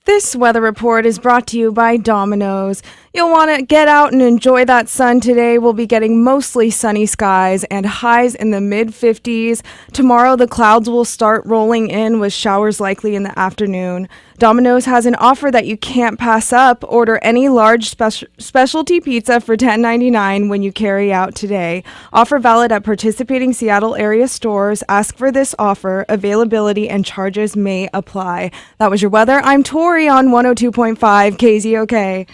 This weather report is brought to you by Domino's. You'll want to get out and enjoy that sun today. We'll be getting mostly sunny skies and highs in the mid-50s. Tomorrow, the clouds will start rolling in with showers likely in the afternoon. Domino's has an offer that you can't pass up. Order any large specialty pizza for $10.99 when you carry out today. Offer valid at participating Seattle area stores. Ask for this offer. Availability and charges may apply. That was your weather. I'm Tori on 102.5 KZOK.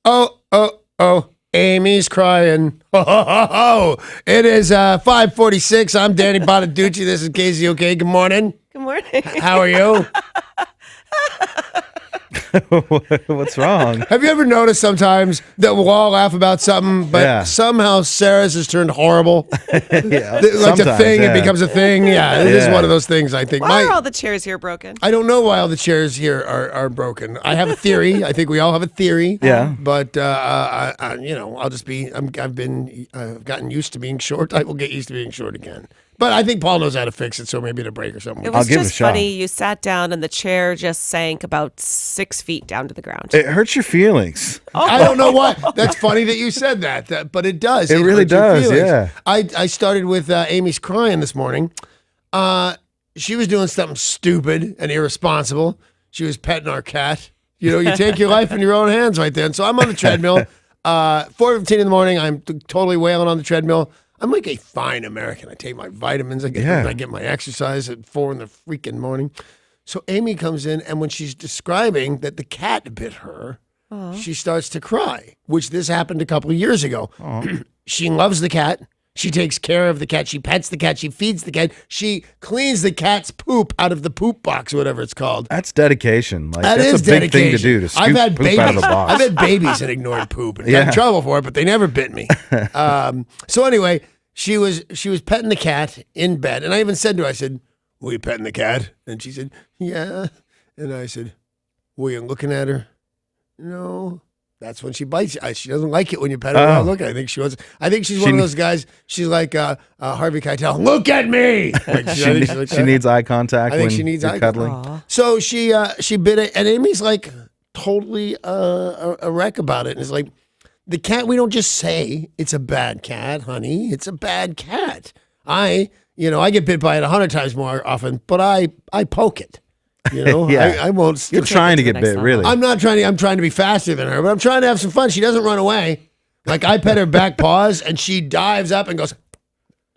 Oh, Amy's crying. It is 5:46. I'm Danny Bonaducci. This is KZOK. Good morning. Good morning. How are you? What's wrong? Have you ever noticed sometimes that we'll all laugh about something, but somehow Sarah's has turned horrible? Like a thing, it becomes a thing. Yeah, it is one of those things, I think. Why are all the chairs here broken? I don't know why all the chairs here are broken. I have a theory. I think we all have a theory. Yeah. But I'll just be. I've gotten used to being short. I will get used to being short again. But I think Paul knows how to fix it, so maybe it'll break or something. It was just funny. You sat down and the chair just sank about 6 feet down to the ground. It hurts your feelings. I don't know why. That's funny that you said that, but it does. It really does, yeah. I started with Amy's crying this morning. She was doing something stupid and irresponsible. She was petting our cat. You take your life in your own hands right there. And so I'm on the treadmill. 4:15 in the morning, I'm totally wailing on the treadmill. I'm like a fine American. I take my vitamins. I get my exercise at 4 in the freaking morning. So Amy comes in, and when she's describing that the cat bit her, she starts to cry, which this happened a couple of years ago. She loves the cat. She takes care of the cat. She pets the cat. She feeds the cat. She cleans the cat's poop out of the poop box, whatever it's called. That's dedication. That's a big thing to do, to scoop poop out of the box. I've had babies that ignored poop and got in trouble for it, but they never bit me. So anyway, she was petting the cat in bed, and I even said to her, I said, "Were you petting the cat?" And she said, "Yeah." And I said, "Were you looking at her?" "No." That's when she bites you. She doesn't like it when you pet her without looking. I think she's one of those guys. She's like Harvey Keitel. Look at me. She needs eye contact. I think she needs eye contact. So she bit it, and Amy's like totally a wreck about it. And it's like, the cat. We don't just say it's a bad cat, honey. It's a bad cat. I get bit by it 100 times more often, but I poke it. I won't. You're trying to get bit, really. I'm not trying to. I'm trying to be faster than her, but I'm trying to have some fun. She doesn't run away. Like, I pet her back paws, and she dives up and goes,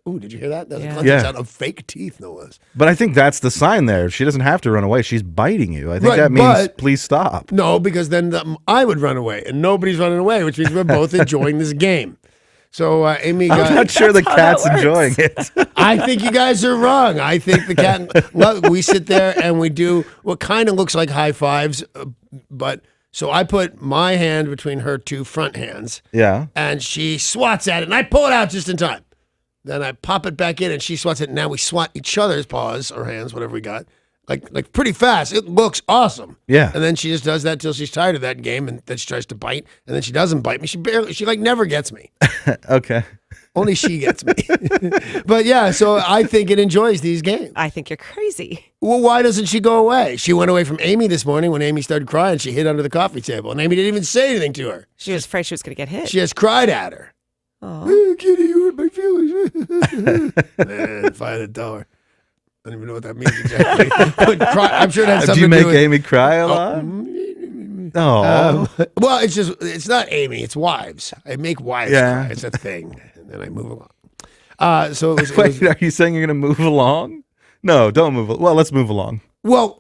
"Ooh, did you hear that? That's a clenching sound of fake teeth, no less." But I think that's the sign there. She doesn't have to run away. She's biting you. I think that means please stop. No, because then I would run away, and nobody's running away, which means we're both enjoying this game. So Amy, I'm not sure the cat's enjoying it. I think you guys are wrong. I think the cat. We sit there and we do what kind of looks like high fives, but so I put my hand between her two front hands. Yeah. And she swats at it, and I pull it out just in time. Then I pop it back in, and she swats it. And now we swat each other's paws or hands, whatever we got. Like pretty fast. It looks awesome. Yeah. And then she just does that till she's tired of that game, and then she tries to bite, and then she doesn't bite me. She never gets me. Okay. Only she gets me. But yeah, so I think it enjoys these games. I think you're crazy. Well, why doesn't she go away? She went away from Amy this morning when Amy started crying. She hid under the coffee table, and Amy didn't even say anything to her. She was afraid she was going to get hit. She just cried at her. Oh, kitty, you hurt my feelings. Man, if I had $1. I don't even know what that means exactly. But I'm sure it had something to do with... Do you make Amy cry a lot? No. Well, it's not Amy. It's wives. I make wives cry. It's a thing. And then I move along. So it was... Wait, are you saying you're going to move along? No, don't move. Well, let's move along. Well,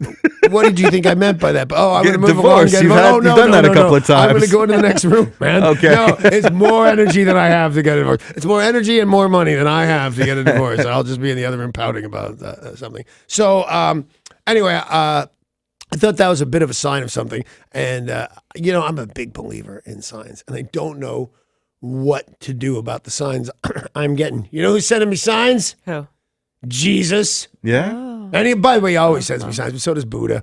what did you think I meant by that? Oh, I'm Get going to move divorced. along. You've done that a couple of I'm going to times. go into the next room, man. Okay. No, it's more energy than I have to get a divorce. It's more energy and more money than I have to get a divorce. I'll just be in the other room pouting about something. So anyway, I thought that was a bit of a sign of something. And, I'm a big believer in signs, and I don't know what to do about the signs I'm getting. You know who's sending me signs? Who? Jesus. Yeah. And he, by the way, he always sends me signs, but so does Buddha.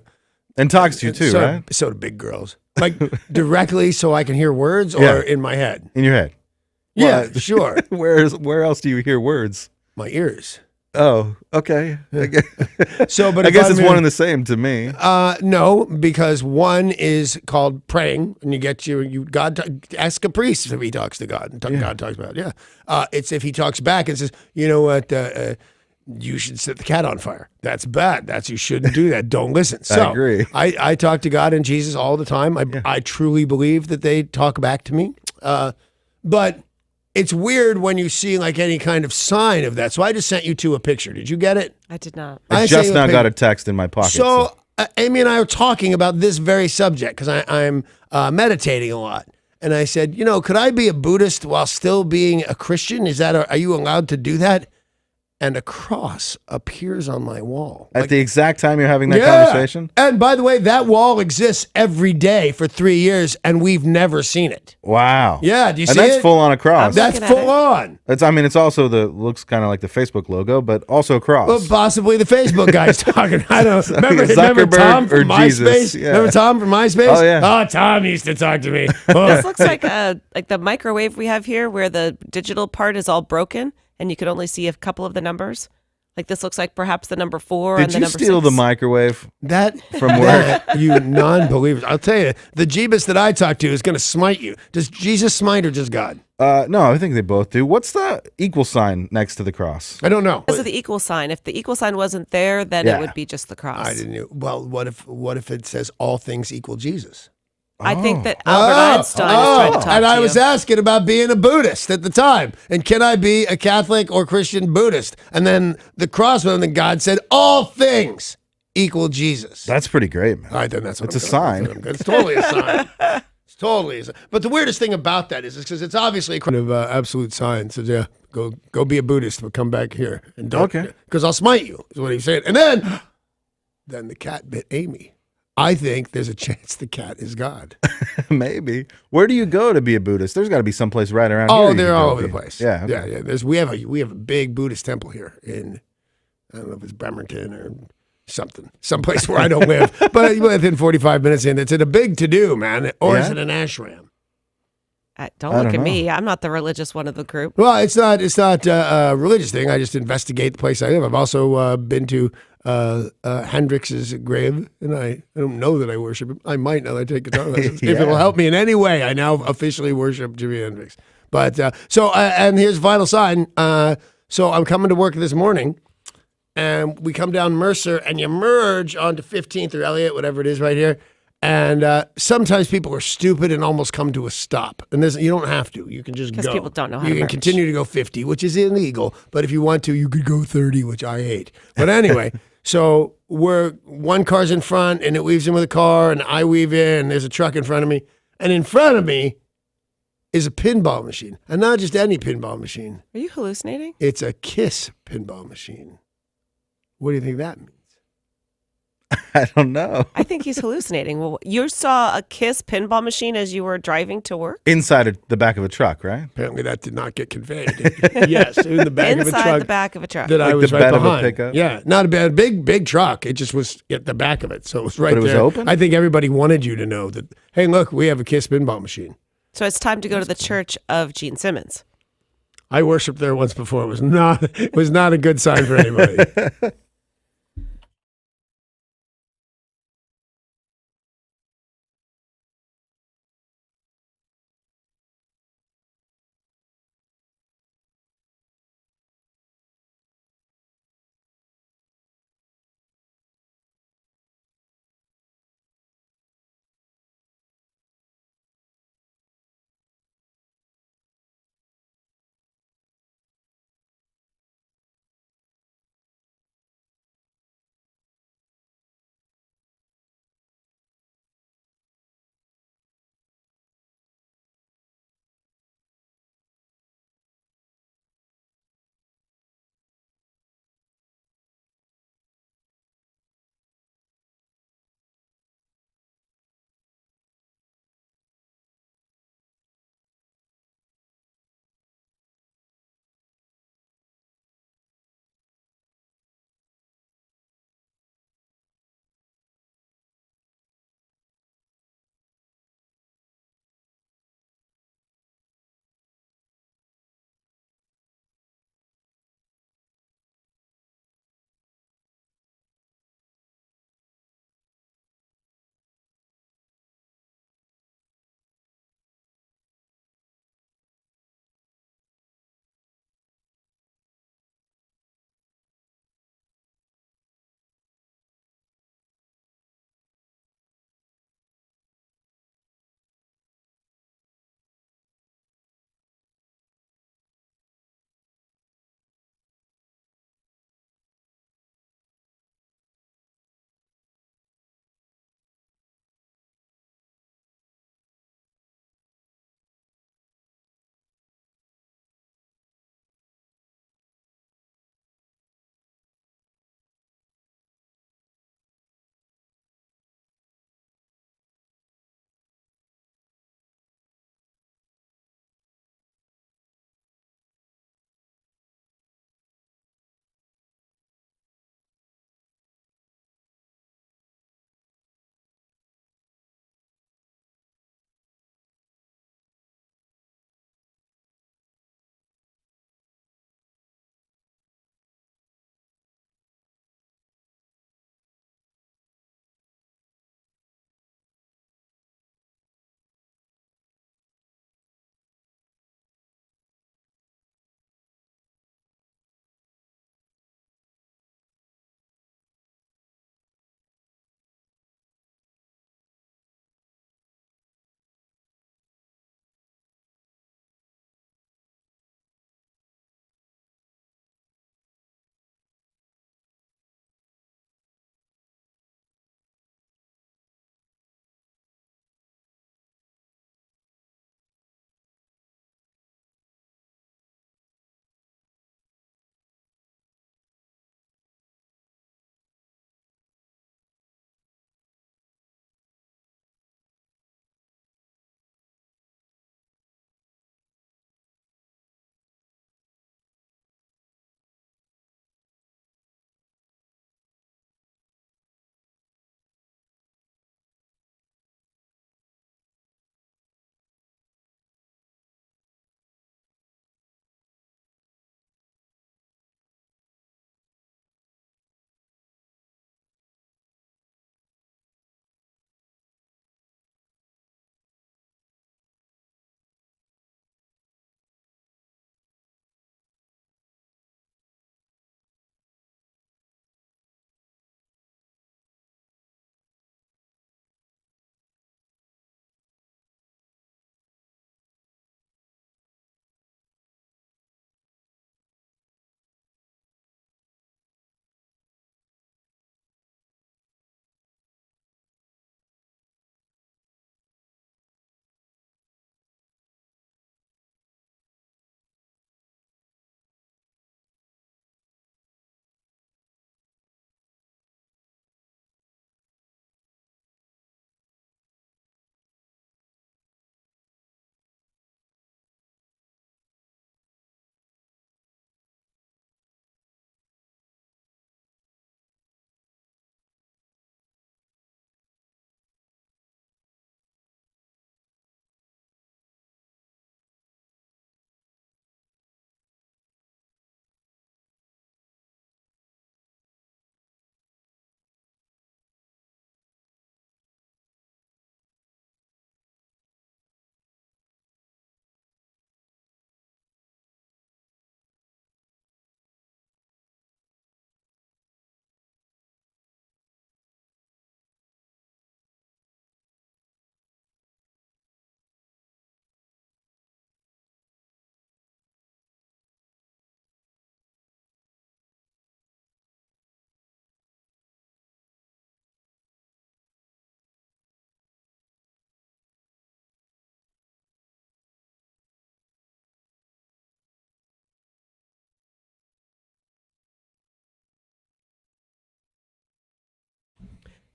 And talks to you too, right? So do big girls. Like directly so I can hear words or Yeah. in my head? In your head. Yeah, Well, sure. Where else do you hear words? My ears. Oh, okay. So, but I if guess I'm it's in- one and the same to me. No, because one is called praying, and ask a priest if he talks to God, and God talks about it. Yeah, it's if he talks back and says, you know what, you should set the cat on fire. That's bad. You shouldn't do that. Don't listen. So I agree. I talk to God and Jesus all the time. I truly believe that they talk back to me, but it's weird when you see like any kind of sign of that. So I just sent you two a picture. Did you get it? I did not. I sent just you now got picture. a text in my pocket. So Amy and I are talking about this very subject because I'm meditating a lot. And I said, could I be a Buddhist while still being a Christian? Are you allowed to do that? And a cross appears on my wall. At the exact time you're having that conversation? And by the way, that wall exists every day for 3 years, and we've never seen it. Wow. Yeah, do you see and that's it? full on a cross. That's looking at full on. It's also looks kind of like the Facebook logo, but also a cross. Well, possibly the Facebook guy's talking. I don't know. Remember Zuckerberg Tom from or Jesus? MySpace? Yeah. Remember Tom from MySpace? Oh, yeah. Oh, Tom used to talk to me. This looks like the microwave we have here, where the digital part is all broken, and you could only see a couple of the numbers. Like this looks like perhaps the number 4 and Did the you number steal 6. the microwave? That From where? you non-believers. I'll tell you, the Jeebus that I talk to is going to smite you. Does Jesus smite or just God? No, I think they both do. What's the equal sign next to the cross? I don't know. Because of the equal sign. If the equal sign wasn't there, then Yeah. it would be just the cross. I didn't know. Well, what if it says all things equal Jesus? I think that Albert Einstein is trying to talk and to I you. was asking about being a Buddhist at the time. And can I be a Catholic or Christian Buddhist? And then the cross went, and God said, all things equal Jesus. That's pretty great, man. All right, then that's what It's I'm a going sign. with. It's totally a sign. It's totally a sign. But the weirdest thing about that is because it's obviously a kind of absolute sign. So yeah, go be a Buddhist, but come back here and don't. Okay. Because I'll smite you, is what he said. And then the cat bit Amy. I think there's a chance the cat is God. Maybe. Where do you go to be a Buddhist? There's got to be someplace right around here. Oh, you they're can all go over be. the place. Yeah. Okay. Yeah. We have a big Buddhist temple here in, I don't know if it's Bremerton or something, someplace where I don't live, but within 45 minutes in, it's in a big to do, man. Or is Yeah? it an ashram? Don't I look don't at know. me. I'm not the religious one of the group. Well, it's not a religious thing. I just investigate the place I live. I've also been to Hendrix's grave, and I don't know that I worship him. I might now that I take guitar lessons. If it'll help me in any way, I now officially worship Jimi Hendrix. But and here's the final sign. So I'm coming to work this morning, and we come down Mercer, and you merge onto 15th or Elliott, whatever it is right here. And sometimes people are stupid and almost come to a stop. And you don't have to. You can just go. Because people don't know how You to can merge. continue to go 50, which is illegal. But if you want to, you could go 30, which I hate. But anyway, so one car's in front, and it weaves in with a car, and I weave in, and there's a truck in front of me. And in front of me is a pinball machine. And not just any pinball machine. Are you hallucinating? It's a KISS pinball machine. What do you think that means? I don't know. I think he's hallucinating. Well, you saw a KISS pinball machine as you were driving to work? Inside the back of a truck, right? Apparently that did not get conveyed. Yes, in the back of a Inside truck. the back of a truck. That I Like was the right bed of a behind. pickup? Yeah, not a bad, big truck. It just was at the back of it, so it was right But it was there. open? I think everybody wanted you to know that. Hey, look, we have a KISS pinball machine. So it's time to go to the church of Gene Simmons. I worshipped there once before. It was not a good sign for anybody.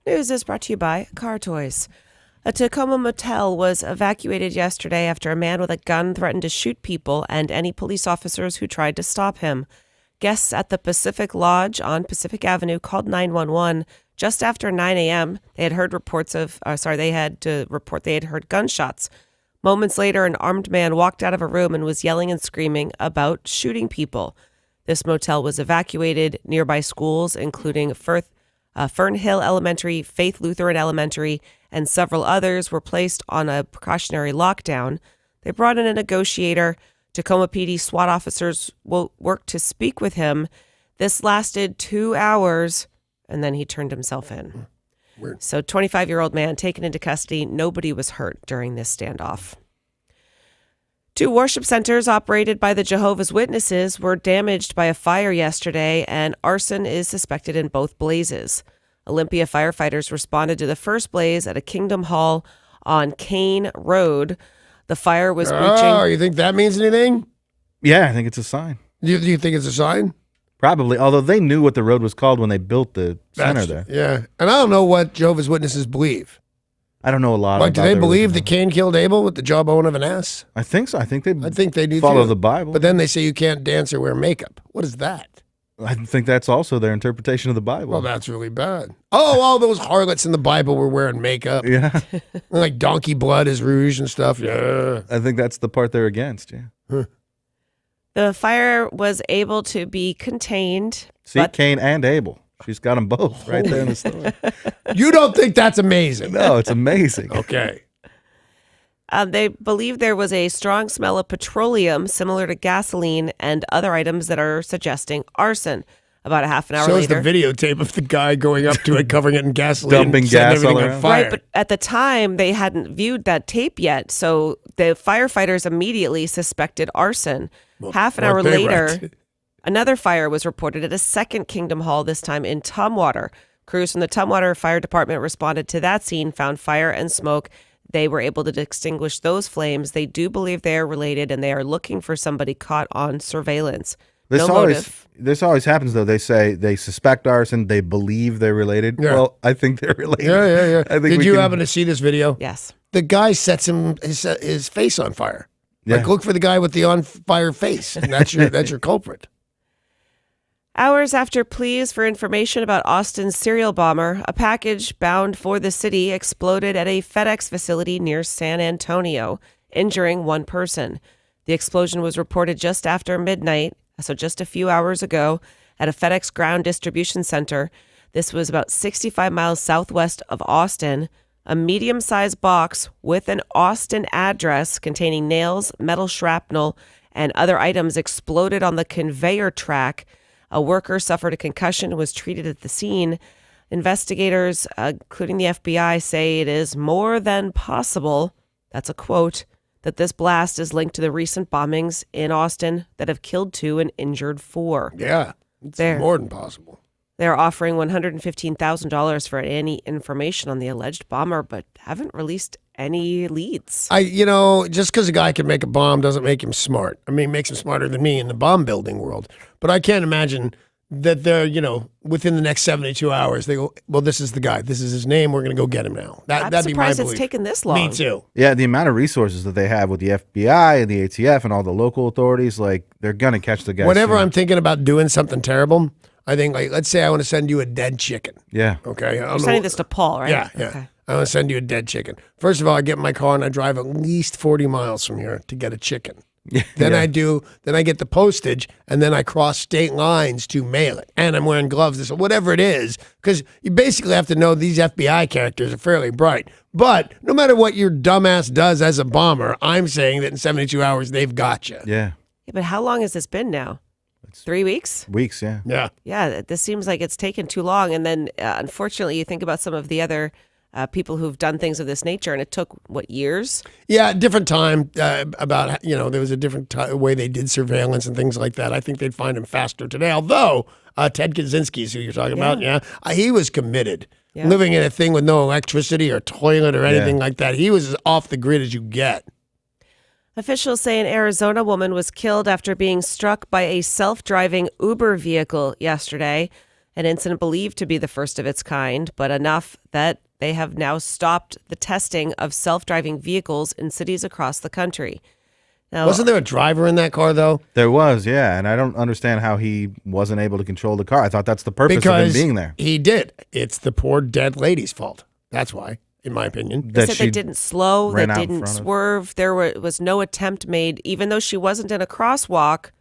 News is brought to you by Car Toys. A Tacoma motel was evacuated yesterday after a man with a gun threatened to shoot people and any police officers who tried to stop him. Guests at the Pacific Lodge on Pacific Avenue called 911 just after 9 a.m. They had heard they had to report they had heard gunshots. Moments later, an armed man walked out of a room and was yelling and screaming about shooting people. This motel was evacuated. Nearby schools, including Fern Hill Elementary, Faith Lutheran Elementary, and several others, were placed on a precautionary lockdown. They brought in a negotiator. Tacoma PD SWAT officers will work to speak with him. This lasted 2 hours, and then he turned himself in. Weird. So 25-year-old man taken into custody. Nobody was hurt during this standoff. 2 worship centers operated by the Jehovah's Witnesses were damaged by a fire yesterday, and arson is suspected in both blazes. Olympia firefighters responded to the first blaze at a Kingdom Hall on Kane Road. The fire was reaching... Oh, you think that means anything? Yeah, I think it's a sign. Do you think it's a sign? Probably, although they knew what the road was called when they built the center there. Yeah, and I don't know what Jehovah's Witnesses believe. I don't know a lot Like, about do they their believe religion. that Cain killed Abel with the jawbone of an ass? I think so. I think they do follow too. the Bible. But then they say you can't dance or wear makeup. What is that? I think that's also their interpretation of the Bible. Well, that's really bad. Oh, all those harlots in the Bible were wearing makeup. Yeah. Like donkey blood is rouge and stuff. Yeah. I think that's the part they're against, yeah. The fire was able to be contained. See, Cain and Abel. She's got them both right there in the story. You don't think that's amazing? No, it's amazing. Okay. They believe there was a strong smell of petroleum similar to gasoline and other items that are suggesting arson. About a half an hour So later. is the videotape of the guy going up to it, covering it in gasoline, Dumping setting gas all everything on around. fire. Right, but at the time, they hadn't viewed that tape yet. So the firefighters immediately suspected arson. Half an hour weren't they later, right? another fire was reported at a second Kingdom Hall, this time in Tumwater. Crews from the Tumwater Fire Department responded to that scene, found fire and smoke. They were able to extinguish those flames. They do believe they are related, and they are looking for somebody caught on surveillance. No motive. This always happens, though. They say they suspect arson. They believe they're related. Yeah. Well, I think they're related. Yeah. I think Did we you can- happen to see this video? Yes. The guy sets his face on fire. Like, Yeah. look for the guy with the on fire face, and that's your culprit. Hours after pleas for information about Austin's serial bomber, a package bound for the city exploded at a FedEx facility near San Antonio, injuring one person. The explosion was reported just after midnight, so just a few hours ago, at a FedEx ground distribution center. This was about 65 miles southwest of Austin. A medium-sized box with an Austin address containing nails, metal shrapnel, and other items exploded on the conveyor track. A worker suffered a concussion and was treated at the scene. Investigators, including the FBI, say it is more than possible, that's a quote, that this blast is linked to the recent bombings in Austin that have killed 2 and injured 4. Yeah, it's There. more than possible. They're offering $115,000 for any information on the alleged bomber, but haven't released any leads. Just because a guy can make a bomb doesn't make him smart. I mean, it makes him smarter than me in the bomb building world. But I can't imagine that they're, within the next 72 hours, they go, well, this is the guy. This is his name. We're going to go get him now. I'm That'd be my surprised it's belief. taken this long. Me too. Yeah, the amount of resources that they have with the FBI and the ATF and all the local authorities, like, they're going to catch the guy. Whenever soon. I'm thinking about doing something terrible, I think, like, let's say I want to send you a dead chicken. Yeah. Okay. You're sending this to Paul, right? Yeah. Okay. I want to send you a dead chicken. First of all, I get in my car and I drive at least 40 miles from here to get a chicken. Then I get the postage, and then I cross state lines to mail it. And I'm wearing gloves, whatever it is, because you basically have to know these FBI characters are fairly bright. But no matter what your dumbass does as a bomber, I'm saying that in 72 hours, they've got you. Yeah. Yeah, but how long has this been now? 3 weeks? Weeks, yeah. Yeah. Yeah, this seems like it's taken too long. And then, unfortunately, you think about some of the other people who've done things of this nature, and it took, years? Yeah, different time there was a different way they did surveillance and things like that. I think they'd find him faster today. Although Ted Kaczynski's who you're talking about, he was committed. Yeah. Living in a thing with no electricity or toilet or anything like that. He was as off the grid as you get. Officials say an Arizona woman was killed after being struck by a self-driving Uber vehicle yesterday. an incident believed to be the first of its kind, but enough that they have now stopped the testing of self-driving vehicles in cities across the country. Now, Wasn't there a driver in that car, though? There was, yeah, and I don't understand how he wasn't able to control the car. I thought that's the purpose of him being there. He did. It's the poor dead lady's fault. That's why, in my opinion. They said they didn't slow, they ran out in didn't front of- swerve. There was no attempt made. Even though she wasn't in a crosswalk,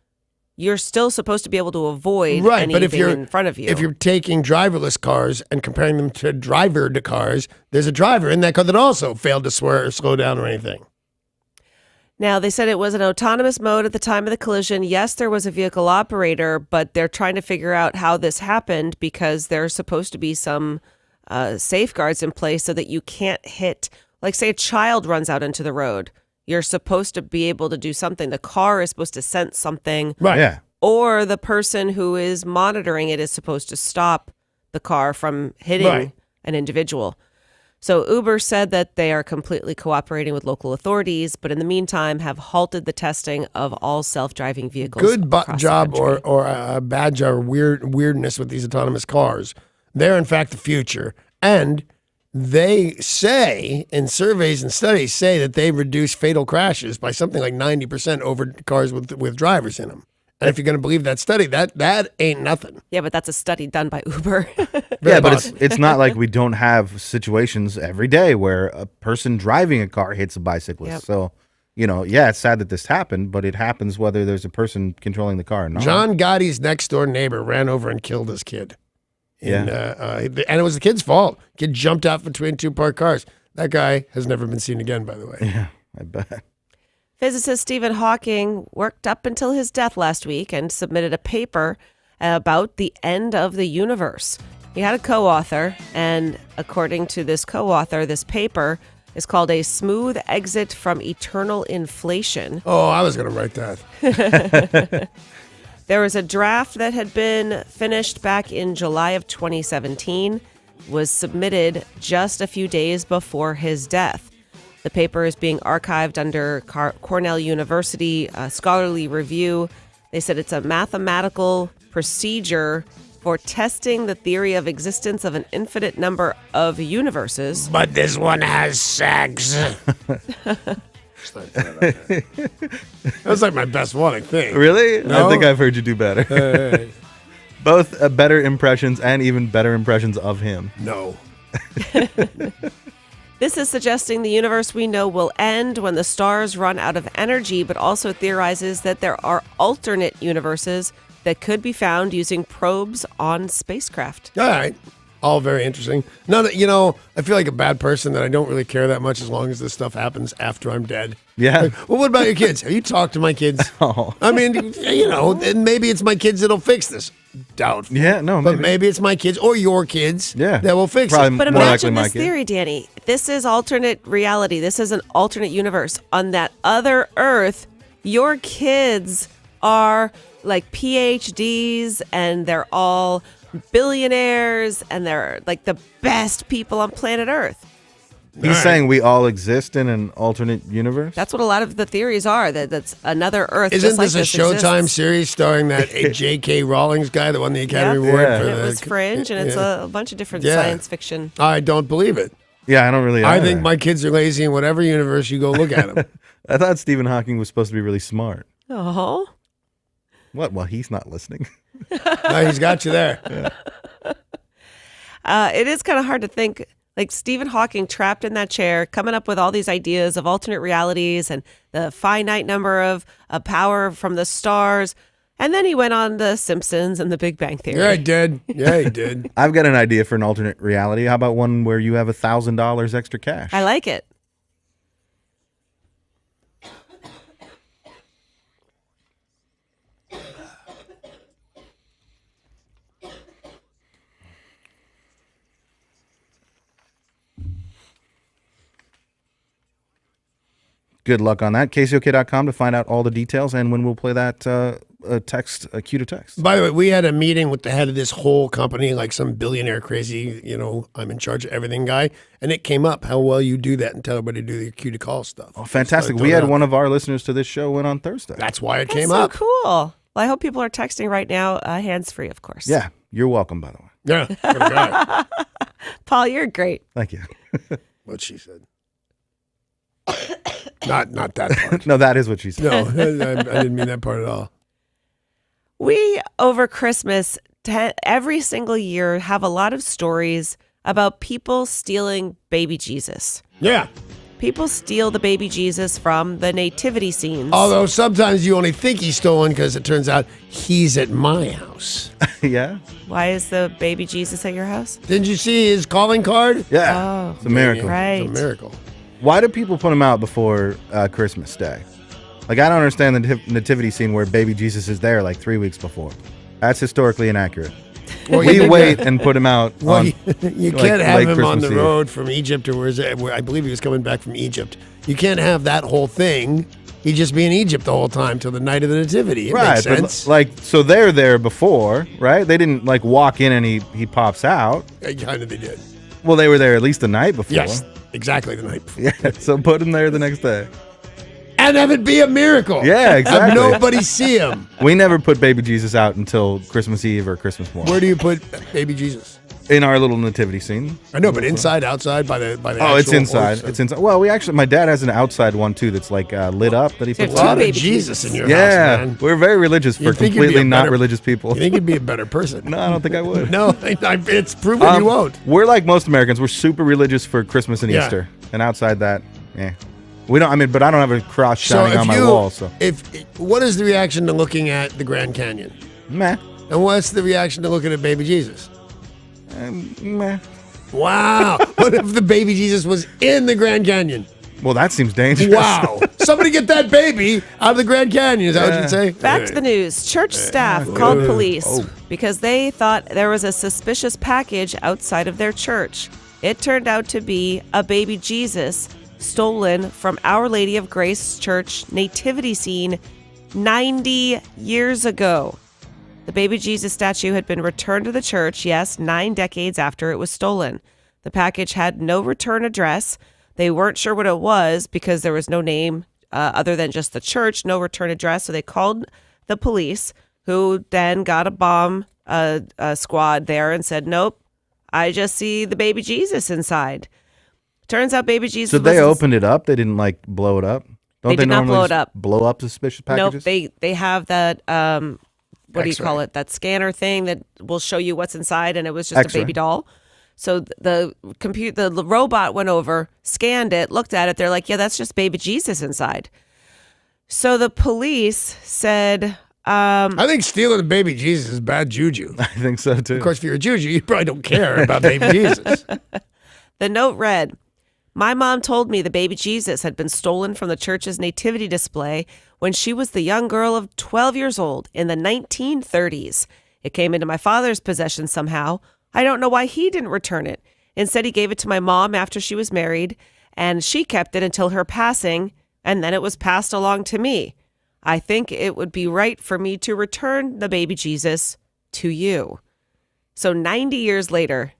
you're still supposed to be able to avoid anything in front of you. If you're taking driverless cars and comparing them to drivered cars, there's a driver in that car that also failed to swerve or slow down or anything. Now, they said it was an autonomous mode at the time of the collision. Yes, there was a vehicle operator, but they're trying to figure out how this happened because there's supposed to be some safeguards in place so that you can't hit, like say a child runs out into the road. You're supposed to be able to do something. The car is supposed to sense something. Right. Yeah. Or the person who is monitoring it is supposed to stop the car from hitting an individual. So Uber said that they are completely cooperating with local authorities, but in the meantime have halted the testing of all self-driving vehicles. Good across job the country. or a bad job or weirdness with these autonomous cars. They're, in fact, the future. And they say, in surveys and studies, say that they reduce fatal crashes by something like 90% over cars with drivers in them. And if you're going to believe that study, that ain't nothing. Yeah, but that's a study done by Uber. Yeah, but it's not like we don't have situations every day where a person driving a car hits a bicyclist. Yep. So, yeah, it's sad that this happened, but it happens whether there's a person controlling the car or not. John Gotti's next door neighbor ran over and killed his kid. And it was the kid's fault. Kid jumped out between two parked cars. That guy has never been seen again, by the way. Yeah, I bet. Physicist Stephen Hawking worked up until his death last week and submitted a paper about the end of the universe. He had a co-author, and according to this co-author, this paper is called A Smooth Exit from Eternal Inflation. Oh, I was going to write that. There was a draft that had been finished back in July of 2017, was submitted just a few days before his death. The paper is being archived under Cornell University scholarly review. They said it's a mathematical procedure for testing the theory of existence of an infinite number of universes. But this one has sex. That was like my best one, I think. Really? No? I think I've heard you do better. Hey. Both better impressions and even better impressions of him. No. This is suggesting the universe we know will end when the stars run out of energy, but also theorizes that there are alternate universes that could be found using probes on spacecraft. All right. All very interesting. None of, I feel like a bad person that I don't really care that much as long as this stuff happens after I'm dead. Yeah. Like, well, what about your kids? Have you talked to my kids? Oh. I mean, and maybe it's my kids that'll fix this. Doubtful. Yeah, no, But maybe it's my kids or your kids that will fix Probably it. But more imagine likely my this kid. theory, Danny. This is alternate reality. This is an alternate universe. On that other Earth, your kids are like PhDs and they're all billionaires and they're like the best people on planet Earth. He's saying we all exist in an alternate universe? That's what a lot of the theories are, that's another Earth. Isn't just like this a this Showtime exists. series starring that J.K. Rowling's guy that won the Academy Award? Yeah. For And it the, was Fringe, and it's a bunch of different Yeah. science fiction. I don't believe it. Yeah, I don't really I either. think my kids are lazy in whatever universe you go look at them. I thought Stephen Hawking was supposed to be really smart. Oh. What? Well, he's not listening. No, he's got you there. It is kind of hard to think, like Stephen Hawking trapped in that chair, coming up with all these ideas of alternate realities and the finite number of power from the stars. And then he went on The Simpsons and The Big Bang Theory. Yeah, he did. Yeah, he did. I've got an idea for an alternate reality. How about one where you have $1,000 extra cash? I like it. Good luck on that. KZOK.com to find out all the details and when we'll play that cue to text. By the way, we had a meeting with the head of this whole company, like some billionaire crazy, I'm in charge of everything guy. And it came up how well you do that and tell everybody to do the cue to call stuff. Oh, fantastic. So I We thought had that- one of our listeners to this show win on Thursday. That's why it That's came so up. cool. Well, I hope people are texting right now, hands-free, of course. Yeah. You're welcome, by the way. Yeah. What a guy. Paul, you're great. Thank you. What she said. Not that part. No, that is what she said. No, I didn't mean that part at all. We, over Christmas, every single year, have a lot of stories about people stealing baby Jesus. Yeah. People steal the baby Jesus from the nativity scenes. Although sometimes you only think he's stolen because it turns out he's at my house. Yeah? Why is the baby Jesus at your house? Didn't you see his calling card? Yeah. Oh. It's a miracle. Right. It's a miracle. Why do people put him out before Christmas Day? Like, I don't understand the nativity scene where baby Jesus is there like 3 weeks before. That's historically inaccurate. Well, We wait and put him out Well, on you like, can't have late him on Christmas the Eve. road from Egypt or where I believe he was coming back from Egypt. You can't have that whole thing. He'd just be in Egypt the whole time till the night of the nativity. It makes Right, sense. but like, so they're there before, right? They didn't like walk in and he pops out. Kind of they did. Well, they were there at least the night before. Yes, exactly the night before. Yeah, so put him there the next day. And have it be a miracle. Yeah, Have exactly. nobody see him. We never put baby Jesus out until Christmas Eve or Christmas morning. Where do you put baby Jesus? In our little nativity scene. I know, but inside, outside, by the Oh, it's actual inside. horse? It's inside. Well, my dad has an outside one too that's like lit up that he So puts A two lot of baby Jesus Jesus. in your Yeah, house, man. we're very religious for You'd think you'd be completely a not better- religious people. You think you'd be a better person? No, I don't think I would. No, it's proven you won't. We're like most Americans. We're super religious for Christmas and Yeah. Easter, and outside that, we don't. I mean, but I don't have a cross shining on my wall. So what is the reaction to looking at the Grand Canyon? meh, And what's the reaction to looking at baby Jesus? meh. Wow. What if the baby Jesus was in the Grand Canyon? Well, that seems dangerous. Wow. Somebody get that baby out of the Grand Canyon. Is that what you'd say? Back to the news. Church staff called police because they thought there was a suspicious package outside of their church. It turned out to be a baby Jesus stolen from Our Lady of Grace Church nativity scene 90 years ago. The baby Jesus statue had been returned to the church, 9 decades after it was stolen. The package had no return address. They weren't sure what it was because there was no name other than just the church, no return address. So they called the police, who then got a bomb squad there and said, nope, I just see the baby Jesus inside. Turns out baby Jesus So they opened it up. They didn't like blow it up. Don't They did not normally blow it just up. Blow up suspicious Nope, packages. they have that, what do you X-ray. call it? That scanner thing that will show you what's inside, and it was just X-ray. a baby doll. So the robot went over, scanned it, looked at it. They're like, yeah, that's just baby Jesus inside. So the police said, I think stealing a baby Jesus is bad juju. I think so too. Of course, if you're a juju, you probably don't care about baby Jesus. the note read, my mom told me the baby Jesus had been stolen from the church's nativity display when she was the young girl of 12 years old in the 1930s. It came into my father's possession somehow. I don't know why he didn't return it. Instead, he gave it to my mom after she was married, and she kept it until her passing, and then it was passed along to me. I think it would be right for me to return the baby Jesus to you. So 90 years later,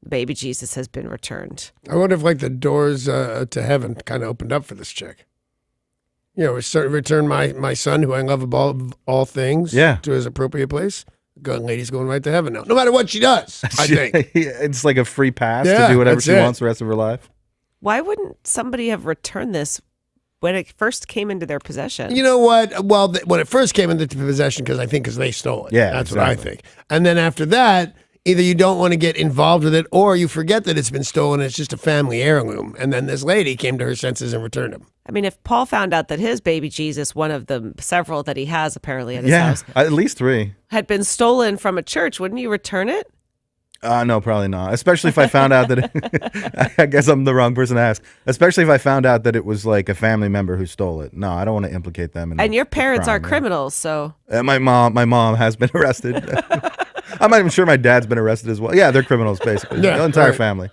baby Jesus has been returned. I wonder if like the doors to heaven kind of opened up for this chick. You know, return my son, who I love above all things, Yeah. to his appropriate place. Good lady's going right to heaven now, no matter what she does. I think. It's like a free pass Yeah, to do whatever that's she it. wants the rest of her life. Why wouldn't somebody have returned this when it first came into their possession? You know what? Well, when it first came into possession, because they stole it. Yeah, that's what I exactly. think. And then after that, either you don't want to get involved with it, or you forget that it's been stolen. It's just a family heirloom. And then this lady came to her senses and returned him. I mean, if Paul found out that his baby Jesus, one of the several that he has apparently at his Yeah, house, at least 3. had been stolen from a church, wouldn't you return it? No, probably not. Especially if I found out that I guess I'm the wrong person to ask. Especially if I found out that it was like a family member who stole it. No, I don't want to implicate them. In And your the parents are crime, yeah. criminals, so My mom has been arrested. I'm not even sure my dad's been arrested as well. Yeah, they're criminals basically. Yeah, the entire right. family.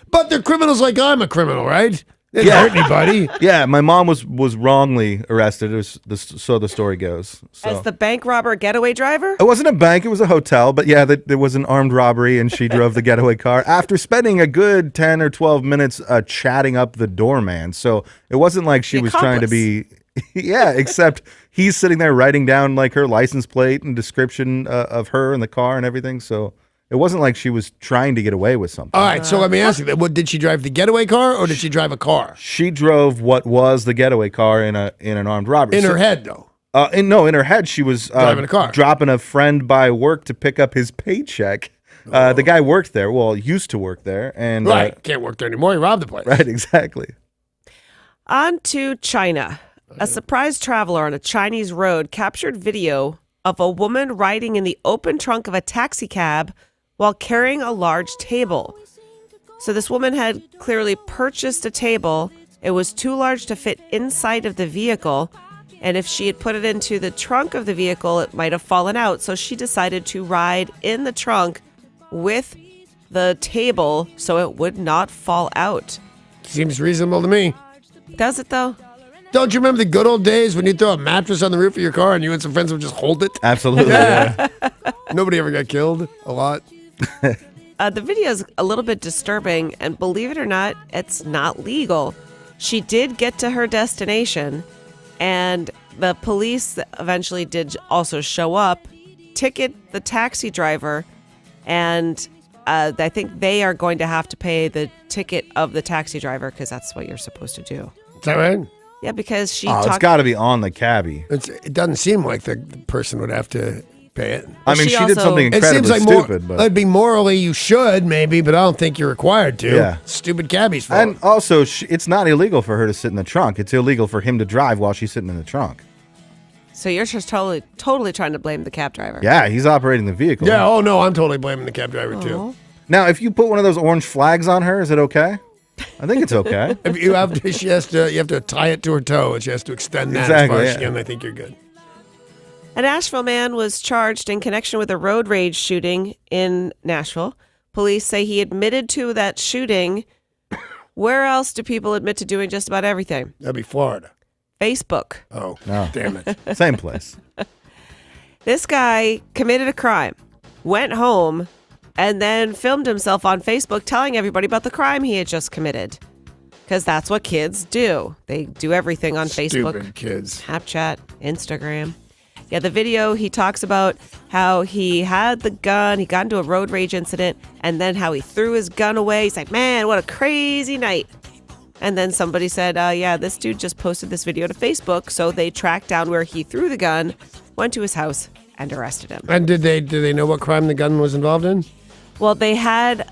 But they're criminals like I'm a criminal, right? They didn't hurt anybody. Yeah, my mom was wrongly arrested. It was so the story goes. So. as the bank robber getaway driver? It wasn't a bank, it was a hotel, but yeah, there was an armed robbery and she drove the getaway car after spending a good 10 or 12 minutes chatting up the doorman. So it wasn't like she The was trying to be, yeah, except he's sitting there writing down like her license plate and description of her and the car and everything. So It wasn't like she was trying to get away with something. All right, so let me ask you, what did she drive the getaway car or did she drive a car? She drove what was the getaway car in an armed robbery. In her head, though. In her head, she was Driving a car. dropping a friend by work to pick up his paycheck. The guy worked there. Well, used to work there, and Right, can't work there anymore. He robbed the place. right, exactly. On to China. A surprise traveler on a Chinese road captured video of a woman riding in the open trunk of a taxi cab while carrying a large table. So this woman had clearly purchased a table. It was too large to fit inside of the vehicle, and if she had put it into the trunk of the vehicle, it might have fallen out. So she decided to ride in the trunk with the table so it would not fall out. Seems reasonable to me. Does it, though? Don't you remember the good old days when you throw a mattress on the roof of your car and you and some friends would just hold it? Absolutely. Yeah. Nobody ever got killed. A lot. The video is a little bit disturbing, and believe it or not, it's not legal. She did get to her destination, and the police eventually did also show up, ticket the taxi driver, and I think they are going to have to pay the ticket of the taxi driver because that's what you're supposed to do. Is that right? Yeah, because she It's talked. got to be on the cabbie. It doesn't seem like the person would have to pay it. I mean, she she did also- something It incredibly seems like stupid, but it'd be morally you should maybe, but I don't think you're required to. Yeah. Stupid cabbie's fault. and also it's not illegal for her to sit in the trunk. It's illegal for him to drive while she's sitting in the trunk. So you're just totally trying to blame the cab driver. Yeah, he's operating the vehicle. Yeah, oh no, I'm totally blaming the cab driver too. Now, if you put one of those orange flags on her, is it okay? I think it's okay. If you have to, you have to tie it to her toe, and she has to extend that Exactly, as far as she yeah. can. I think you're good. An Nashville man was charged in connection with a road rage shooting in Nashville. Police say he admitted to that shooting. Where else do people admit to doing just about everything? That'd be Florida. Facebook. Oh, No. damn it. Same place. This guy committed a crime, went home, and then filmed himself on Facebook telling everybody about the crime he had just committed. Because that's what kids do. They do everything on Facebook, Stupid kids. Snapchat, Instagram. Yeah, the video, he talks about how he had the gun, he got into a road rage incident, and then how he threw his gun away. He's like, man, what a crazy night. And then somebody said, yeah, this dude just posted this video to Facebook. So they tracked down where he threw the gun, went to his house, and arrested him. And did they know what crime the gun was involved in? Well, they had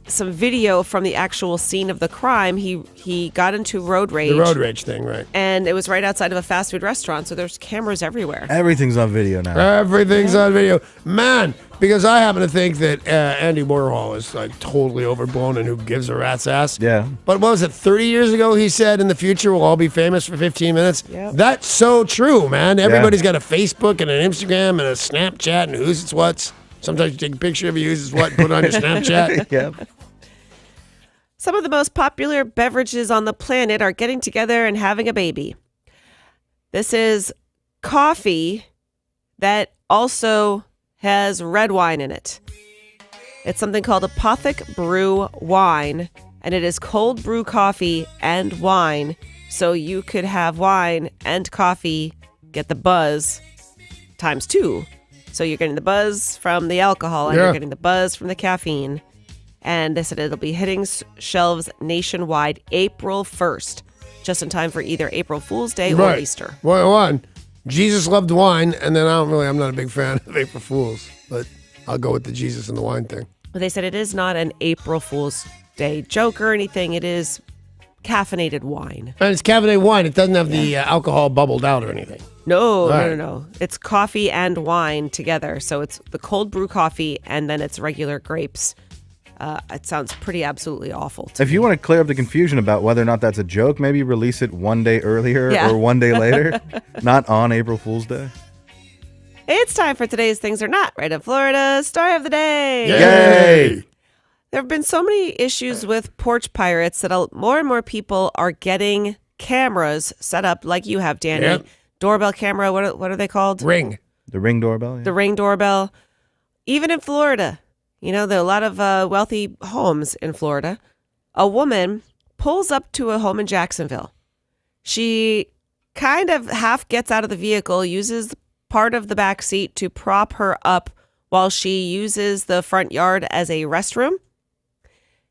some video from the actual scene of the crime. He got into road rage. The road rage thing, right? And it was right outside of a fast food restaurant, so there's cameras everywhere. Everything's on video now. Everything's on video. Man, because I happen to think that Andy Warhol is like totally overblown and who gives a rat's ass. Yeah. But what was it, 30 years ago he said in the future we'll all be famous for 15 minutes? Yep. That's so true, man. Everybody's got a Facebook and an Instagram and a Snapchat and who's it's what's. Sometimes you take a picture of you, who's it's what, and put it on your Snapchat. Yeah. Some of the most popular beverages on the planet are getting together and having a baby. This is coffee that also has red wine in it. It's something called Affleck Brew Wine, and it is cold brew coffee and wine. So you could have wine and coffee, get the buzz times 2. So you're getting the buzz from the alcohol and Yeah. you're getting the buzz from the caffeine. And they said it'll be hitting shelves nationwide April 1st, just in time for either April Fool's Day or Right. Easter. Well, one, Jesus loved wine, and then I'm not a big fan of April Fools, but I'll go with the Jesus and the wine thing. But they said it is not an April Fool's Day joke or anything. It is caffeinated wine. And it's cabernet wine. It doesn't have the alcohol bubbled out or anything. No, Right. no. It's coffee and wine together. So it's the cold brew coffee and then it's regular grapes. It sounds pretty absolutely awful. If you want to clear up the confusion about whether or not that's a joke, maybe release it one day earlier Yeah. or one day later, not on April Fool's Day. It's time for today's Things Are Not Right in Florida story of the day. Yay! There have been so many issues with porch pirates that more and more people are getting cameras set up like you have, Danny. Yep. Doorbell camera, what are they called? Ring. The Ring doorbell? Yeah. The Ring doorbell. Even in Florida, there are a lot of wealthy homes in Florida. A woman pulls up to a home in Jacksonville. She kind of half gets out of the vehicle, uses part of the back seat to prop her up while she uses the front yard as a restroom.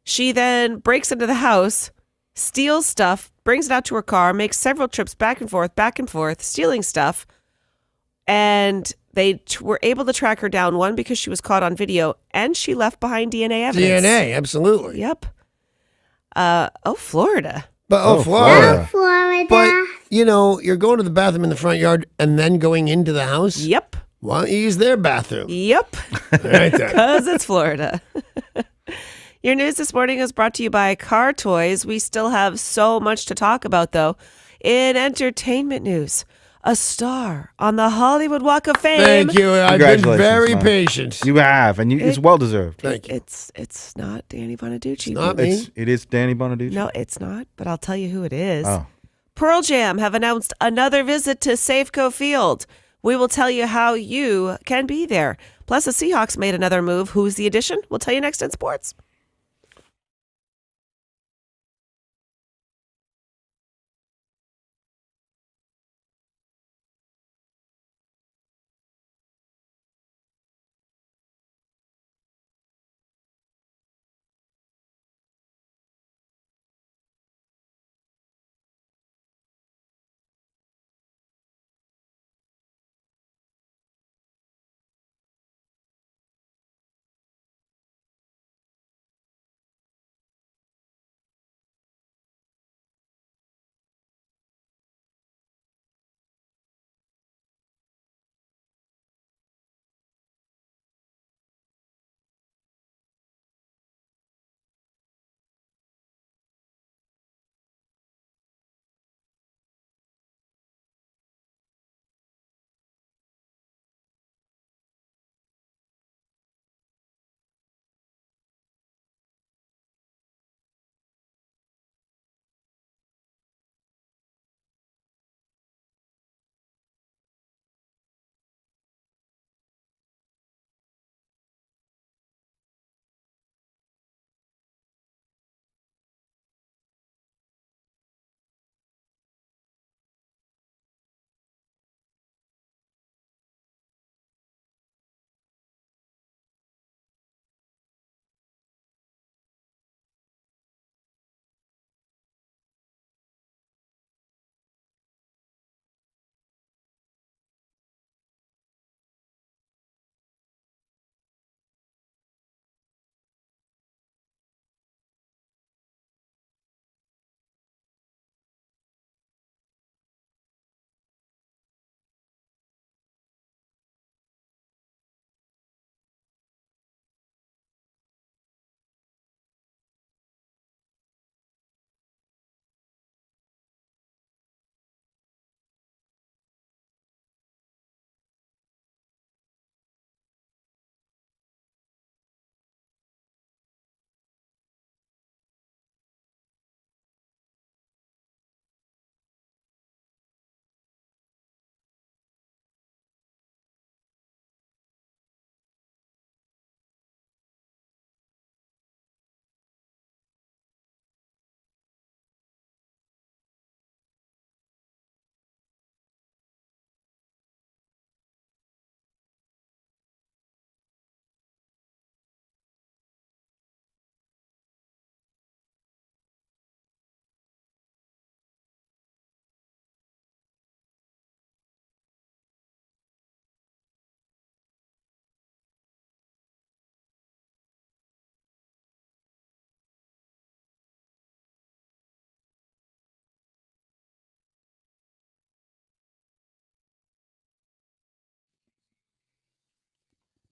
She then breaks into the house, steals stuff, brings it out to her car, makes several trips back and forth, stealing stuff. And they were able to track her down, one, because she was caught on video, and she left behind DNA evidence. DNA, absolutely. Yep. Florida. But Florida. Florida. But you're going to the bathroom in the front yard and then going into the house. Yep. Why don't you use their bathroom? Yep. All right then. Because it's Florida. Your news this morning is brought to you by Car Toys. We still have so much to talk about, though. In entertainment news, a star on the Hollywood Walk of Fame. Thank you. I've been very Mom. patient. You have, and it's well deserved. Thank you. It's not Danny Bonaducci. Not me. It is Danny Bonaducci. No, it's not, but I'll tell you who it is. Oh. Pearl Jam have announced another visit to Safeco Field. We will tell you how you can be there. Plus, the Seahawks made another move. Who's the addition? We'll tell you next in sports.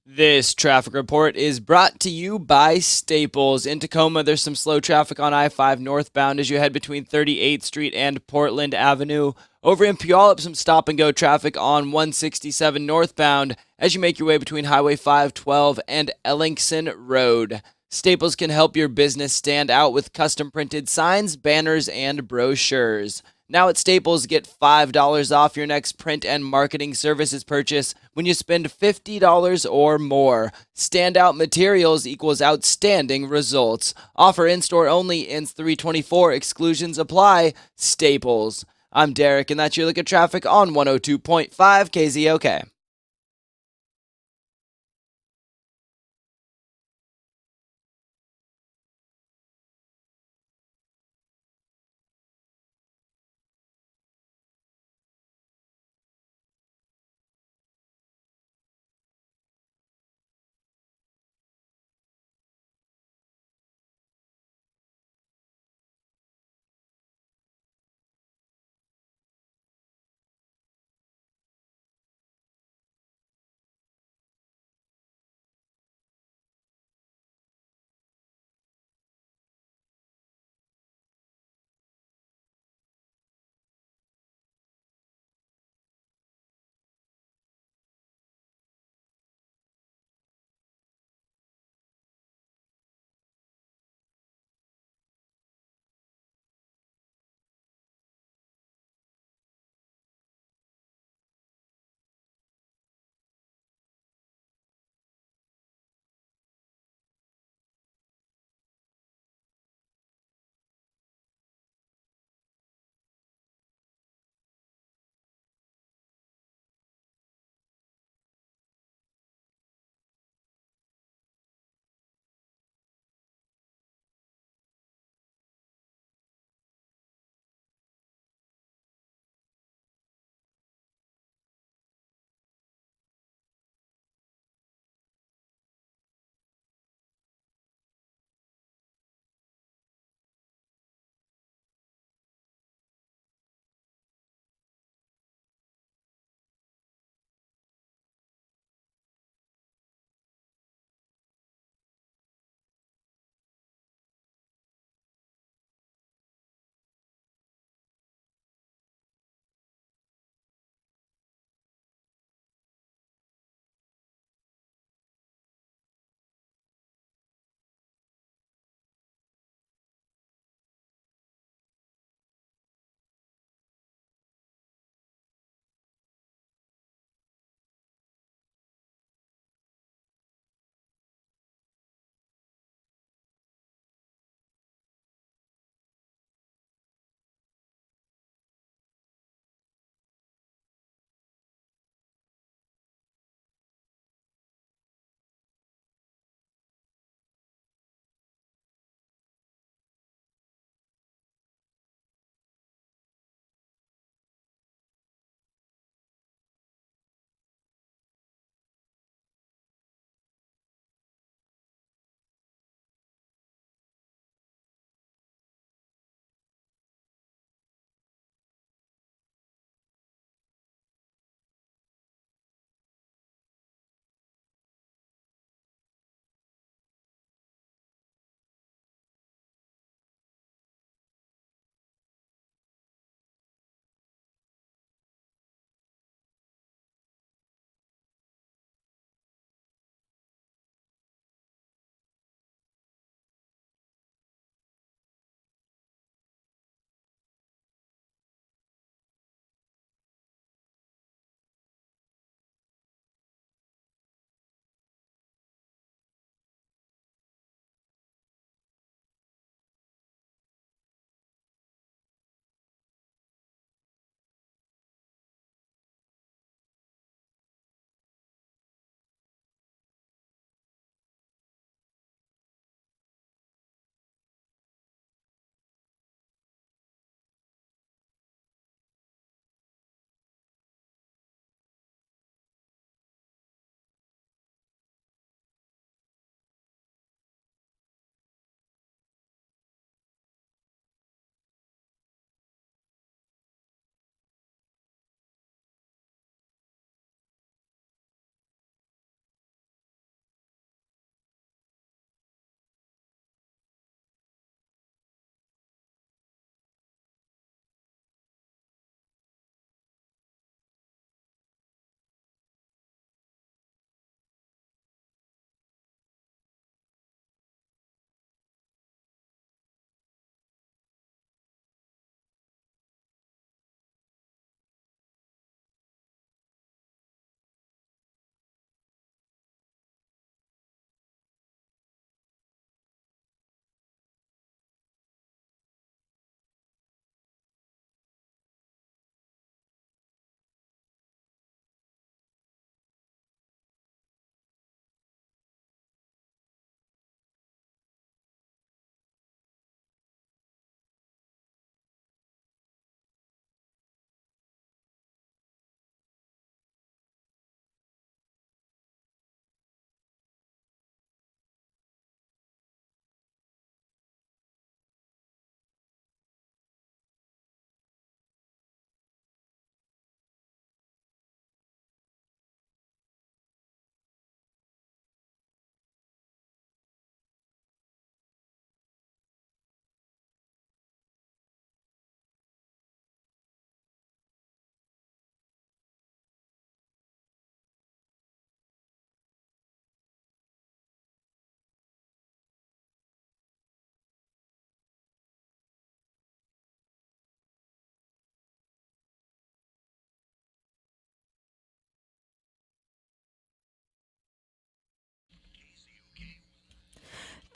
This traffic report is brought to you by Staples. In Tacoma, there's some slow traffic on I-5 northbound as you head between 38th Street and Portland Avenue. Over in Puyallup, some stop-and-go traffic on 167 northbound as you make your way between Highway 512 and Ellingson Road. Staples can help your business stand out with custom-printed signs, banners, and brochures. Now at Staples, get $5 off your next print and marketing services purchase when you spend $50 or more. Standout materials equals outstanding results. Offer in-store only, ends 3/24. Exclusions apply. Staples. I'm Derek, and that's your look at traffic on 102.5 KZOK.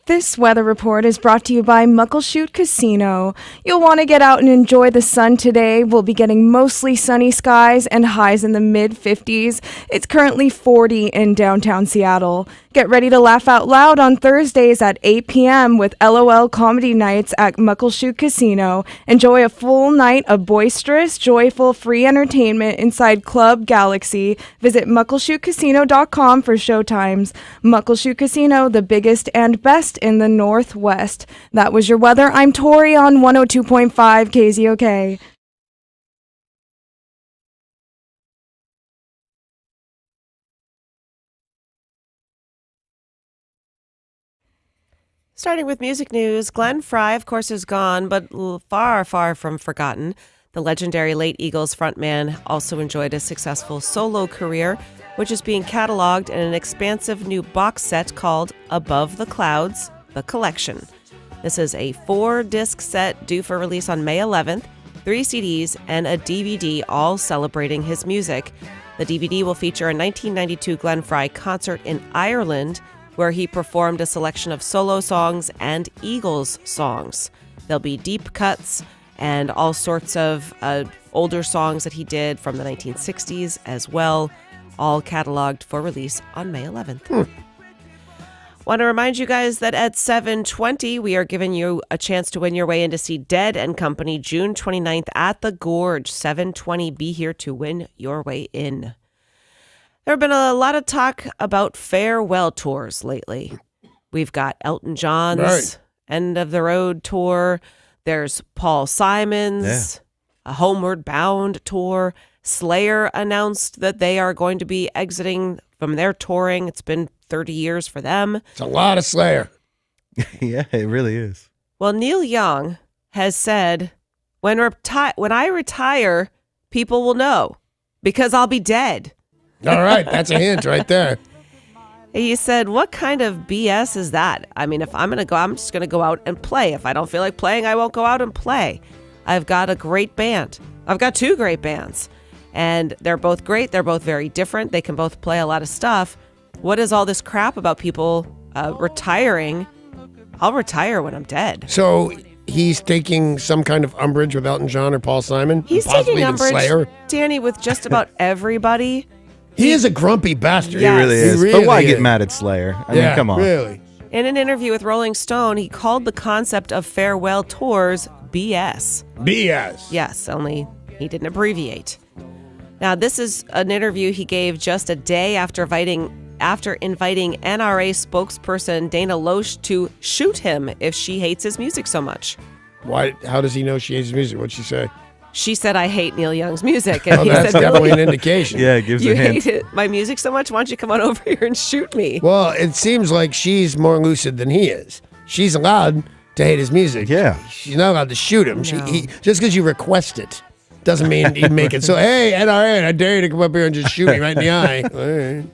This weather report is brought to you by Muckleshoot Casino. You'll want to get out and enjoy the sun today. We'll be getting mostly sunny skies and highs in the mid-50s. It's currently 40 in downtown Seattle. Get ready to laugh out loud on Thursdays at 8 p.m. with LOL Comedy Nights at Muckleshoot Casino. Enjoy a full night of boisterous, joyful, free entertainment inside Club Galaxy. Visit muckleshootcasino.com for showtimes. Muckleshoot Casino, the biggest and best in the Northwest. That was your weather. I'm Tori on 102.5 KZOK. Starting with music news, Glenn Frey, of course, is gone, but far, far from forgotten. The legendary late Eagles frontman also enjoyed a successful solo career, which is being cataloged in an expansive new box set called Above the Clouds, The Collection. This is a 4-disc set due for release on May 11th, 3 CDs, and a DVD, all celebrating his music. The DVD will feature a 1992 Glenn Frey concert in Ireland, where he performed a selection of solo songs and Eagles songs. There'll be deep cuts and all sorts of older songs that he did from the 1960s as well, all cataloged for release on May 11th. Want to remind you guys that at 7:20, we are giving you a chance to win your way in to see Dead and Company June 29th at the Gorge. 7:20, be here to win your way in. There have been a lot of talk about farewell tours lately. We've got Elton John's End of the Road tour. There's Paul Simon's a Homeward Bound tour. Slayer announced that they are going to be exiting from their touring. It's been 30 years for them. It's a lot of Slayer. Yeah, it really is. Well, Neil Young has said, when I retire, people will know because I'll be dead. All right, that's a hint right there. He said, what kind of BS is that? I mean, if I'm going to go, I'm just going to go out and play. If I don't feel like playing, I won't go out and play. I've got a great band. I've got 2 great bands. And they're both great. They're both very different. They can both play a lot of stuff. What is all this crap about people retiring? I'll retire when I'm dead. So he's taking some kind of umbrage with Elton John or Paul Simon? He's possibly taking even umbrage, Slayer? Danny, with just about everybody. He is a grumpy bastard. Yes. He really is. He But why really get is. mad at Slayer? I mean, come on. Really. In an interview with Rolling Stone, he called the concept of farewell tours BS. BS. Yes, only he didn't abbreviate. Now, this is an interview he gave just a day after inviting NRA spokesperson Dana Loesch to shoot him if she hates his music so much. Why? How does he know she hates his music? What'd she say? She said, I hate Neil Young's music. And Oh, he that's said, definitely really? an indication. Yeah, it gives You a hint. hate my music so much? Why don't you come on over here and shoot me? Well, it seems like she's more lucid than he is. She's allowed to hate his music. Yeah. She's not allowed to shoot him. No. Just because you request it doesn't mean you make it. So, hey, NRA, I dare you to come up here and just shoot me right in the eye. All right.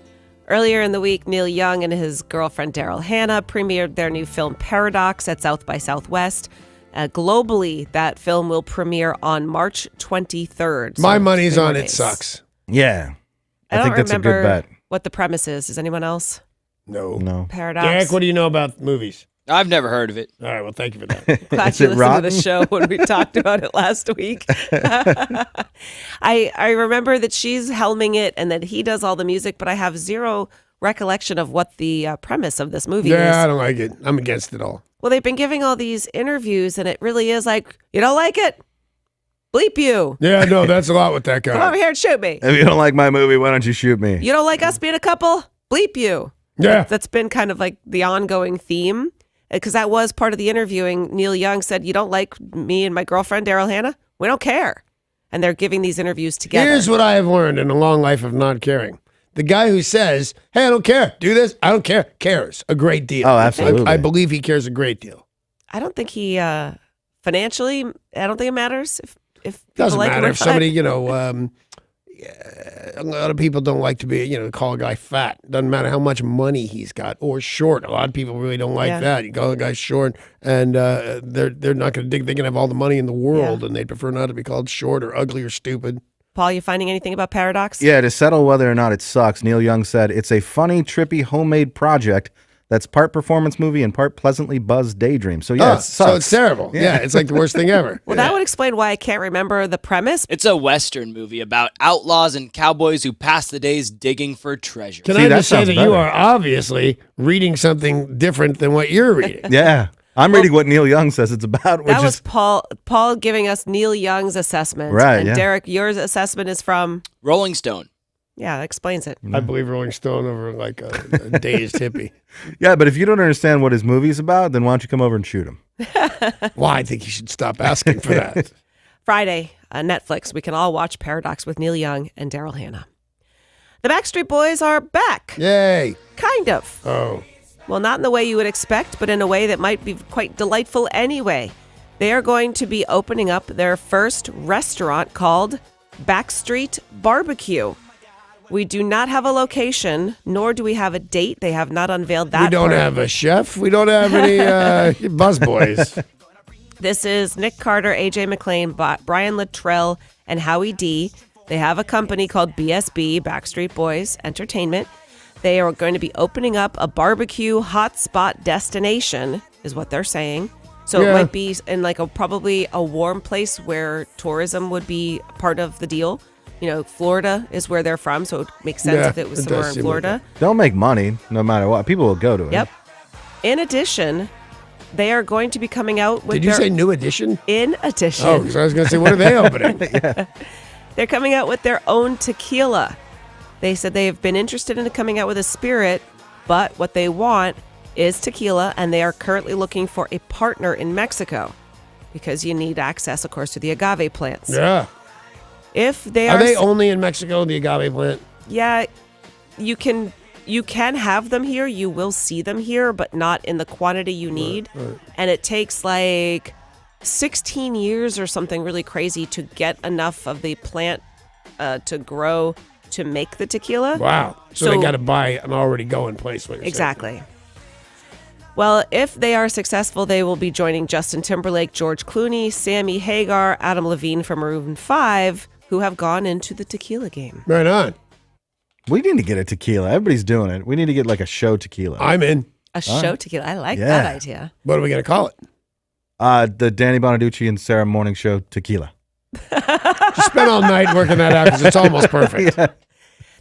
Earlier in the week, Neil Young and his girlfriend Daryl Hannah premiered their new film Paradox at South by Southwest. Globally, that film will premiere on March 23rd. My so money's 3 more on It days. Sucks. Yeah. I think don't that's a good remember bet. what the premise is. Does anyone else? No. No. Paradox. Derek, what do you know about movies? I've never heard of it. All right, well, thank you for that. Glad Is you it listened rotten? to the show when we talked about it last week. I remember that she's helming it and that he does all the music, but I have zero recollection of what the premise of this movie Yeah, I is. don't like it. I'm against it all. Well, they've been giving all these interviews, and it really is like, you don't like it? Bleep you. Yeah, no, that's a lot with that Come over guy. here and shoot me. If you don't like my movie, why don't you shoot me? You don't like us being a couple? Bleep you. Yeah. That's been kind of like the ongoing theme, because that was part of the interviewing. Neil Young said, you don't like me and my girlfriend, Daryl Hannah? We don't care. And they're giving these interviews together. Here's what I have learned in a long life of not caring. The guy who says, hey, I don't care, do this, I don't care, cares a great deal. Oh, absolutely. I believe he cares a great deal. I don't think he, financially, I don't think it matters if people Doesn't like him matter or if somebody, not. a lot of people don't like to be, call a guy fat. Doesn't matter how much money he's got, or short. A lot of people really don't like Yeah. that. You call a guy short, and they're not going to dig. They can have all the money in the world, Yeah. and they prefer not to be called short or ugly or stupid. Paul, you finding anything about Paradox? Yeah, to settle whether or not it sucks, Neil Young said, it's a funny, trippy, homemade project that's part performance movie and part pleasantly buzzed daydream. So yeah, it sucks. So it's terrible. Yeah, it's like the worst thing ever. Well, that would explain why I can't remember the premise. It's a Western movie about outlaws and cowboys who pass the days digging for treasure. Can See, I that just say sounds that better. you are obviously reading something different than what you're reading? Yeah. I'm reading what Neil Young says it's about, which That was is Paul giving us Neil Young's assessment. Right, And yeah. Derek, your assessment is from, Rolling Stone. yeah, that explains it. I believe Rolling Stone over like a dazed hippie. yeah. But if you don't understand what his movie's about, then why don't you come over and shoot him? Well, I think you should stop asking for that. Friday, Netflix, we can all watch Paradox with Neil Young and Daryl Hannah. The Backstreet Boys are back. Yay. Kind of. Oh. Well, not in the way you would expect, but in a way that might be quite delightful anyway. They are going to be opening up their first restaurant called Backstreet Barbecue. We do not have a location, nor do we have a date. They have not unveiled that. We don't part. have a chef. We don't have any busboys. This is Nick Carter, AJ McLean, Brian Luttrell, and Howie D. They have a company called BSB, Backstreet Boys Entertainment. They are going to be opening up a barbecue hotspot destination, is what they're saying. So Yeah. it might be in like probably a warm place where tourism would be part of the deal. You know, Florida is where they're from, so it makes sense Yeah, if it was it somewhere does in seem like Florida. They'll make money no matter what. People will go to it. Yep. In addition, they are going to be coming out with Did you their... say new edition? In addition. Oh, because I was going to say, what are they opening? They're coming out with their own tequila. They said they've been interested in coming out with a spirit, but what they want is tequila, and they are currently looking for a partner in Mexico because you need access, of course, to the agave plants. Yeah. If they Are are, they only in Mexico, the agave plant? yeah, you can have them here. You will see them here, but not in the quantity you need. And it takes like 16 years or something really crazy to get enough of the plant to grow to make the tequila. Wow. So they So- got to buy an already going place. What you're saying. Exactly. Well, if they are successful, they will be joining Justin Timberlake, George Clooney, Sammy Hagar, Adam Levine from Maroon 5, who have gone into the tequila game. Right on. We need to get a tequila. Everybody's doing it. We need to get like a show tequila. I'm in. A show tequila. I like Yeah. that idea. What are we going to call it? The Danny Bonaducci and Sarah Morning Show tequila. Just spend all night working that out because it's almost perfect.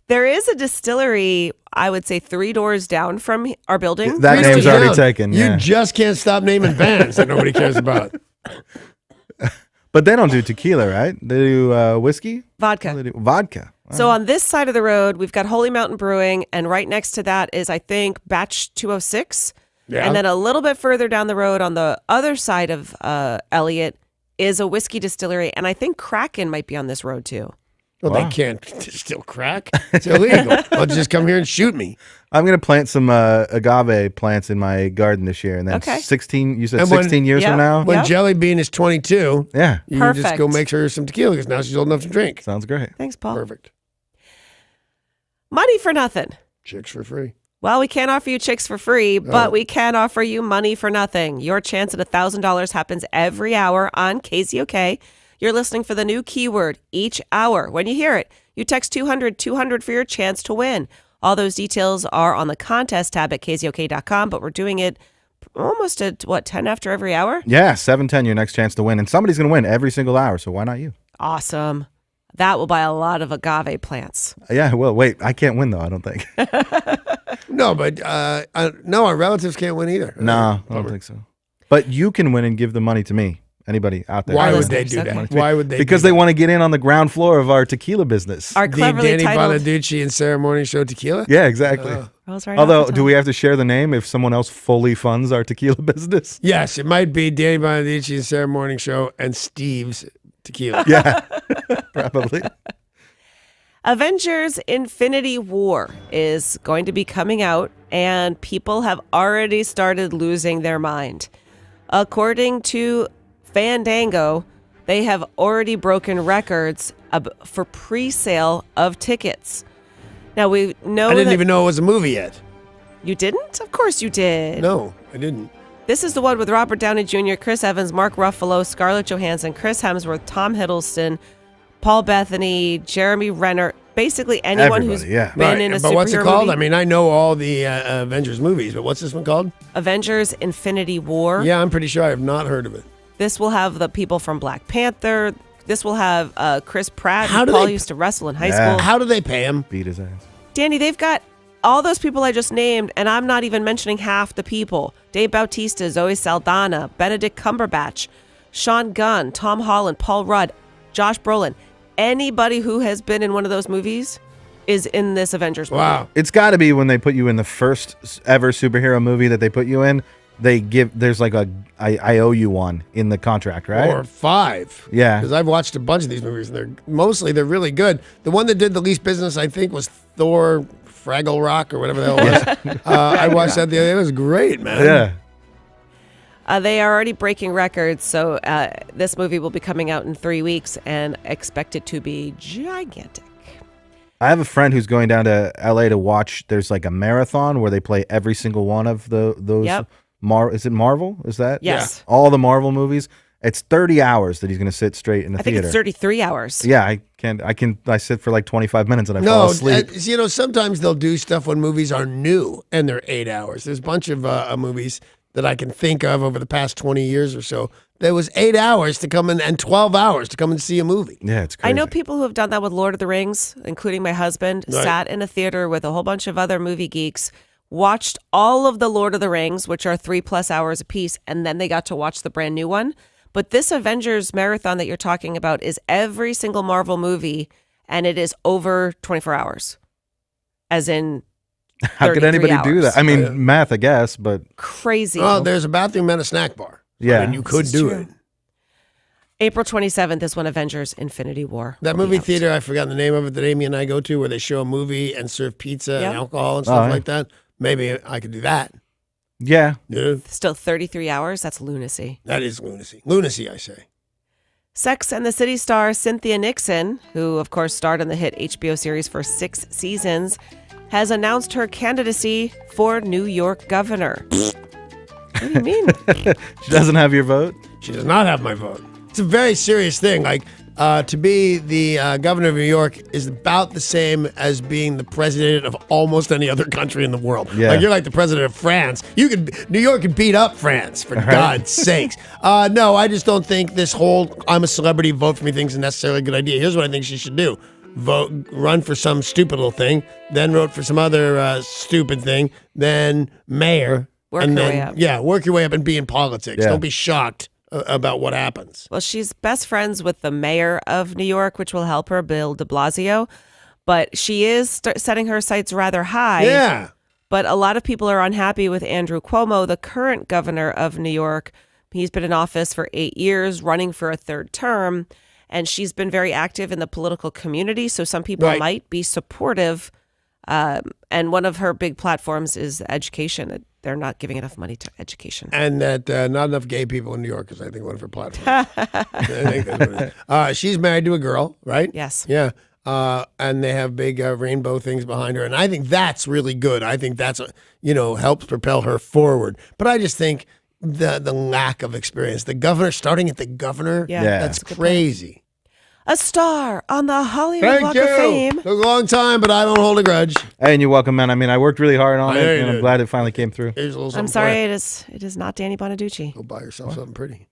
There is a distillery, I would say 3 doors down from our building. That Three name's doors already down. taken. You Yeah. just can't stop naming bands that nobody cares about. But they don't do tequila, right? They do whiskey? Vodka. They do vodka. So on this side of the road, we've got Holy Mountain Brewing, and right next to that is, I think, Batch 206. Yeah. And then a little bit further down the road on the other side of Elliott is a whiskey distillery, and I think Kraken might be on this road too. Well, Wow. they can't distill crack. It's illegal. They'll just come here and shoot me. I'm going to plant some agave plants in my garden this year. And then Okay. 16, you said And when- 16 years Yep. from now? When Yep. Jelly Bean is 22, Yeah. you can just go Perfect. make her some tequila because now she's old enough to drink. Sounds great. Thanks, Paul. Perfect. Money for nothing. Chicks for free. Well, we can't offer you chicks for free, but we can offer you money for nothing. Your chance at $1,000 happens every hour on KZOK. You're listening for the new keyword each hour. When you hear it, you text 200 for your chance to win. All those details are on the contest tab at KZOK.com, but we're doing it almost at, 10 after every hour? Yeah, 7:10, your next chance to win. And somebody's going to win every single hour, so why not you? Awesome. That will buy a lot of agave plants. Yeah, well, wait, I can't win, though, I don't think. No, but no, our relatives can't win either. No, I don't think so. But you can win and give the money to me. Anybody out there? Why Our would they listeners, do okay. that? Why would they? Because do they want to get in on the ground floor of our tequila business. Our that? cleverly The Danny titled... Bonaducci and Sarah Morning Show tequila? Yeah, exactly. Rolls right Although, off the do tongue. we have to share the name if someone else fully funds our tequila business? Yes, it might be Danny Bonaducci and Sarah Morning Show and Steve's tequila. Yeah, probably. Avengers Infinity War is going to be coming out, and people have already started losing their mind. According to Fandango, they have already broken records for pre-sale of tickets. Now, we know I didn't that even know it was a movie yet. You didn't? Of course you did. No, I didn't. This is the one with Robert Downey Jr., Chris Evans, Mark Ruffalo, Scarlett Johansson, Chris Hemsworth, Tom Hiddleston, Paul Bettany, Jeremy Renner. basically anyone who's Everybody, yeah. been in a But what's it superhero called? movie. I mean, I know all the Avengers movies, but what's this one called? Avengers Infinity War. Yeah, I'm pretty sure I have not heard of it. This will have the people from Black Panther. This will have Chris Pratt, How who do Paul they- used to wrestle in high Yeah. school. How do they pay him? Beat his ass. Danny, they've got all those people I just named, and I'm not even mentioning half the people. Dave Bautista, Zoe Saldana, Benedict Cumberbatch, Sean Gunn, Tom Holland, Paul Rudd, Josh Brolin. Anybody who has been in one of those movies is in this Avengers movie. Wow. It's got to be when they put you in the first ever superhero movie that they put you in. There's like I owe you one in the contract, right? Or 5. Yeah. Because I've watched a bunch of these movies, and they're really good. The one that did the least business, I think, was Thor Fraggle Rock or whatever the hell it was. I watched that the other day. It was great, man. Yeah. They are already breaking records, so this movie will be coming out in 3 weeks and expect it to be gigantic. I have a friend who's going down to LA to watch. There's like a marathon where they play every single one of those. Yep. Is it Marvel? Is that? Yes. All the Marvel movies. It's 30 hours that he's going to sit straight in the I think theater. it's 33 hours. Yeah, I sit for like 25 minutes and I fall asleep. Sometimes they'll do stuff when movies are new and they're 8 hours. There's a bunch of movies that I can think of over the past 20 years or so. There was 8 hours to come in and 12 hours to come and see a movie. Yeah, it's crazy. I know people who have done that with Lord of the Rings, including my husband, Right. sat in a theater with a whole bunch of other movie geeks, watched all of the Lord of the Rings, which are 3+ hours apiece, and then they got to watch the brand new one. But this Avengers marathon that you're talking about is every single Marvel movie, and it is over 24 hours. As in, How could anybody do hours. that? I mean, math, I guess, but Crazy. Oh, there's a bathroom and a snack bar. Yeah. I mean, you could do it. April 27th is when Avengers Infinity War. That will be movie out. theater, I forgot the name of it, that Amy and I go to, where they show a movie and serve pizza Yeah. and alcohol and stuff yeah. like that. Maybe I could do that. yeah. Yeah, Still 33 hours. That's lunacy. that is lunacy. Lunacy, I say. Sex and the City star Cynthia Nixon, who of course starred in the hit HBO series for 6 seasons, has announced her candidacy for New York governor. What do you mean? She doesn't have your vote? She does not have my vote. It's a very serious thing. Like, to be the governor of New York is about the same as being the president of almost any other country in the world. Yeah. Like, you're like the president of France. New York can beat up France, for God's sakes. No, I just don't think this whole I'm a celebrity, vote for me thing is necessarily a good idea. Here's what I think she should do. Run for some stupid little thing, then vote for some other stupid thing, then mayor. Work and your then, way up. Yeah, work your way up and be in politics. Yeah. Don't be shocked about what happens. Well, she's best friends with the mayor of New York, which will help her, Bill de Blasio. But she is setting her sights rather high. Yeah. But a lot of people are unhappy with Andrew Cuomo, the current governor of New York. He's been in office for 8 years, running for a 3rd term. And she's been very active in the political community. So some people Right. might be supportive. And one of her big platforms is education. That they're not giving enough money to education. And that not enough gay people in New York is, I think, one of her platforms. I think that's what it is. She's married to a girl, right? Yes. Yeah. And they have big rainbow things behind her. And I think that's really good. I think that's, helps propel her forward. But I just think the lack of experience, the governor, starting at the governor, Yeah. Yeah. that's crazy. A star on the Hollywood Thank Walk you. of Fame. Took a long time, but I don't hold a grudge. Hey, and you're welcome, man. I mean, I worked really hard on I know it, you and I'm did. glad it finally came through. Here's a little I'm something sorry, for you. it is not Danny Bonaducci. Go buy yourself something pretty.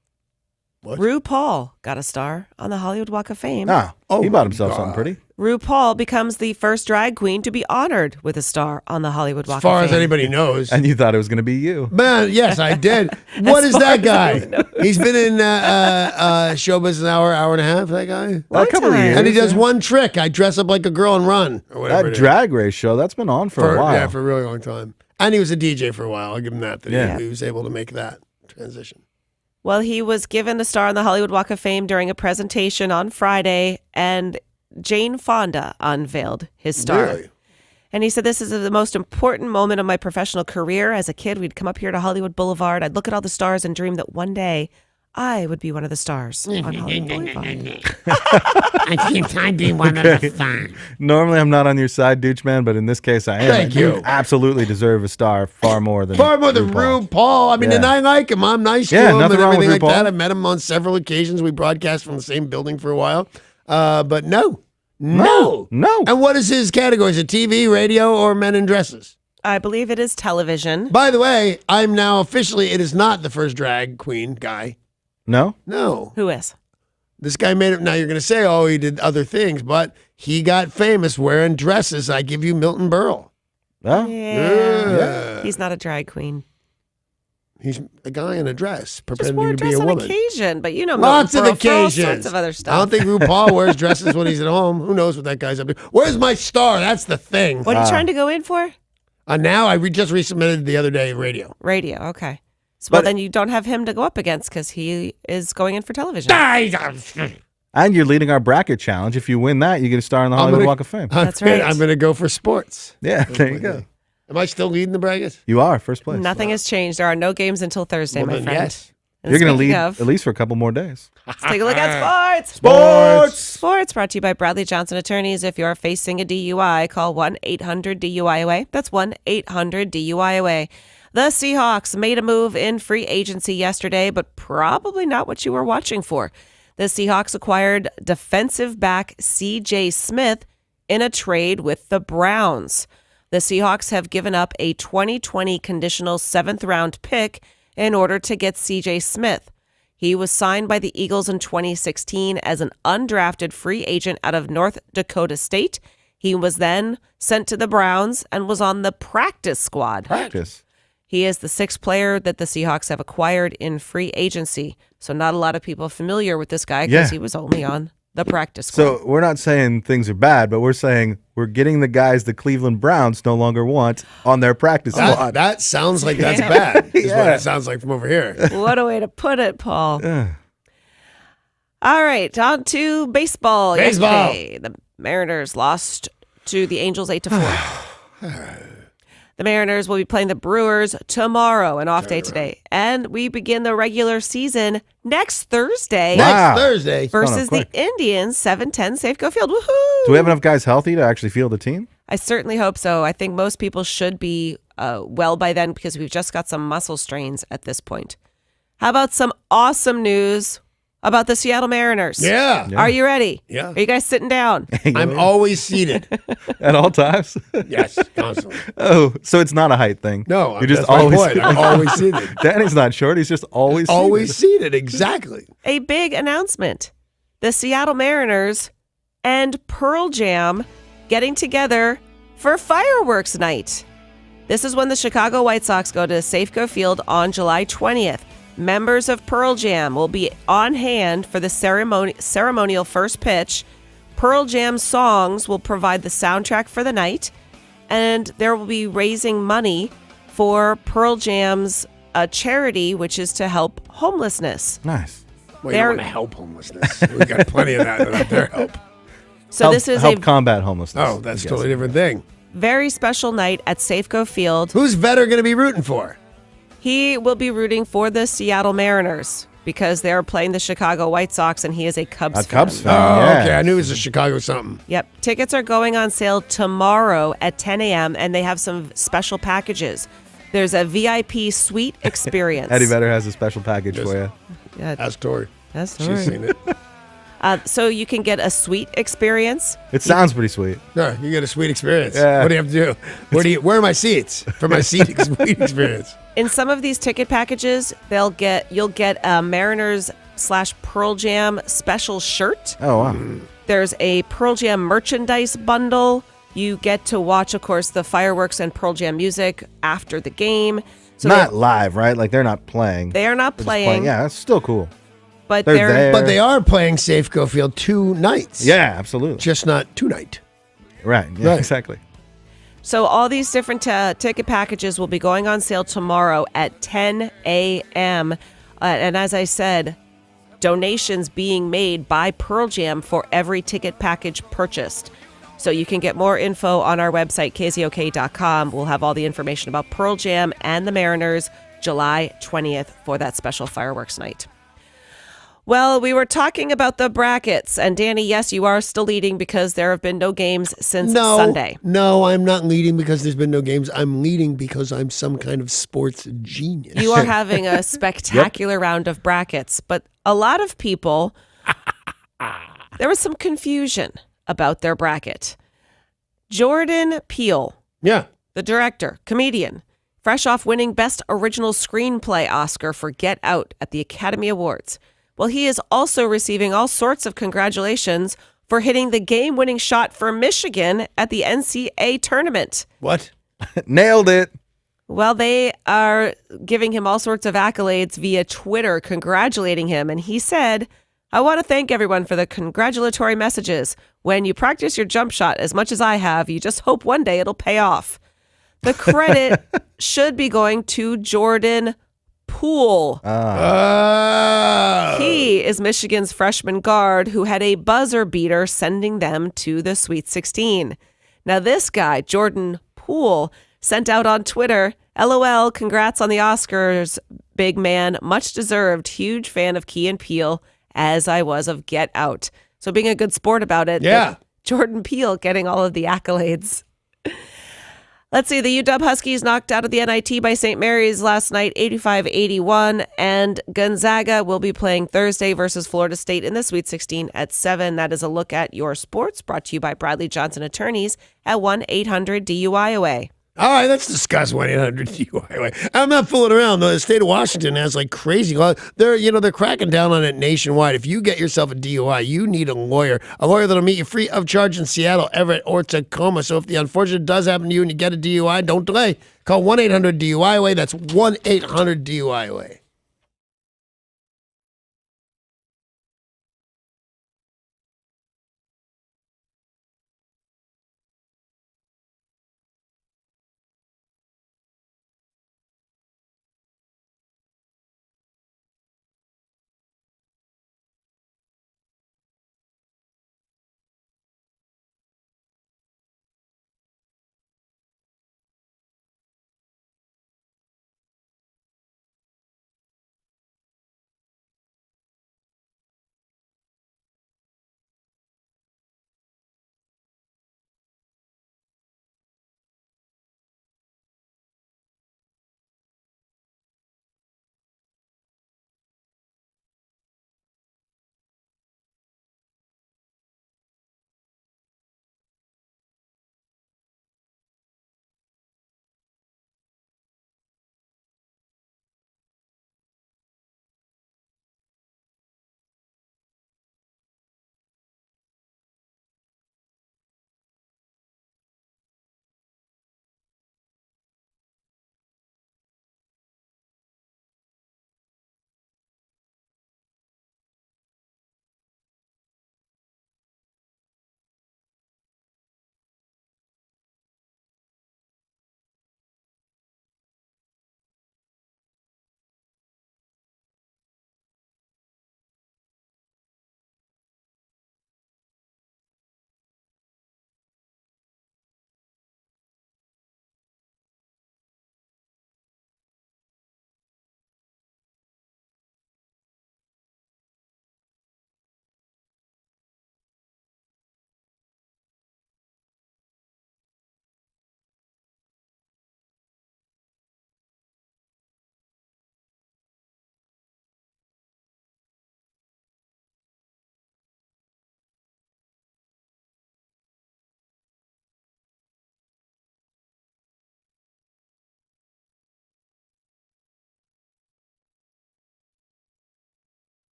What? RuPaul got a star on the Hollywood Walk of Fame. Ah, Oh he my bought himself God. something pretty. RuPaul becomes the first drag queen to be honored with a star on the Hollywood Walk As far of as Fame. anybody knows. And you thought it was going to be you. Man, yes, I did. What is far that as guy? He's been in show business an hour and a half, that guy. A couple of time. years. And he does yeah. one trick. I dress up like a girl and run. Or whatever That it is. drag race show, that's been on for a while. Yeah, for a really long time. And he was a DJ for a while. I'll give him that. Yeah. He was able to make that transition. Well, he was given a star on the Hollywood Walk of Fame during a presentation on Friday, and Jane Fonda unveiled his star. Really? And he said, "This is the most important moment of my professional career. As a kid, we'd come up here to Hollywood Boulevard. I'd look at all the stars and dream that one day I would be one of the stars on Hollywood Boulevard." I think I'd be one of the fun. Normally, I'm not on your side, Dooch Man, but in this case, I am. Thank you. absolutely deserve a star far more than Far more than RuPaul. I mean, Yeah. and I like him. I'm nice Yeah, to him nothing and wrong with everything like RuPaul. that. I've met him on several occasions. We broadcast from the same building for a while. But no, No. No. And what is his category? Is it TV, radio, or men in dresses? I believe it is television. By the way, I'm now officially, it is not the first drag queen guy. No? No. Who is? This guy made it. Now you're going to say, oh, he did other things, but he got famous wearing dresses. I give you Milton Berle. Oh. Yeah. He's not a drag queen. He's a guy in a dress Just pretending wore a to be dress a on woman. occasion, but you know, Lots of Milton Berle for all occasions. sorts of other stuff. I don't think RuPaul wears dresses when he's at home. Who knows what that guy's up to? Where's my star? That's the thing. What are you trying to go in for? Now I just resubmitted the other day radio. Radio. Okay. So, well, But- then you don't have him to go up against because he is going in for television. And you're leading our bracket challenge. If you win that, you get a star on the Hollywood Walk of Fame. That's right. I'm going to go for sports. Yeah, there you go. Am I still leading the bracket? You are first place. Nothing has changed. There are no games until Thursday, Well, my then, friend. yes. And You're going to speaking lead of, at least for a couple more days. let's take a look at sports. Sports brought to you by Bradley Johnson Attorneys. If you're facing a DUI, call 1-800-DUI-AWAY. That's 1-800-DUI-AWAY. The Seahawks made a move in free agency yesterday, but probably not what you were watching for. The Seahawks acquired defensive back C.J. Smith in a trade with the Browns. The Seahawks have given up a 2020 conditional 7th-round pick in order to get C.J. Smith. He was signed by the Eagles in 2016 as an undrafted free agent out of North Dakota State. He was then sent to the Browns and was on the practice squad. Practice. He is the 6th player that the Seahawks have acquired in free agency. So not a lot of people familiar with this guy because Yeah. he was only on the practice squad. So we're not saying things are bad, but we're saying we're getting the guys the Cleveland Browns no longer want on their practice squad. That sounds like that's bad. Is what Yeah. it sounds like from over here. What a way to put it, Paul. All right, on to baseball. Baseball. Yesterday, the Mariners lost to the Angels 8-4. The Mariners will be playing the Brewers tomorrow, an off day today. And we begin the regular season next Thursday Wow. Next Thursday. versus the quick. Indians, 7:10 Safeco Field. Woohoo! Do we have enough guys healthy to actually field the team? I certainly hope so. I think most people should be well by then because we've just got some muscle strains at this point. How about some awesome news about the Seattle Mariners? Yeah. Are you ready? Yeah. Are you guys sitting down? I'm always seated. At all times? Yes, constantly. Oh, so it's not a height thing. No, you're just that's my always point. I'm always seated. Danny's not short. He's just always Always seated. seated, exactly. A big announcement. The Seattle Mariners and Pearl Jam getting together for fireworks night. This is when the Chicago White Sox go to Safeco Field on July 20th. Members of Pearl Jam will be on hand for the ceremonial first pitch. Pearl Jam songs will provide the soundtrack for the night, and there will be raising money for Pearl Jam's charity, which is to help homelessness. Nice. Well, you don't want to help homelessness. We've got plenty of that without their help. So this is help a combat homelessness. Oh, that's I a guess. totally different thing. very special night at Safeco Field. Who's Vetter going to be rooting for? He will be rooting for the Seattle Mariners because they're playing the Chicago White Sox, and he is a Cubs fan. Cubs fan. Oh, yeah. okay. I knew it was a Chicago something. Yep. Tickets are going on sale tomorrow at 10 a.m., and they have some special packages. There's a VIP suite experience. Eddie Vedder has a special package for you. Yeah, Ask Tori. that's She's right. seen it. So you can get a suite experience. It sounds pretty sweet. No, you get a sweet experience. Yeah. What do you have to do? Where are my seats for my sweet experience? In some of these ticket packages, you'll get a Mariners / Pearl Jam special shirt. Oh, wow. There's a Pearl Jam merchandise bundle. You get to watch, of course, the fireworks and Pearl Jam music after the game. So Not live, right? Like they're not playing. they are not They're just playing, Yeah, that's still cool. but They're they're there. But they are playing Safeco Field 2 nights. Yeah, absolutely. Just not tonight. Right. Yeah, Right. exactly. So all these different ticket packages will be going on sale tomorrow at 10 a.m. And as I said, donations being made by Pearl Jam for every ticket package purchased. So you can get more info on our website, KZOK.com. We'll have all the information about Pearl Jam and the Mariners July 20th for that special fireworks night. Well, we were talking about the brackets. And Danny, yes, you are still leading because there have been no games since Sunday. No, I'm not leading because there's been no games. I'm leading because I'm some kind of sports genius. You are having a spectacular round of brackets, but a lot of people, there was some confusion about their bracket. Jordan Peele, Yeah. the director, comedian, fresh off winning Best Original Screenplay Oscar for Get Out at the Academy Awards. Well, he is also receiving all sorts of congratulations for hitting the game-winning shot for Michigan at the NCAA tournament. What? Nailed it. Well, they are giving him all sorts of accolades via Twitter, congratulating him. And he said, I want to thank everyone for the congratulatory messages. When you practice your jump shot as much as I have, you just hope one day it'll pay off. The credit should be going to Jordan Poole. He is Michigan's freshman guard who had a buzzer beater sending them to the Sweet 16. Now, this guy, Jordan Poole, sent out on Twitter, LOL, congrats on the Oscars, big man, much deserved, huge fan of Key and Peele, as I was of Get Out. So being a good sport about it. Yeah. Jordan Peele getting all of the accolades. Let's see, the UW Huskies knocked out of the NIT by St. Mary's last night, 85-81, and Gonzaga will be playing Thursday versus Florida State in the Sweet 16 at 7. That is a look at your sports, brought to you by Bradley Johnson Attorneys at 1-800-DUI-OA. All right, let's discuss 1-800-DUI. I'm not fooling around. The state of Washington has like crazy law. They're cracking down on it nationwide. If you get yourself a DUI, you need a lawyer that'll meet you free of charge in Seattle, Everett, or Tacoma. So if the unfortunate does happen to you and you get a DUI, don't delay. Call 1-800-DUI-OA. That's 1-800-DUI-OA.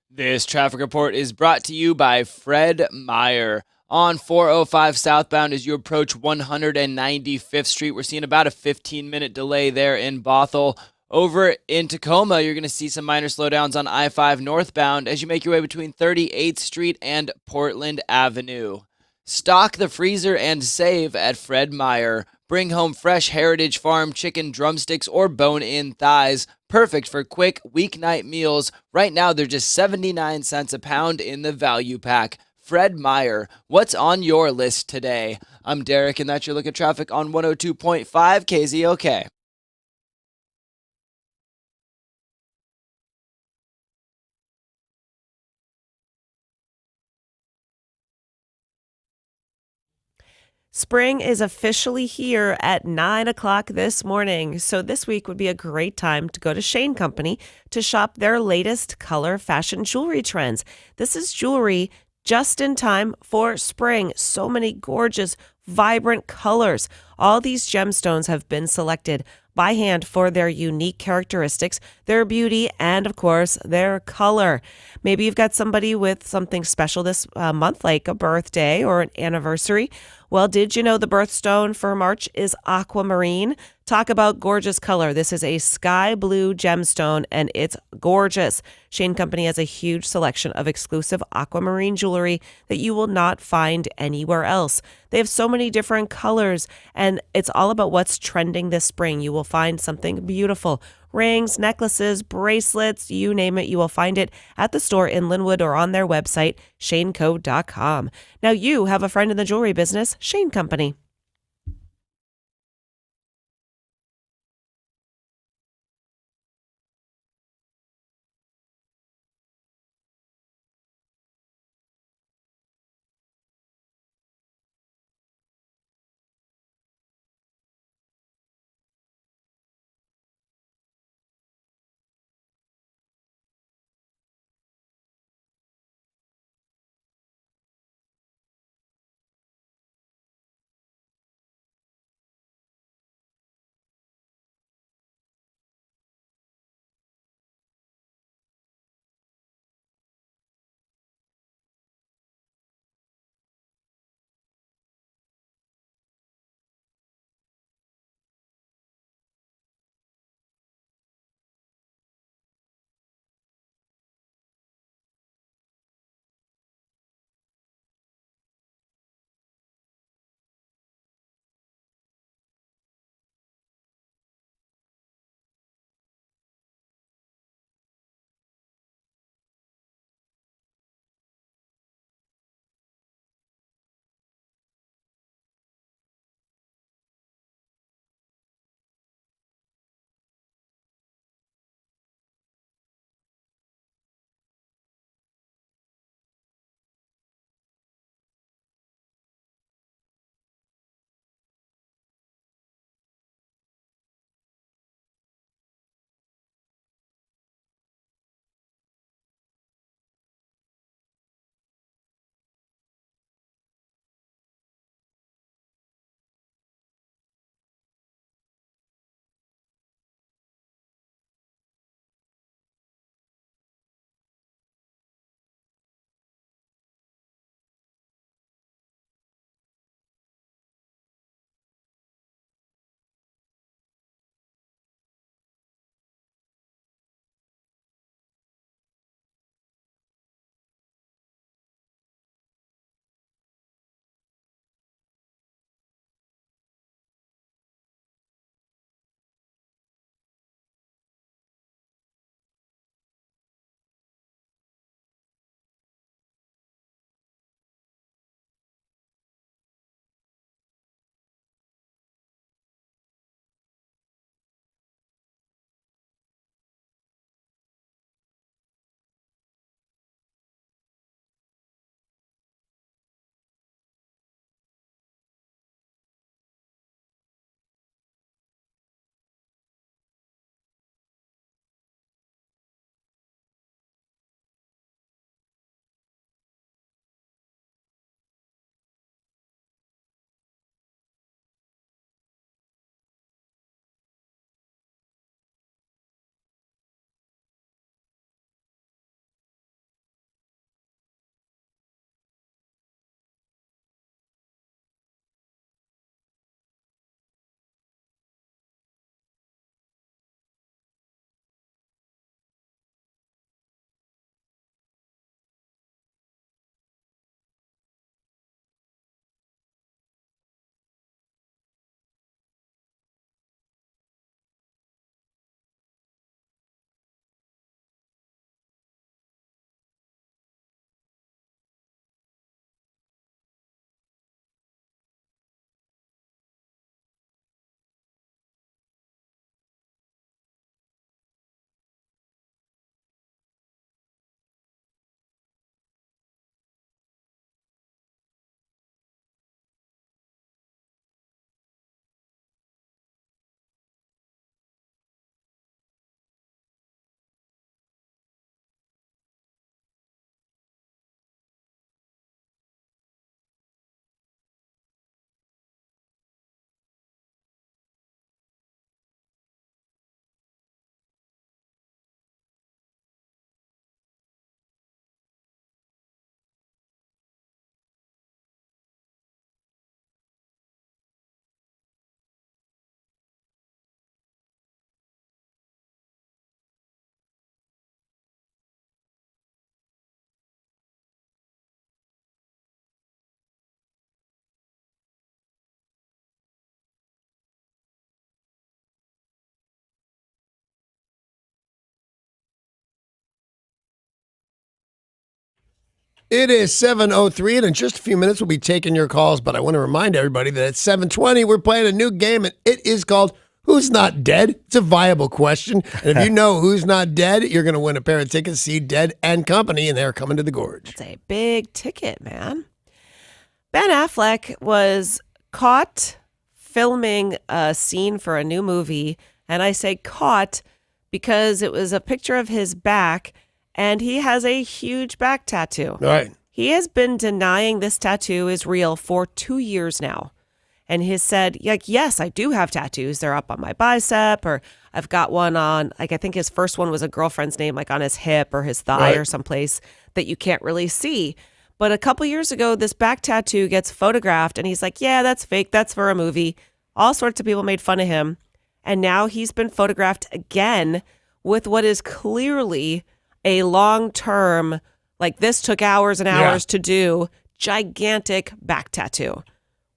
This traffic report is brought to you by Fred Meyer. On 405 southbound as you approach 195th Street, we're seeing about a 15-minute delay there in Bothell. Over in Tacoma, you're going to see some minor slowdowns on I-5 northbound as you make your way between 38th Street and Portland Avenue. Stock the freezer and save at Fred Meyer. Bring home fresh Heritage Farm chicken drumsticks or bone-in thighs. Perfect for quick weeknight meals. Right now, they're just 79 cents a pound in the value pack. Fred Meyer, what's on your list today? I'm Derek, and that's your look at traffic on 102.5 KZOK. Spring is officially here at 9 o'clock this morning. So this week would be a great time to go to Shane Company to shop their latest color fashion jewelry trends. This is jewelry just in time for spring. So many gorgeous, vibrant colors. All these gemstones have been selected by hand for their unique characteristics, their beauty, and of course, their color. Maybe you've got somebody with something special this month, like a birthday or an anniversary. Well, did you know the birthstone for March is aquamarine? Talk about gorgeous color. This is a sky blue gemstone, and it's gorgeous. Shane Company has a huge selection of exclusive aquamarine jewelry that you will not find anywhere else. They have so many different colors, and it's all about what's trending this spring. You will find something beautiful. Rings, necklaces, bracelets, you name it, you will find it at the store in Linwood or on their website, shaneco.com. Now you have a friend in the jewelry business, Shane Company. It is 7:03, and in just a few minutes we'll be taking your calls, but I want to remind everybody that at 7:20 we're playing a new game, and it is called Who's Not Dead? It's a viable question, and if you know who's not dead, you're going to win a pair of tickets to see Dead and Company, and they're coming to the Gorge. It's a big ticket, man. Ben Affleck was caught filming a scene for a new movie, and I say caught because it was a picture of his back, and he has a huge back tattoo. All right. He has been denying this tattoo is real for 2 years now. And he said, like, yes, I do have tattoos. They're up on my bicep, or I've got one on, like, I think his first one was a girlfriend's name, like on his hip or his thigh Right. or someplace that you can't really see. But a couple years ago, this back tattoo gets photographed, and he's like, yeah, that's fake. That's for a movie. All sorts of people made fun of him. And now he's been photographed again with what is clearly a long-term, like this took hours and hours to do, gigantic back tattoo.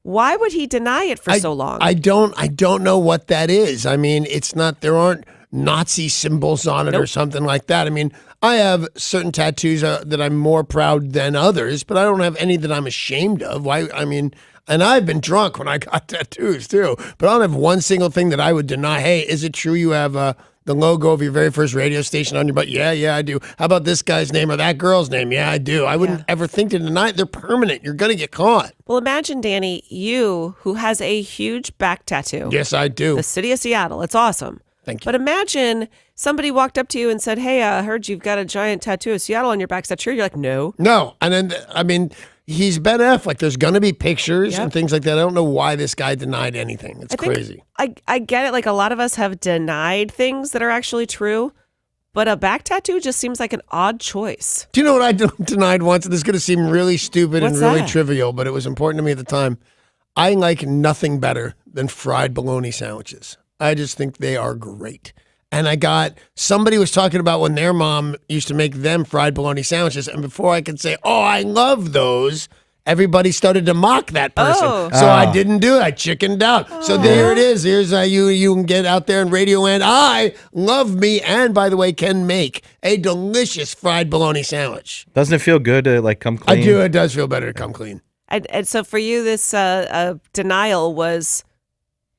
Why would he deny it for so long? I don't know what that is. I mean, it's not, there aren't Nazi symbols on it or something like that. I mean, I have certain tattoos that I'm more proud than others, but I don't have any that I'm ashamed of. Why? I mean, and I've been drunk when I got tattoos too, but I don't have one single thing that I would deny. Hey, is it true you have the logo of your very first radio station on your butt? Yeah, I do. How about this guy's name or that girl's name? Yeah, I do. I wouldn't ever think to deny it. They're permanent. You're going to get caught. Well, imagine, Danny, you who has a huge back tattoo. Yes, I do. The city of Seattle. It's awesome. Thank you. But imagine somebody walked up to you and said, hey, I heard you've got a giant tattoo of Seattle on your back. Is that true? You're like, no. No. And then, I mean, he's Ben Affleck. There's going to be pictures and things like that. I don't know why this guy denied anything. It's crazy. I get it. Like, a lot of us have denied things that are actually true, but a back tattoo just seems like an odd choice. Do you know what I denied once? This is going to seem really stupid What's and really that? trivial, but it was important to me at the time. I like nothing better than fried bologna sandwiches. I just think they are great. And somebody was talking about when their mom used to make them fried bologna sandwiches. And before I could say, oh, I love those, everybody started to mock that person. Oh. So I didn't do it. I chickened out. So there it is. Here's you can get out there in radio and I love me. And by the way, can make a delicious fried bologna sandwich. Doesn't it feel good to like come clean? I do. It does feel better to come clean. And so for you, this denial was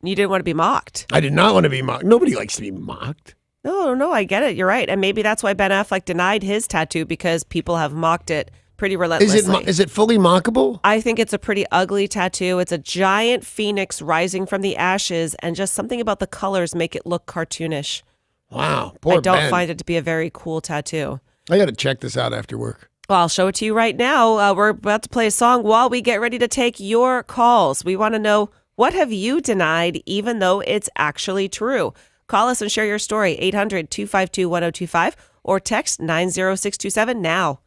you didn't want to be mocked. I did not want to be mocked. Nobody likes to be mocked. No, I get it. You're right. And maybe that's why Ben Affleck denied his tattoo, because people have mocked it pretty relentlessly. Is it fully mockable? I think it's a pretty ugly tattoo. It's a giant phoenix rising from the ashes, and just something about the colors make it look cartoonish. Wow. Poor I don't Ben. find it to be a very cool tattoo. I got to check this out after work. Well, I'll show it to you right now. We're about to play a song while we get ready to take your calls. We want to know, what have you denied even though it's actually true? Call us and share your story, 800-252-1025, or text 90627 now.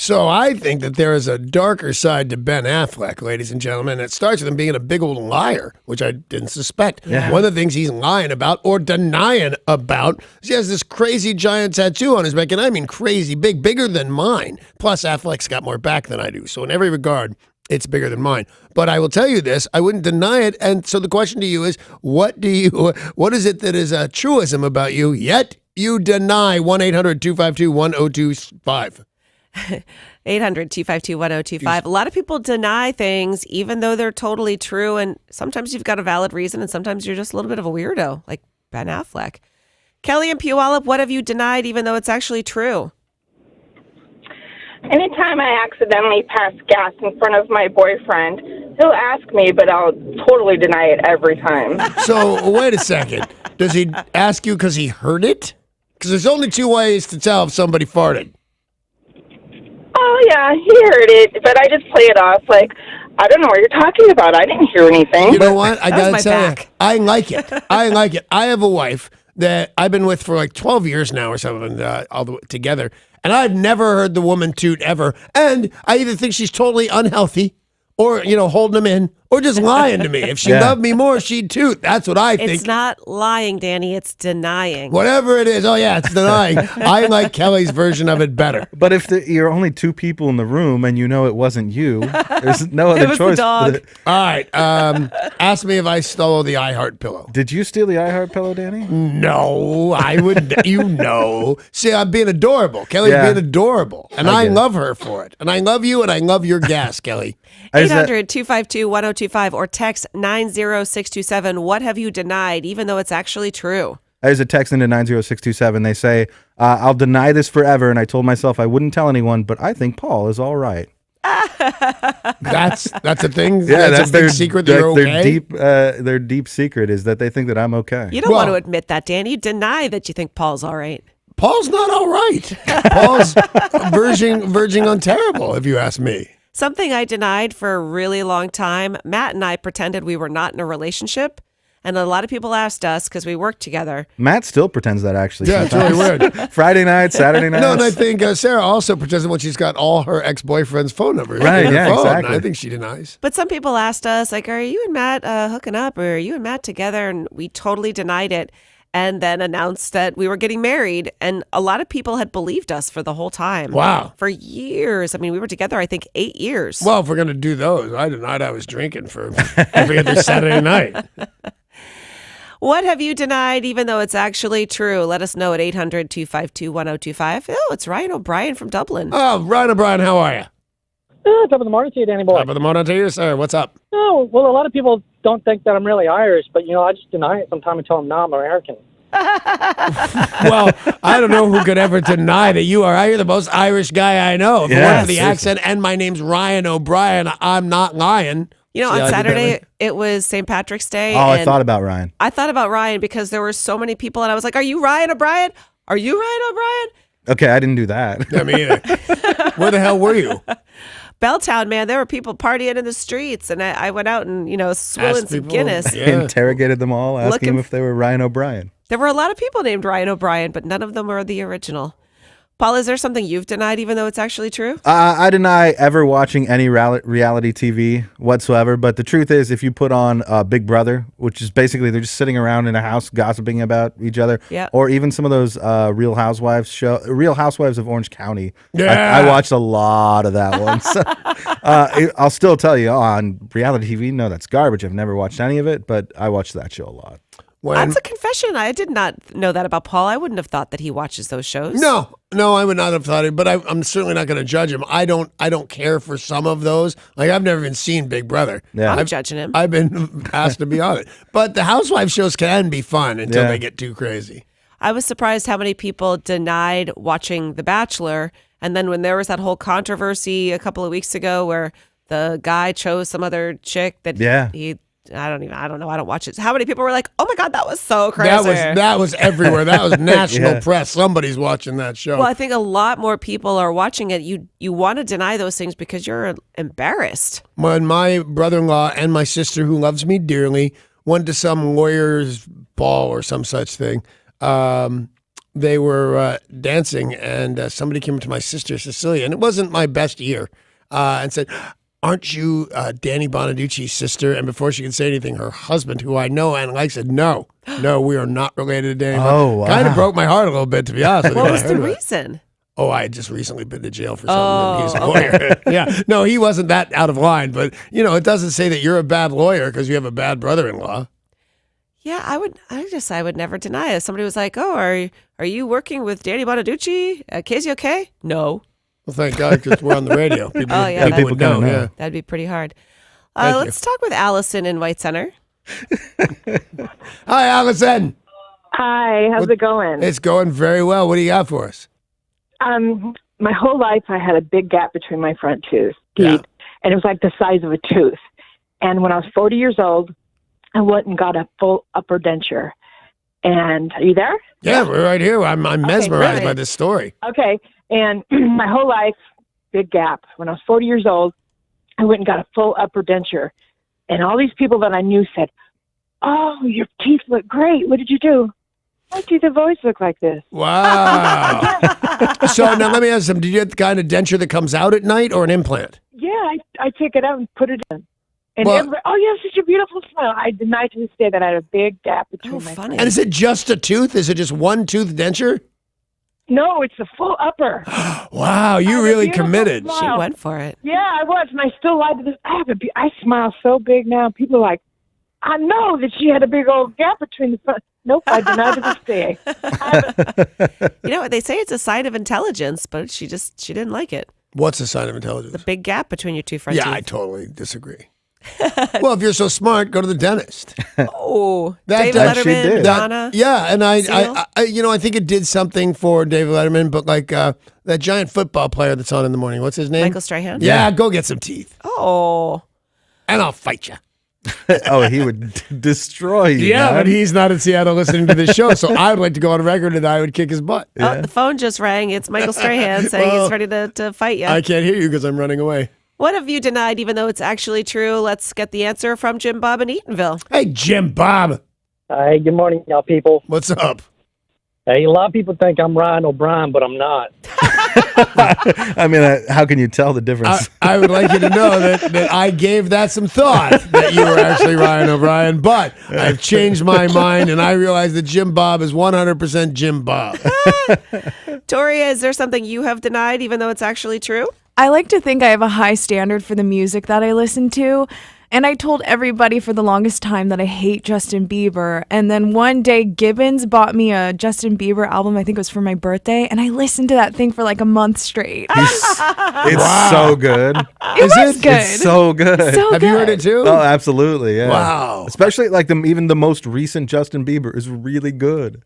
So I think that there is a darker side to Ben Affleck, ladies and gentlemen. It starts with him being a big old liar, which I didn't suspect. One of the things he's lying about or denying about is he has this crazy giant tattoo on his back, and I mean crazy big, bigger than mine. Plus, Affleck's got more back than I do. So in every regard, it's bigger than mine. But I will tell you this, I wouldn't deny it. And so the question to you is, what is it that is a truism about you, yet you deny? 1-800-252-1025. 800-252-1025. A lot of people deny things even though they're totally true, and sometimes you've got a valid reason, and sometimes you're just a little bit of a weirdo, like Ben Affleck. Kelly and Puyallup, what have you denied even though it's actually true? Anytime I accidentally pass gas in front of my boyfriend, he'll ask me, but I'll totally deny it every time. So wait a second. Does he ask you because he heard it? Because there's only two ways to tell if somebody farted. Oh, yeah, he heard it, but I just play it off like, I don't know what you're talking about. I didn't hear anything. You know what? I That was got my to tell you, back. I like it. I like it. I have a wife that I've been with for like 12 years now or something, all the way together. And I've never heard the woman toot ever. And I either think she's totally unhealthy or, holding them in or just lying to me. If she loved me more, she'd toot. That's what I think. It's not lying, Danny. It's denying. Whatever it is. Oh, yeah, it's denying. I like Kelly's version of it better. But if you're only two people in the room and you know it wasn't you, there's no other It was the choice. dog. All right. Ask me if I stole the iHeart pillow. Did you steal the iHeart pillow, Danny? No, I would, See, I'm being adorable. Kelly's Yeah. being adorable. And I love her for it. And I love you and I love your gas, Kelly. 800-252-1025 or text 90627. What have you denied even though it's actually true? There's a text into 90627. They say, I'll deny this forever, and I told myself I wouldn't tell anyone, but I think Paul is all right. That's a thing. Yeah, that's a big secret that you're okay. Their deep secret is that they think that I'm okay. You don't Well- want to admit that, Danny. You deny that you think Paul's all right. Paul's not all right. Paul's verging on terrible, if you ask me. Something I denied for a really long time. Matt and I pretended we were not in a relationship. And a lot of people asked us because we worked together. Matt still pretends that actually. Yeah, it's really weird. Friday night, Saturday night. No, and I think Sarah also pretends when she's got all her ex-boyfriend's phone numbers. Right, in her yeah, phone. exactly. I think she denies. But some people asked us, like, are you and Matt hooking up, or are you and Matt together? And we totally denied it. And then announced that we were getting married. And a lot of people had believed us for the whole time. Wow. For years. I mean, we were together, I think, 8 years. Well, if we're going to do those, I denied I was drinking for every other Saturday night. What have you denied, even though it's actually true? Let us know at 800-252-1025. Oh, it's Ryan O'Brien from Dublin. Oh, Ryan O'Brien, how are you? Top of the morning to you, Danny boy. Top of the morning to you, sir. What's up? Oh, well, a lot of people don't think that I'm really Irish, but, I just deny it sometimes and tell them, no, I'm American. Well, I don't know who could ever deny that you are. You're the most Irish guy I know. If it weren't for the accent and my name's Ryan O'Brien, I'm not lying. You know, See how I on did that Saturday, one? it was St. Patrick's Day. Oh, I and thought about Ryan. I thought about Ryan because there were so many people, and I was like, are you Ryan O'Brien? Are you Ryan O'Brien? Okay, I didn't do that. Yeah, me either. Where the hell were you? Belltown, man, there were people partying in the streets, and I went out and, swilling Asked some people. Guinness. Yeah. Interrogated them all, asking Looking them if they were Ryan O'Brien. There were a lot of people named Ryan O'Brien, but none of them were the original. Paul, is there something you've denied, even though it's actually true? I deny ever watching any reality TV whatsoever. But the truth is, if you put on Big Brother, which is basically they're just sitting around in a house gossiping about each other, Yeah. or even some of those Real Housewives of Orange County. Yeah. I watched a lot of that one. So, I'll still tell you on reality TV, no, that's garbage. I've never watched any of it, but I watched that show a lot. That's a confession. I did not know that about Paul. I wouldn't have thought that he watches those shows. No, I would not have thought it, but I'm certainly not going to judge him. I don't care for some of those. Like, I've never even seen Big Brother. Yeah. I'm judging him. I've been asked to be on it. But the Housewives shows can be fun until Yeah. they get too crazy. I was surprised how many people denied watching The Bachelor. And then when there was that whole controversy a couple of weeks ago where the guy chose some other chick that I don't know. I don't watch it. How many people were like, "Oh my God, that was so crazy." That was everywhere. That was national Yeah. press. Somebody's watching that show. Well, I think a lot more people are watching it. You want to deny those things because you're embarrassed. When my brother-in-law and my sister, who loves me dearly, went to some lawyer's ball or some such thing, they were dancing, and somebody came up to my sister Cecilia, and it wasn't my best year, and said, "Aren't you Danny Bonaducci's sister?" And before she could say anything, her husband, who I know and like, said, "No, we are not related to Danny." Oh, wow. Kind of broke my heart a little bit, to be honest with you. What when I was the heard about it. reason? Oh, I had just recently been to jail for something. And he's a Oh, lawyer. Yeah, no, he wasn't that out of line, but it doesn't say that you're a bad lawyer because you have a bad brother-in-law. Yeah, I would never deny it. Somebody was like, "Oh, are you working with Danny Bonaducci at KZOK?" No. Well, thank God, because we're on the radio. People, Oh, yeah, people would people know. kinda know. Yeah. That'd be pretty hard. Thank you. Let's talk with Allison in White Center. Hi, Allison. Hi, how's it going? It's going very well. What do you got for us? My whole life I had a big gap between my front teeth, Yeah. and it was like the size of a tooth. And when I was 40 years old, I went and got a full upper denture. And are you there? Yeah, we're right here. I'm mesmerized great. by this story. Okay. And my whole life, big gap. When I was 40 years old, I went and got a full upper denture. And all these people that I knew said, "Oh, your teeth look great. What did you do?" "My teeth have always looked like this." Wow. So now let me ask them, did you get the kind of denture that comes out at night or an implant? Yeah, I take it out and put it in. And Well- everybody, "Oh, you have such a beautiful smile." I deny to this day that I had a big gap between Oh, my funny. And is it just a tooth? Is it just one tooth denture? No, it's a full upper. Wow, you have a really beautiful committed. smile. She went for it. Yeah, I was, and I still lie to this. I smile so big now. People are like, "I know that she had a big old gap between the front." Nope, I deny to this day. You know what? They say it's a sign of intelligence, but she didn't like it. What's a sign of intelligence? The big gap between your two front Yeah, teeth. I totally disagree. Well, if you're so smart, go to the dentist. Oh, That- David that she Letterman, did. Madonna. Yeah, and Seal? I think it did something for David Letterman, but like that giant football player that's on in the morning. What's his name? Michael Strahan. Yeah, go get some teeth, Oh, and I'll fight you. Oh, he would destroy you. Yeah, man. but he's not in Seattle listening to this show, so I would like to go on record that I would kick his butt. oh, the phone just rang. It's Michael Strahan saying Well, he's ready to fight you. I can't hear you because I'm running away. What have you denied, even though it's actually true? Let's get the answer from Jim Bob in Eatonville. Hey, Jim Bob, Hey, good morning, y'all people. what's up? Hey, a lot of people think I'm Ryan O'Brien, but I'm not. I mean, how can you tell the difference? I would like you to know that I gave that some thought that you were actually Ryan O'Brien, but I've changed my mind and I realize that Jim Bob is 100% Jim Bob. Tori, is there something you have denied, even though it's actually true? I like to think I have a high standard for the music that I listen to. And I told everybody for the longest time that I hate Justin Bieber. And then one day, Gibbons bought me a Justin Bieber album. I think it was for my birthday. And I listened to that thing for like a month straight. It's so good. It was good. It's so good. So Have you heard good. it too? Oh, absolutely. Yeah. Wow. Especially like even the most recent Justin Bieber is really good.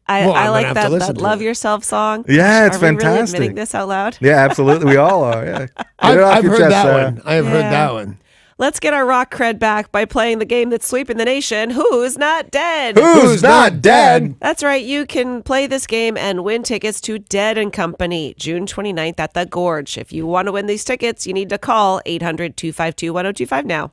I Well, I'm gonna like have to that listen to Love it. Yourself song. Yeah, it's Are we really fantastic. admitting this out loud? Yeah, absolutely. We all are. Yeah. Get I've, it off I've your heard chest, that Sarah. one. I have heard Yeah. that one. Let's get our rock cred back by playing the game that's sweeping the nation. Who's Not Dead? Who's not dead? That's right. You can play this game and win tickets to Dead and Company, June 29th at the Gorge. If you want to win these tickets, you need to call 800-252-1025 now.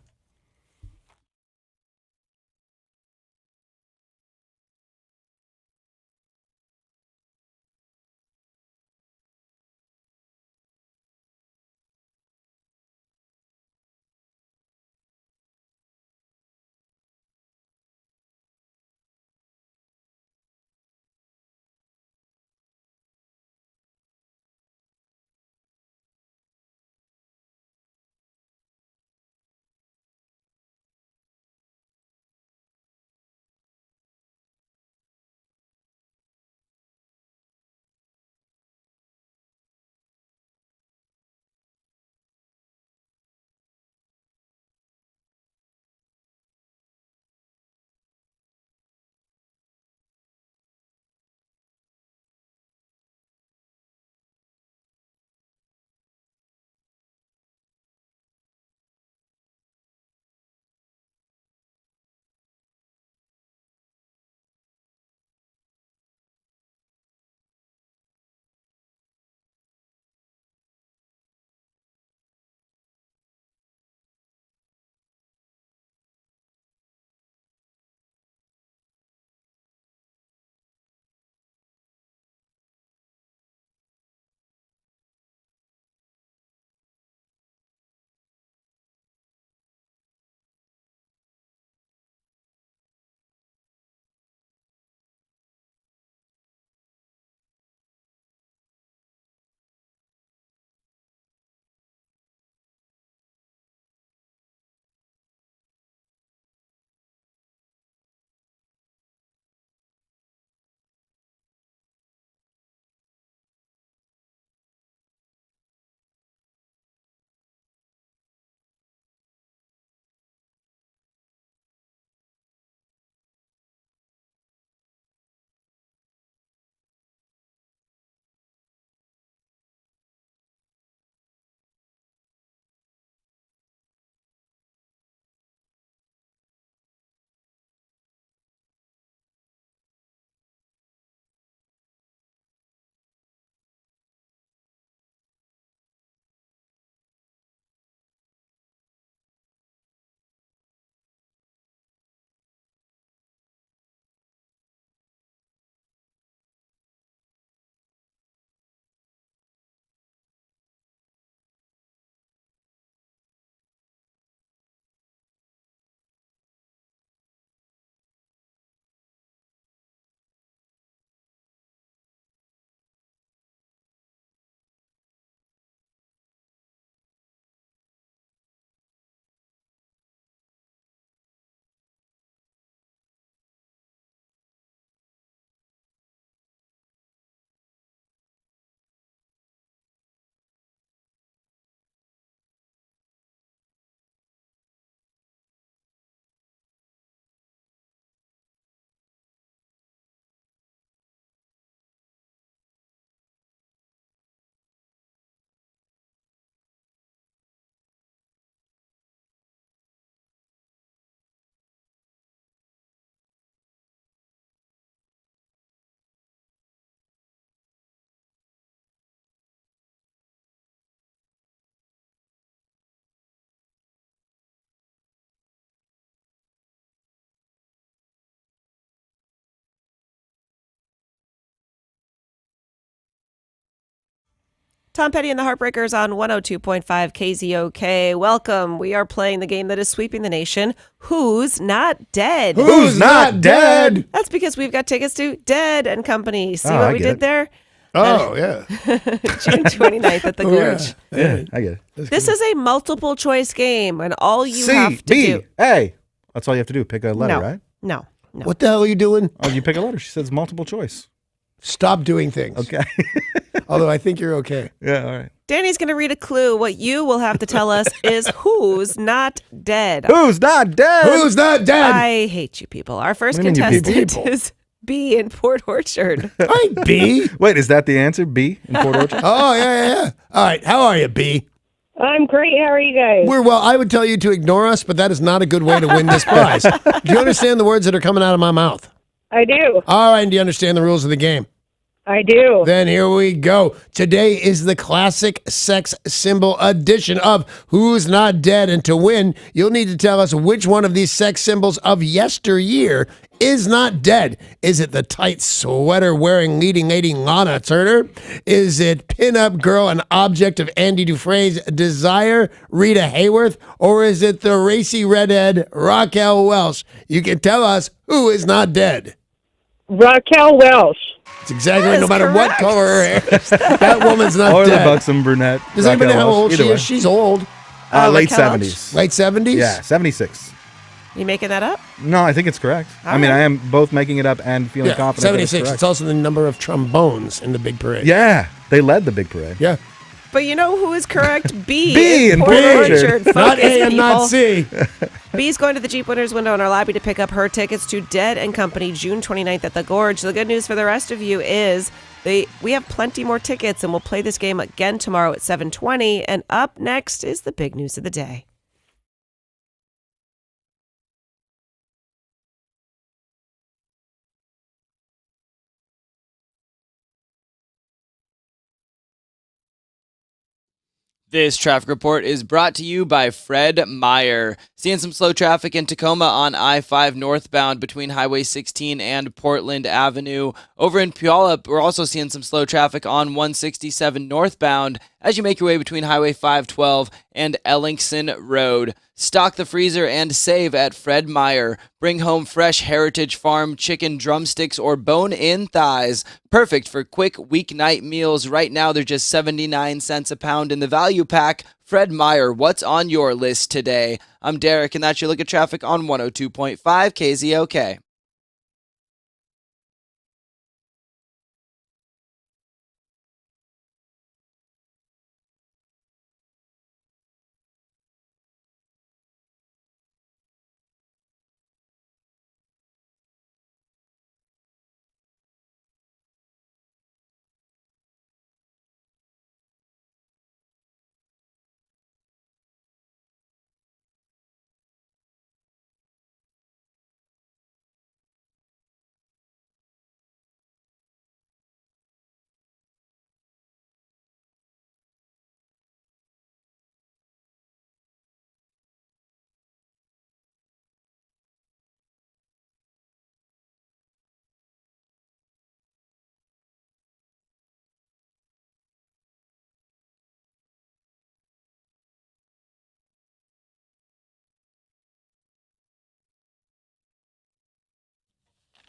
Tom Petty and the Heartbreakers on 102.5 KZOK. Welcome. We are playing the game that is sweeping the nation. Who's Not Dead? Who's not dead? That's because we've got tickets to Dead and Company. See Oh, what I we get did it. there? Oh, yeah. June 29th at the Gorge. Yeah, I get it. This is a multiple choice game, and all you C, have to B, do. A. That's all you have to do. Pick a letter, No. right? No. What the hell are you doing? Oh, you pick a letter. She says multiple choice. Stop doing things. Okay. Although I think you're okay. Yeah, all right. Danny's going to read a clue. What you will have to tell us is who's not dead. Who's not dead? Who's not dead? I hate you people. Our first What do you mean you contestant people? is B in Port Orchard. Hi, B. Wait, is that the answer? B in Port Orchard? Oh, yeah. All right. How are you, B? I'm great. How are you guys? We're well. I would tell you to ignore us, but that is not a good way to win this prize. Do you understand the words that are coming out of my mouth? I do. All right. And do you understand the rules of the game? I do. Then here we go. Today is the classic sex symbol edition of Who's Not Dead. And to win, you'll need to tell us which one of these sex symbols of yesteryear is not dead. Is it the tight sweater wearing leading lady Lana Turner? Is it pinup girl, an object of Andy Dufresne's desire, Rita Hayworth? Or is it the racy redhead Raquel Welch? You can tell us who is not dead. Raquel Welch. It's exactly That no is matter what correct. color her hair is. That woman's not Or the dead. buxom brunette. Does anybody know how Raquel old Welch. she Either is? way. She's old. Late Raquel Welch? 70s. Late 70s? Yeah, 76. You making that up? No, I think it's correct. I mean, right. I am both making it up and feeling Yeah, confident. that it's 76. correct. It's also the number of trombones in the big parade. Yeah, they led the big parade. Yeah. But you know who is correct? B, B in Port Orchard. Not Focus, A and not people. C. B's going to the Jeep Winners window in our lobby to pick up her tickets to Dead and Company June 29th at the Gorge. The good news for the rest of you is we have plenty more tickets, and we'll play this game again tomorrow at 7:20. And up next is the big news of the day. This traffic report is brought to you by Fred Meyer. Seeing some slow traffic in Tacoma on I-5 northbound between Highway 16 and Portland Avenue. Over in Puyallup, we're also seeing some slow traffic on 167 northbound as you make your way between Highway 512 and Ellingson Road. Stock the freezer and save at Fred Meyer. Bring home fresh Heritage Farm chicken drumsticks or bone-in thighs. Perfect for quick weeknight meals. Right now, they're just 79 cents a pound in the value pack. Fred Meyer, what's on your list today? I'm Derek, and that's your look at traffic on 102.5 KZOK.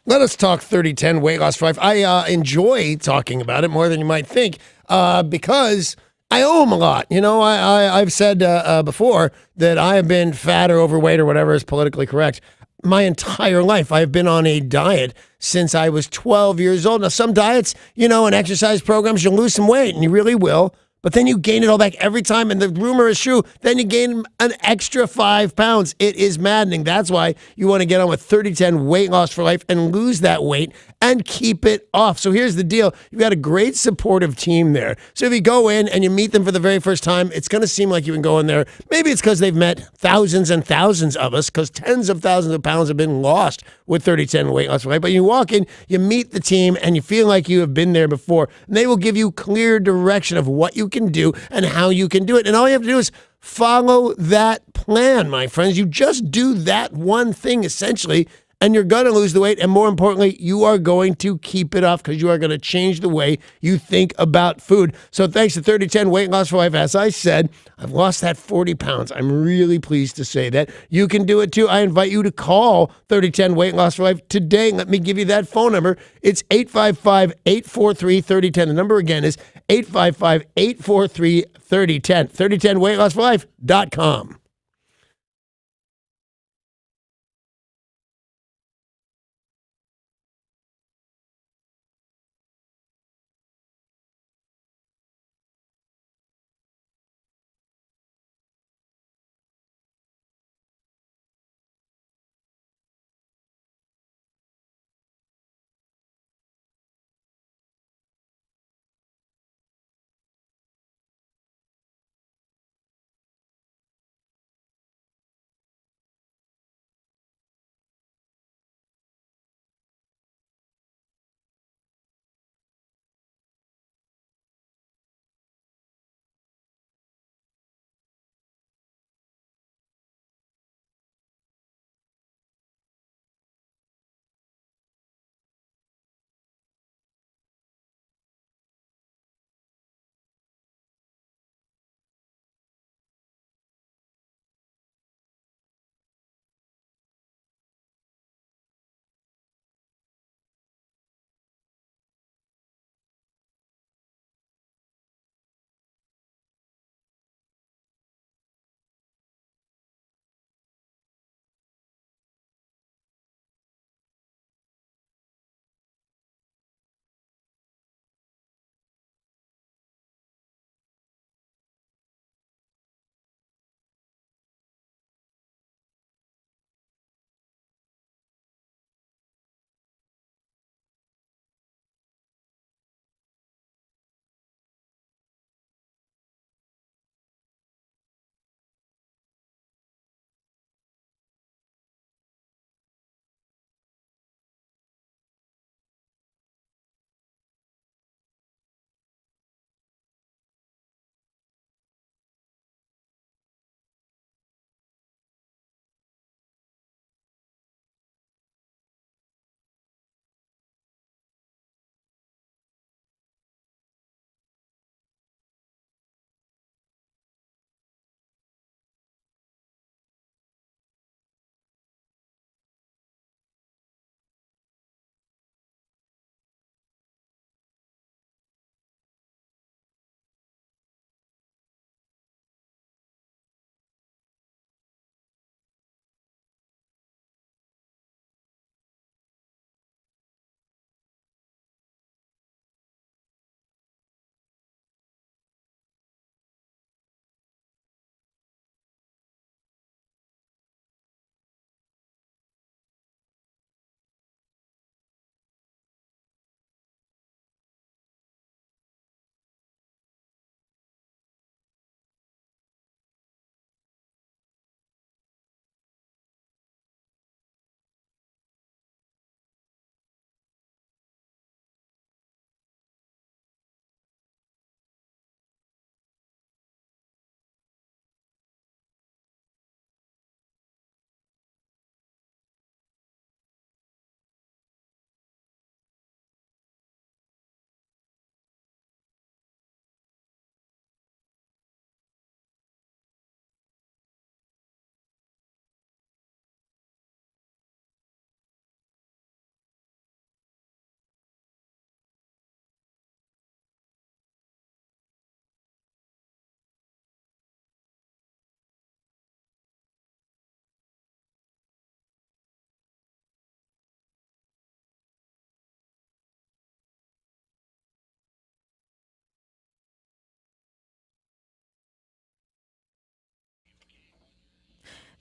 Let us talk 30-10 weight loss for life. I enjoy talking about it more than you might think because I owe them a lot. You know, I've said before that I have been fat or overweight or whatever is politically correct my entire life. I've been on a diet since I was 12 years old. Now, some diets, you know, and exercise programs, you'll lose some weight, and you really will. But then you gain it all back every time, and the rumor is true. Then you gain an extra 5 pounds. It is maddening. That's why you want to get on with 30-10 weight loss for life and lose that weight and keep it off. So here's the deal. You've got a great supportive team there. So if you go in and you meet them for the very first time, it's going to seem like you can go in there. Maybe it's because they've met thousands and thousands of us, because tens of thousands of pounds have been lost with 30-10 weight loss for life. But you walk in, you meet the team, and you feel like you have been there before. And they will give you clear direction of what you can do and how you can do it. And all you have to do is follow that plan, my friends. You just do that one thing, essentially, and you're going to lose the weight. And more importantly, you are going to keep it off because you are going to change the way you think about food. So thanks to 3010 Weight Loss for Life, as I said, I've lost that 40 pounds. I'm really pleased to say that. You can do it too. I invite you to call 3010 Weight Loss for Life today. Let me give you that phone number. It's 855-843-3010. The number again is 855-843-3010. 3010weightlossforlife.com.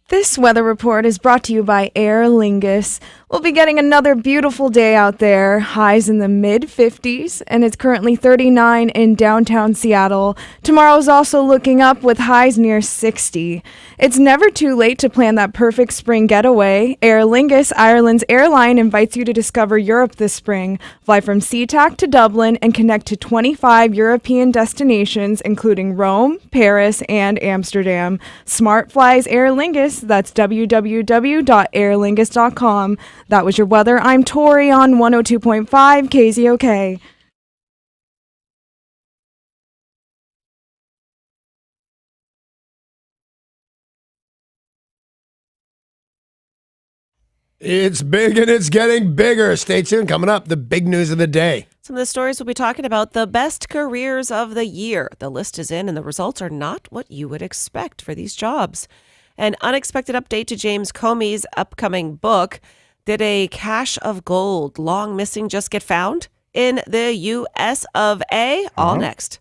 This weather report is brought to you by Aer Lingus. We'll be getting another beautiful day out there, highs in the mid-50s, and it's currently 39 in downtown Seattle. Tomorrow's also looking up with highs near 60. It's never too late to plan that perfect spring getaway. Aer Lingus, Ireland's airline, invites you to discover Europe this spring. Fly from SeaTac to Dublin and connect to 25 European destinations, including Rome, Paris, and Amsterdam. Smart flies Aer Lingus. That's www.airlingus.com. That was your weather. I'm Tori on 102.5 KZOK. It's big and it's getting bigger. Stay tuned. Coming up, the big news of the day. Some of the stories we'll be talking about, the best careers of the year. The list is in and the results are not what you would expect for these jobs. An unexpected update to James Comey's upcoming book. Did a cache of gold long missing just get found in the U.S. of A? All next.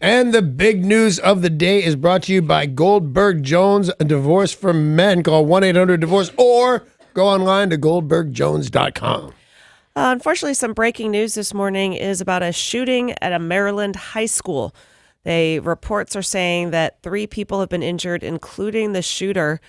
And the big news of the day is brought to you by Goldberg Jones, a divorce for men. Call 1-800-DIVORCE or go online to goldbergjones.com. Unfortunately, some breaking news this morning is about a shooting at a Maryland high school. Reports are saying that 3 people have been injured, including the shooter.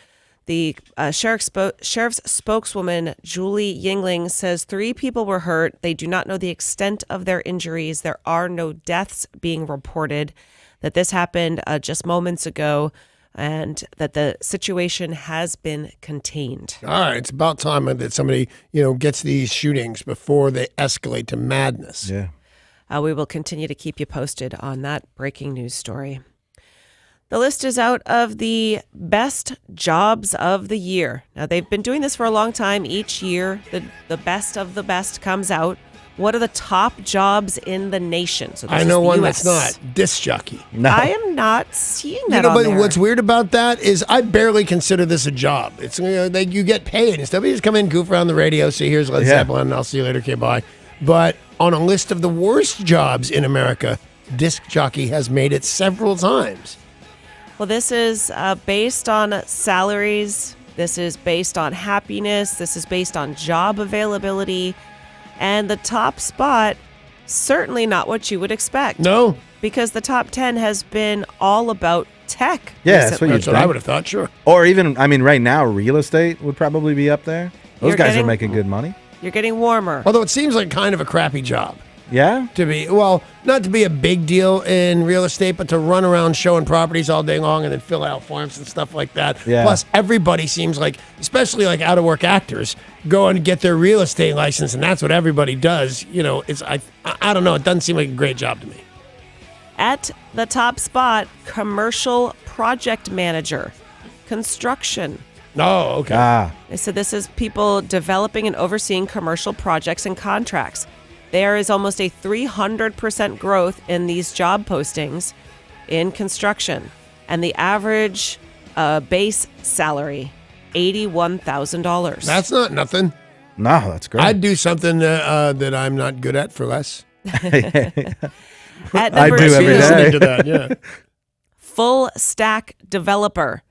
The sheriff's spokeswoman, Julie Yingling, says 3 people were hurt. They do not know the extent of their injuries. There are no deaths being reported. That this happened just moments ago, and that the situation has been contained. All right, it's about time that somebody, gets these shootings before they escalate to madness. Yeah. We will continue to keep you posted on that breaking news story. The list is out of the best jobs of the year. Now, they've been doing this for a long time. Each year, the best of the best comes out. What are the top jobs in the nation? So I know one that's not. Disc jockey. No. I am not seeing that on but there. what's weird about that is I barely consider this a job. It's like you get paid and stuff. You just come in, goof around the radio, say, here's Led Zeppelin, and I'll see you later, okay, bye. But on a list of the worst jobs in America, disc jockey has made it several times. Well, this is based on salaries. This is based on happiness. This is based on job availability. And the top spot, certainly not what you would expect. No. Because the top 10 has been all about tech. Yeah, recently. That's what I would have thought, sure. Or even, right now, real estate would probably be up there. Those You're guys are getting- making good money. You're getting warmer. Although it seems like kind of a crappy job. Yeah? Not to be a big deal in real estate, but to run around showing properties all day long and then fill out forms and stuff like that. Yeah. Plus, everybody seems like, especially like out of work actors, go and get their real estate license, and that's what everybody does. You know, I don't know. It doesn't seem like a great job to me. At the top spot, commercial project manager, construction. Oh, okay. They said this is people developing and overseeing commercial projects and contracts. There is almost a 300% growth in these job postings in construction. And the average base salary, $81,000. That's not nothing. No, that's great. I'd do something that I'm not good at for less. At I number do every 2, day. Listening to that, yeah. full stack developer.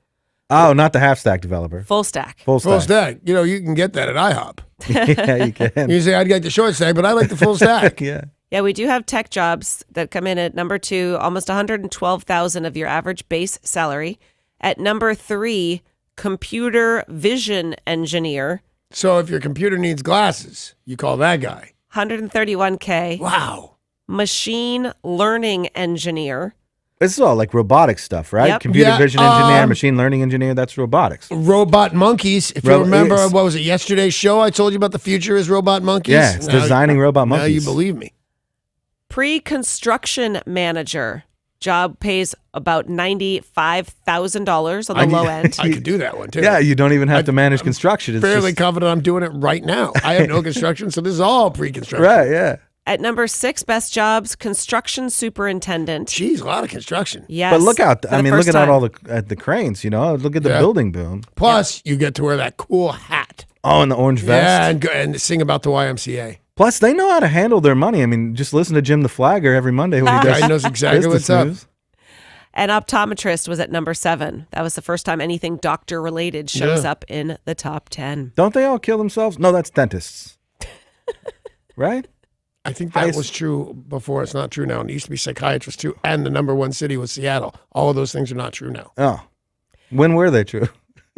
Oh, not the half stack developer. Full stack. Full stack. Full stack. You know, you can get that at IHOP. Yeah, you can. You say I'd like the short stack, but I like the full stack. Yeah. Yeah, we do have tech jobs that come in at number 2, almost $112,000 of your average base salary. At number 3, computer vision engineer, So if your computer needs glasses, you call that guy. $131K. Wow. Machine learning engineer, This is all like robotic stuff, right? Yep. Computer Yeah, vision engineer, machine learning engineer, that's robotics. Robot monkeys. If you remember, what was it, yesterday's show? I told you about the future is robot monkeys. Yeah, it's designing robot Now you monkeys. believe me. pre-construction manager. Job pays about $95,000 on the low end. I could do that one too. Yeah, you don't even have to manage construction. It's Fairly just, confident I'm doing it right now. I have no construction, so this is all pre-construction. right, yeah. At number 6, best jobs, construction superintendent. Jeez, a lot of construction. Yes. But look out! for I the mean, first look at time. all the cranes. You know, look at the Yeah. building boom. Plus, you get to wear that cool hat. Oh, and the orange vest. Yeah, and, and sing about the YMCA. Plus, they know how to handle their money. I mean, just listen to Jim the Flagger every Monday when he does. Guy knows exactly business what's up. news. An optometrist was at number 7. That was the first time anything doctor related shows Yeah. up in the top 10. Don't they all kill themselves? No, that's dentists. Right? I think that was true before. It's not true now. And it used to be psychiatrists too. And the number one city was Seattle. All of those things are not true now. Oh, when were they true?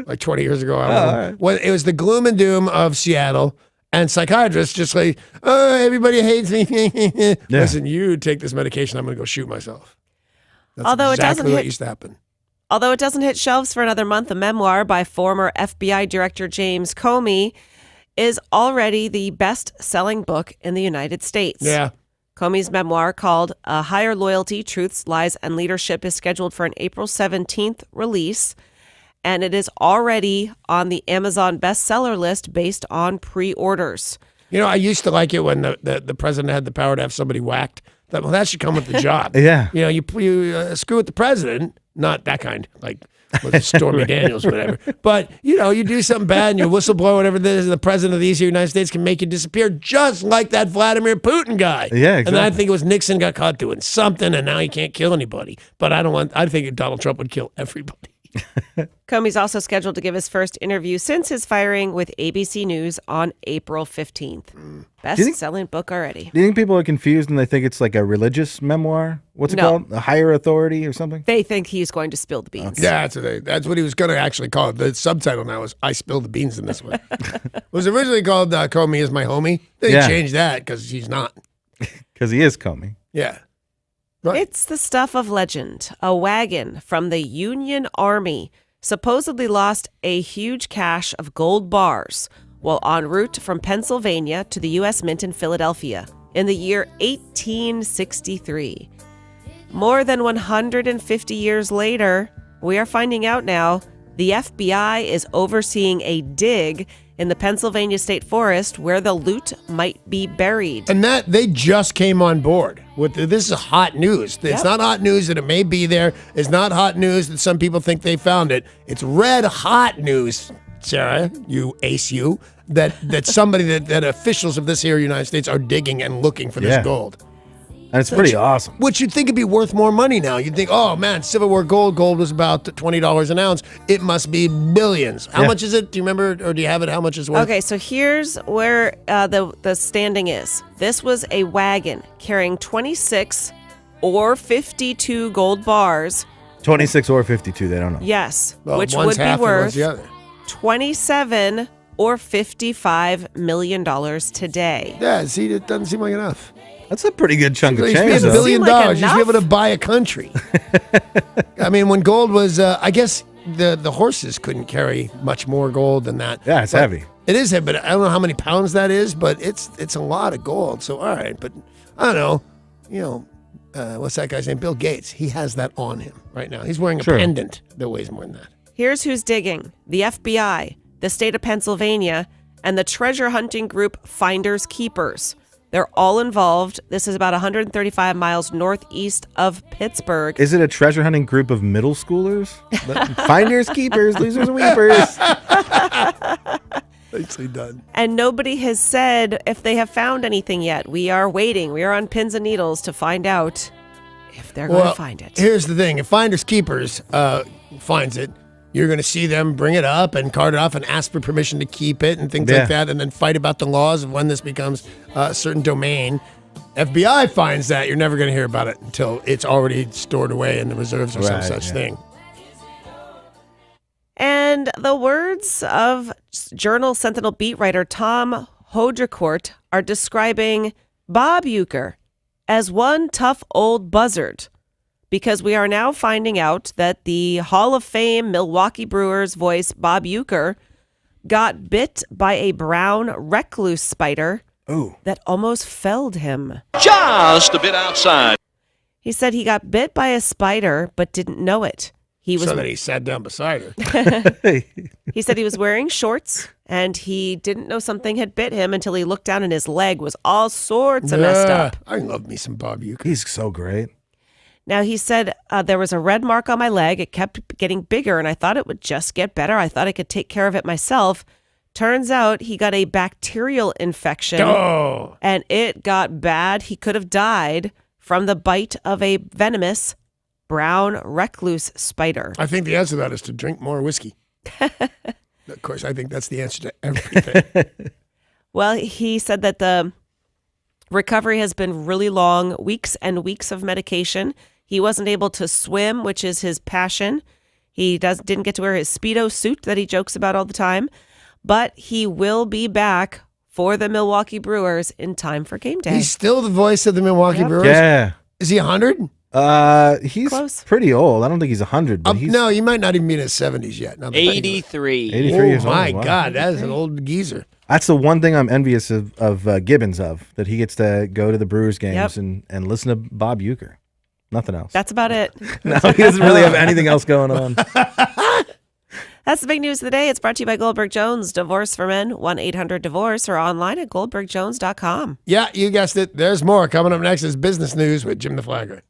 Like 20 years ago, I don't know. all right. Well, it was the gloom and doom of Seattle. And psychiatrists just like, oh, everybody hates me. Listen, you take this medication, I'm going to go shoot myself. That's Although it exactly doesn't what hit- used to happen. Although it doesn't hit shelves for another month, a memoir by former FBI Director James Comey is already the best-selling book in the United States. Yeah. Comey's memoir, called A Higher Loyalty, Truths, Lies, and Leadership, is scheduled for an April 17th release, and it is already on the Amazon bestseller list based on pre-orders. You know, I used to like it when the president had the power to have somebody whacked. Thought, well, that should come with the job. Yeah. You know, you screw with the president, not that kind, like with Stormy Daniels or whatever. But, you know, you do something bad and you whistleblower, whatever it is, the president of the United States can make you disappear just like that Vladimir Putin guy. Yeah, And then I exactly. think it was Nixon got caught doing something and now he can't kill anybody. But I think Donald Trump would kill everybody. Comey's also scheduled to give his first interview since his firing with ABC News on April 15th. Best-selling book already. Do you think people are confused and they think it's like a religious memoir? What's it No. called? A higher authority or something? They think he's going to spill the beans. Yeah, that's what he was going to actually call it. The subtitle now is I Spilled the Beans in this one. It was originally called Comey is My Homie. Then Yeah. he changed that because he's not. Because he is Comey. Yeah. Right. It's the stuff of legend. A wagon from the Union Army supposedly lost a huge cache of gold bars while en route from Pennsylvania to the U.S. Mint in Philadelphia in the year 1863. More than 150 years later, we are finding out now the FBI is overseeing a dig in the Pennsylvania State Forest where the loot might be buried. And that they just came on board. This is hot news. It's not hot news that it may be there. It's not hot news that some people think they found it. It's red hot news, Sarah, you ace you, that somebody that officials of this here United States are digging and looking for this Yeah. gold. And it's pretty awesome. Which you'd think would be worth more money now. You'd think, oh man, Civil War gold was about $20 an ounce. It must be billions. How Yeah. much is it? Do you remember, or do you have it? How much it's worth? Okay, so here's where the standing is. This was a wagon carrying 26 or 52 gold bars. 26 or 52, they don't know. Yes, Well, which one's would be half and one's worth the other. 27 or $55 million today. Yeah, see, it doesn't seem like enough. That's a pretty good chunk of It used to be change, $1 though. billion. Seem like You should be able to enough. buy a country. I mean, when gold was, I guess the horses couldn't carry much more gold than that. Yeah, it's But heavy. It is heavy, but I don't know how many pounds that is, but it's a lot of gold. So, all right, but I don't know. What's that guy's name? Bill Gates. He has that on him right now. He's wearing a Sure. pendant that weighs more than that. Here's who's digging: the FBI, the state of Pennsylvania, and the treasure hunting group Finders Keepers. They're all involved. This is about 135 miles northeast of Pittsburgh. Is it a treasure hunting group of middle schoolers? Finders, keepers, losers, weepers. Nicely done. And nobody has said if they have found anything yet. We are waiting. We are on pins and needles to find out if they're going to find it. Here's the thing: if Finders Keepers finds it, you're going to see them bring it up and cart it off and ask for permission to keep it and things Yeah. like that, and then fight about the laws of when this becomes a certain domain. FBI finds that, you're never going to hear about it until it's already stored away in the reserves or some Right, such yeah. thing. And the words of Journal Sentinel beat writer Tom Hodecourt are describing Bob Uecker as one tough old buzzard, because we are now finding out that the Hall of Fame Milwaukee Brewers voice Bob Uecker got bit by a brown recluse spider that almost felled him. Just a bit outside. He said he got bit by a spider but didn't know it. He was So that he sat down beside her. He said he was wearing shorts and he didn't know something had bit him until he looked down and his leg was all sorts of messed up. I love me some Bob Uecker. He's so great. Now, he said, there was a red mark on my leg. It kept getting bigger and I thought it would just get better. I thought I could take care of it myself. Turns out he got a bacterial infection Oh, and it got bad. He could have died from the bite of a venomous brown recluse spider. I think the answer to that is to drink more whiskey. Of course, I think that's the answer to everything. Well, he said that the recovery has been really long, weeks and weeks of medication. He wasn't able to swim, which is his passion. He didn't get to wear his Speedo suit that he jokes about all the time, but he will be back for the Milwaukee Brewers in time for game day. He's still the voice of the Milwaukee Yep. Brewers. Yeah. Is he 100? He's Close. pretty old. I don't think he's 100, but he's No, he might not even be in his 70s yet. Now that I think of it. 83. 83 Oh years old. my Wow. God, that is an old geezer. That's the one thing I'm envious of Gibbons of, that he gets to go to the Brewers games Yep. and listen to Bob Uecker. Nothing else. That's about it. No, he doesn't really have anything else going on. That's the big news of the day. It's brought to you by Goldberg Jones. Divorce for Men, 1-800-DIVORCE, or online at goldbergjones.com. Yeah, you guessed it. There's more. Coming up next is Business News with Jim the Flagger.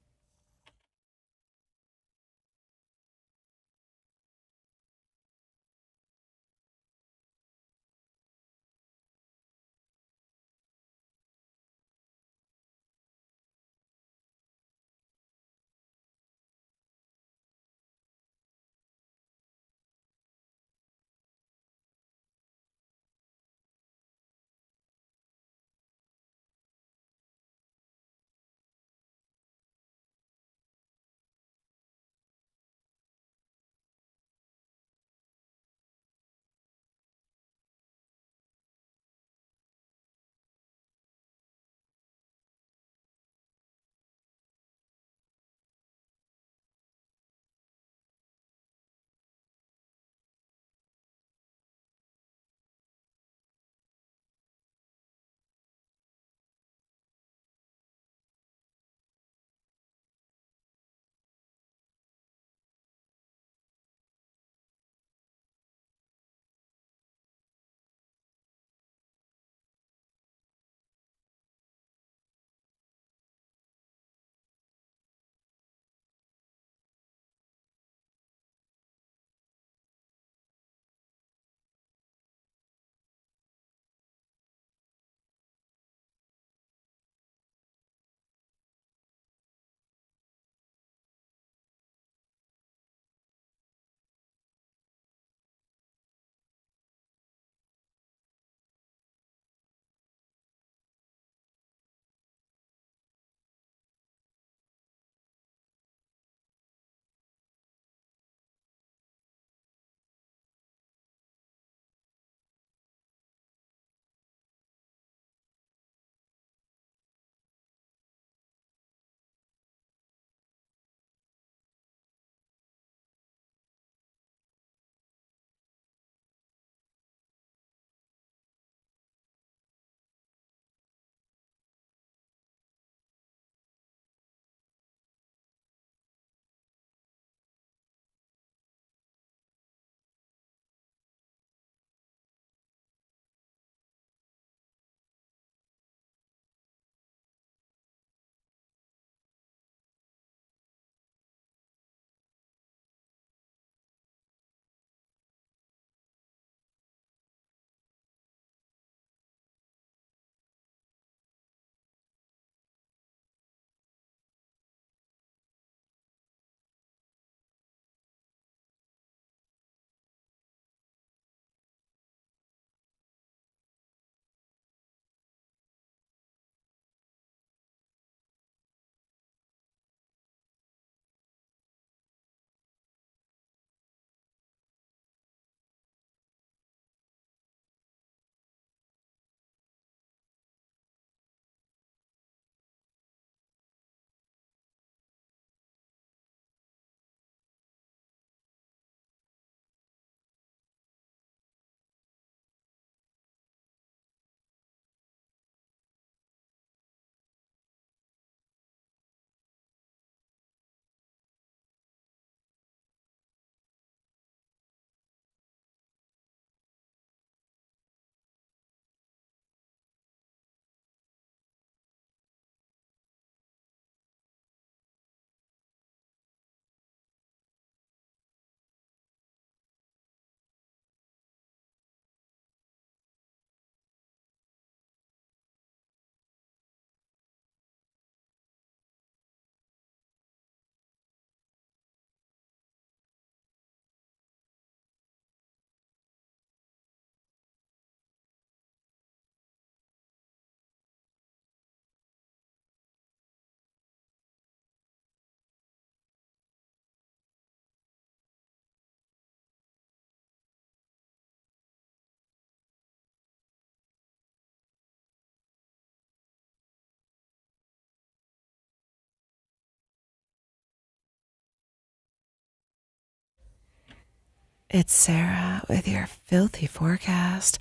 It's Sarah with your filthy forecast.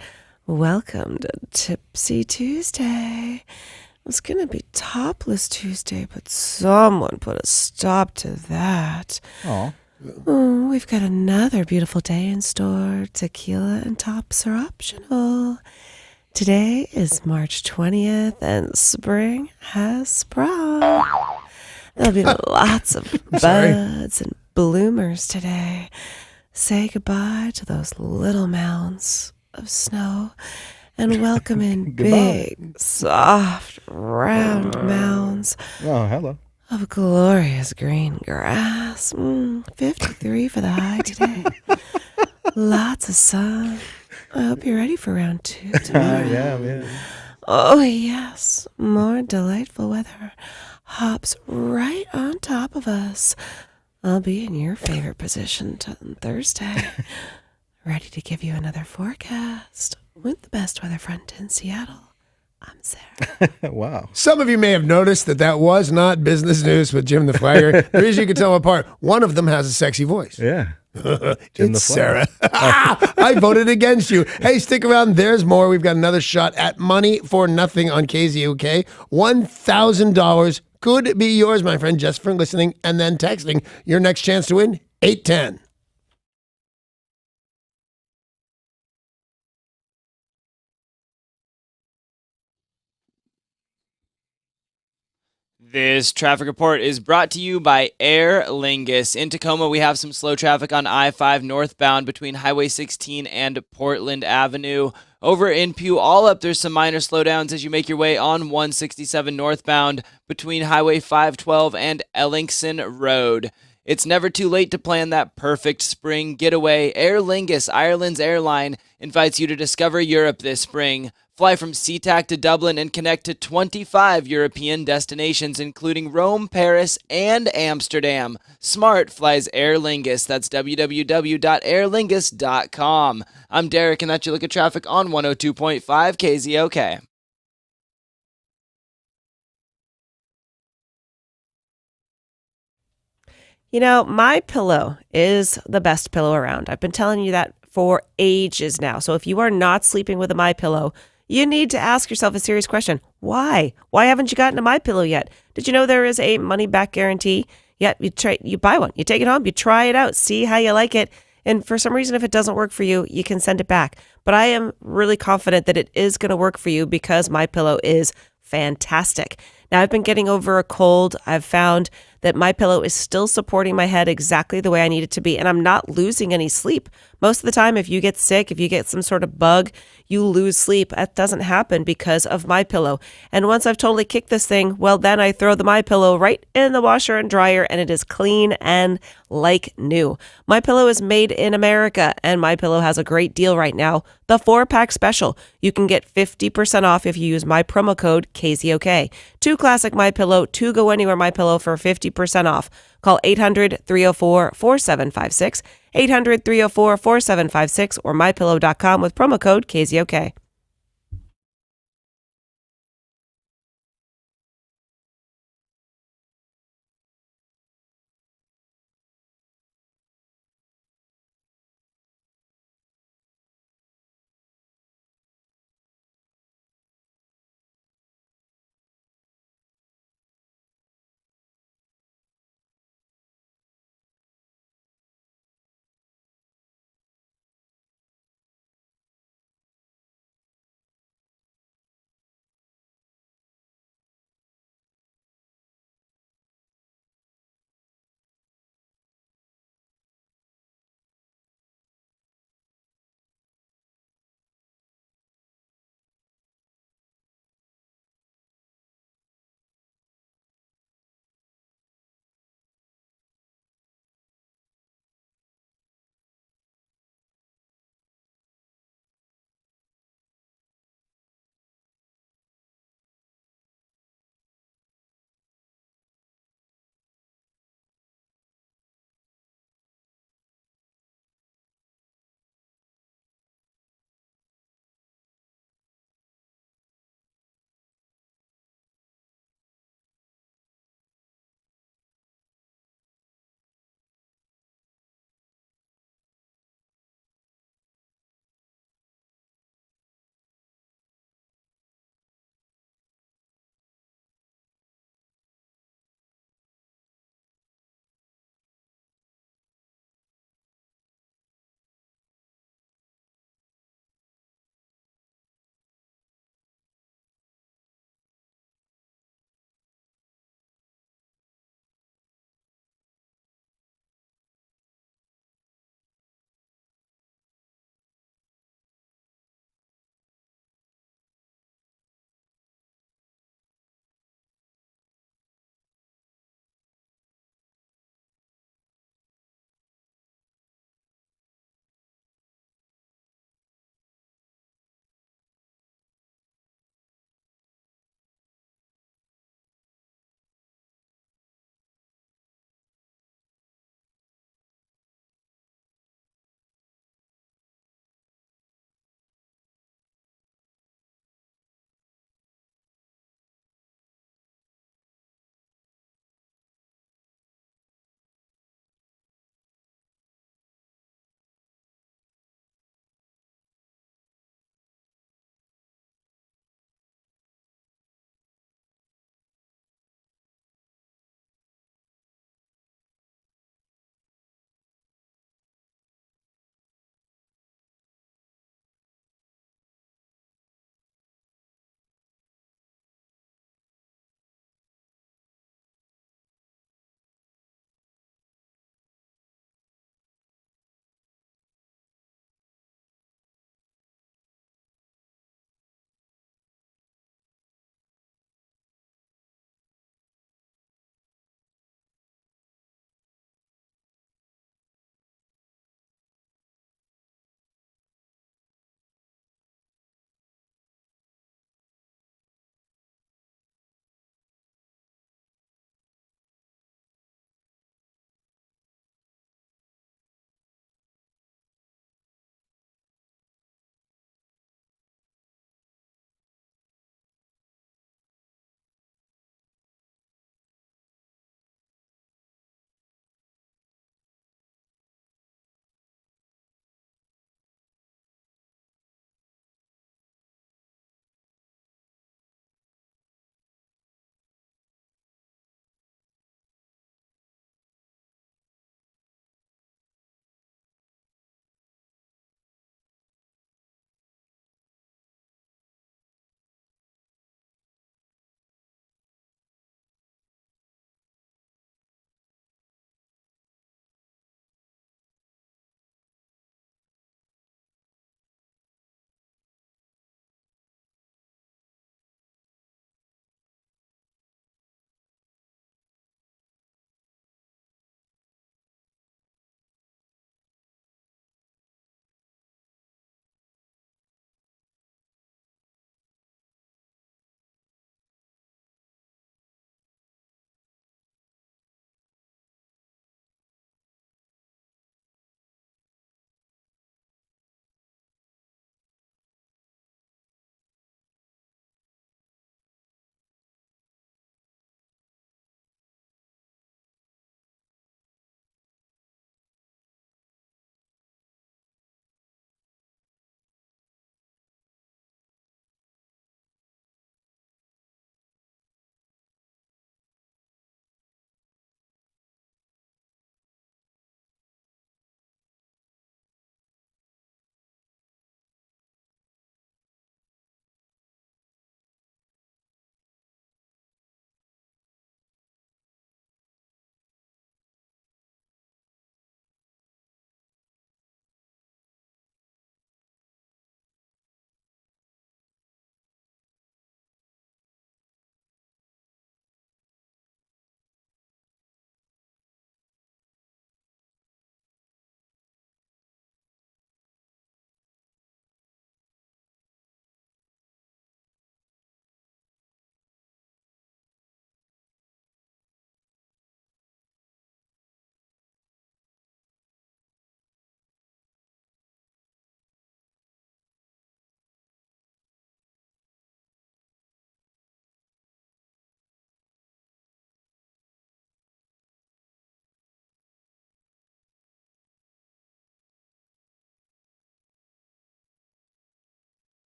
Welcome to Tipsy Tuesday. It's going to be Topless Tuesday, but someone put a stop to that. Aw. Oh, we've got another beautiful day in store. Tequila and tops are optional. Today is March 20th, and spring has sprung. There'll be lots of buds and bloomers today. Say goodbye to those little mounds of snow and welcome in big, soft, round mounds Oh, hello. of glorious green grass. 53 for the high today. Lots of sun. I hope you're ready for round 2 tomorrow. Yeah. Oh, yes. More delightful weather hops right on top of us. I'll be in your favorite position on Thursday. Ready to give you another forecast with the best weather front in Seattle. I'm Sarah. Wow. Some of you may have noticed that was not business news with Jim the Flagger. The reason you can tell them apart, one of them has a sexy voice. Yeah. It's the Sarah. I voted against you. Hey, stick around. There's more. We've got another shot at Money for Nothing on KZOK. $1,000 could be yours, my friend, just for listening and then texting. Your next chance to win, 810. This traffic report is brought to you by Air Lingus. In Tacoma, we have some slow traffic on I-5 northbound between Highway 16 and Portland Avenue. Over in Puyallup, there's some minor slowdowns as you make your way on 167 northbound between Highway 512 and Ellingson Road. It's never too late to plan that perfect spring getaway. Aer Lingus, Ireland's airline, invites you to discover Europe this spring. Fly from SeaTac to Dublin and connect to 25 European destinations, including Rome, Paris, and Amsterdam. Smart flies Aer Lingus. That's www.airlingus.com. I'm Derek, and that's your look at traffic on 102.5 KZOK. You know, my pillow is the best pillow around. I've been telling you that for ages now. So if you are not sleeping with a My Pillow, you need to ask yourself a serious question. Why? Why haven't you gotten a My Pillow yet? Did you know there is a money back guarantee? Yet you buy one, you take it home, you try it out, see how you like it. And for some reason, if it doesn't work for you, you can send it back. But I am really confident that it is going to work for you because My Pillow is fantastic. Now, I've been getting over a cold. I've found that My Pillow is still supporting my head exactly the way I need it to be, and I'm not losing any sleep. Most of the time, if you get sick, if you get some sort of bug, you lose sleep. That doesn't happen because of My Pillow. And once I've totally kicked this thing, well, then I throw the My Pillow right in the washer and dryer, and it is clean and like new. My Pillow is made in America, and My Pillow has a great deal right now. The 4-pack special. You can get 50% off if you use my promo code KZOK. 2 classic My Pillow, 2 go anywhere My Pillow for 50% off. Call 800-304-4756, 800-304-4756, or mypillow.com with promo code KZOK.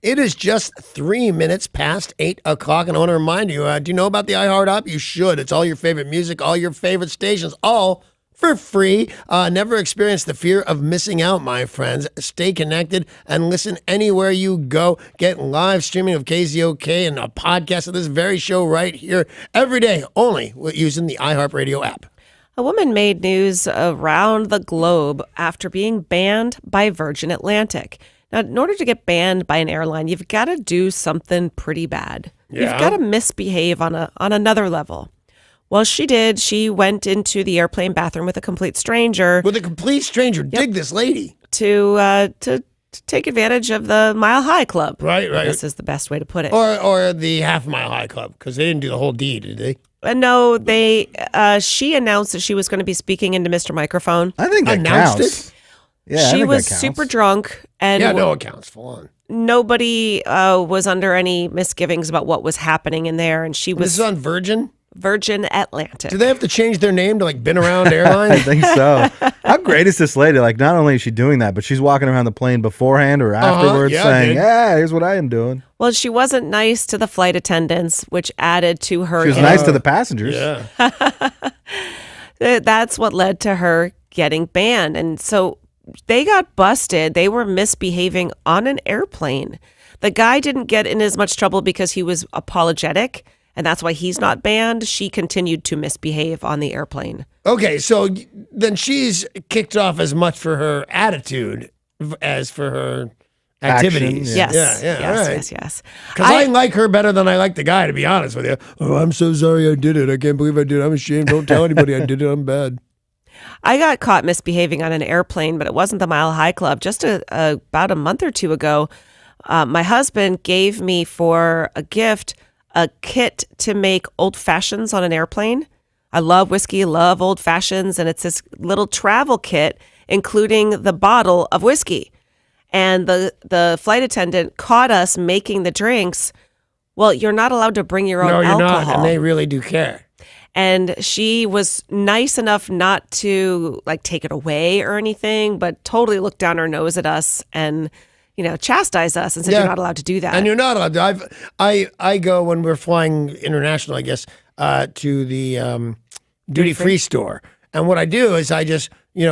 It is just 3 minutes past 8 o'clock, and I want to remind you, do you know about the iHeart app? You should. It's all your favorite music, all your favorite stations, all for free. Never experience the fear of missing out, my friends. Stay connected and listen anywhere you go. Get live streaming of KZOK and a podcast of this very show right here every day, only using the iHeartRadio app. A woman made news around the globe after being banned by Virgin Atlantic. Now, in order to get banned by an airline, you've got to do something pretty bad. Yeah. You've got to misbehave on another level. Well, she did. She went into the airplane bathroom with a complete stranger. With a complete stranger. Yep. Dig this lady. To take advantage of the Mile High Club. Right. This is the best way to put it. Or the Half Mile High Club, because they didn't do the whole deed, did they? No, she announced that she was going to be speaking into Mr. Microphone. I think that Announced counts. it? Yeah, She I think was that counts. super drunk. And Yeah, no, it counts. Full on. nobody was under any misgivings about what was happening in there. And she This was is on Virgin? Virgin Atlantic. Do they have to change their name to like Been Around I Airlines? think so. How great is this lady? Like, not only is she doing that, but she's walking around the plane beforehand or afterwards yeah, saying, dude. "Yeah, here's what I am doing." Well, she wasn't nice to the flight attendants, which added to her. She was nice to the passengers. Yeah. That's what led to her getting banned. And so they got busted. They were misbehaving on an airplane. The guy didn't get in as much trouble because he was apologetic, and that's why he's not banned. She continued to misbehave on the airplane. Okay, so then she's kicked off as much for her attitude as for her activities. Action, Yes. Yeah, yes, all right. yes. Because I like her better than I like the guy, to be honest with you. Oh, I'm so sorry I did it. I can't believe I did it. I'm ashamed. Don't tell anybody I did it. I'm bad. I got caught misbehaving on an airplane, but it wasn't the Mile High Club. Just about a month or two ago, my husband gave me for a gift a kit to make old fashions on an airplane. I love whiskey, love old fashions, and it's this little travel kit, including the bottle of whiskey. And the flight attendant caught us making the drinks. Well, you're not allowed to bring your own No, you're alcohol. not. And they really do care. And she was nice enough not to like take it away or anything, but totally looked down her nose at us and, chastise us and said, Yeah. "You're not allowed to do that." And you're not allowed to. I go when we're flying international, I guess, to the duty-free store. And what I do is I just,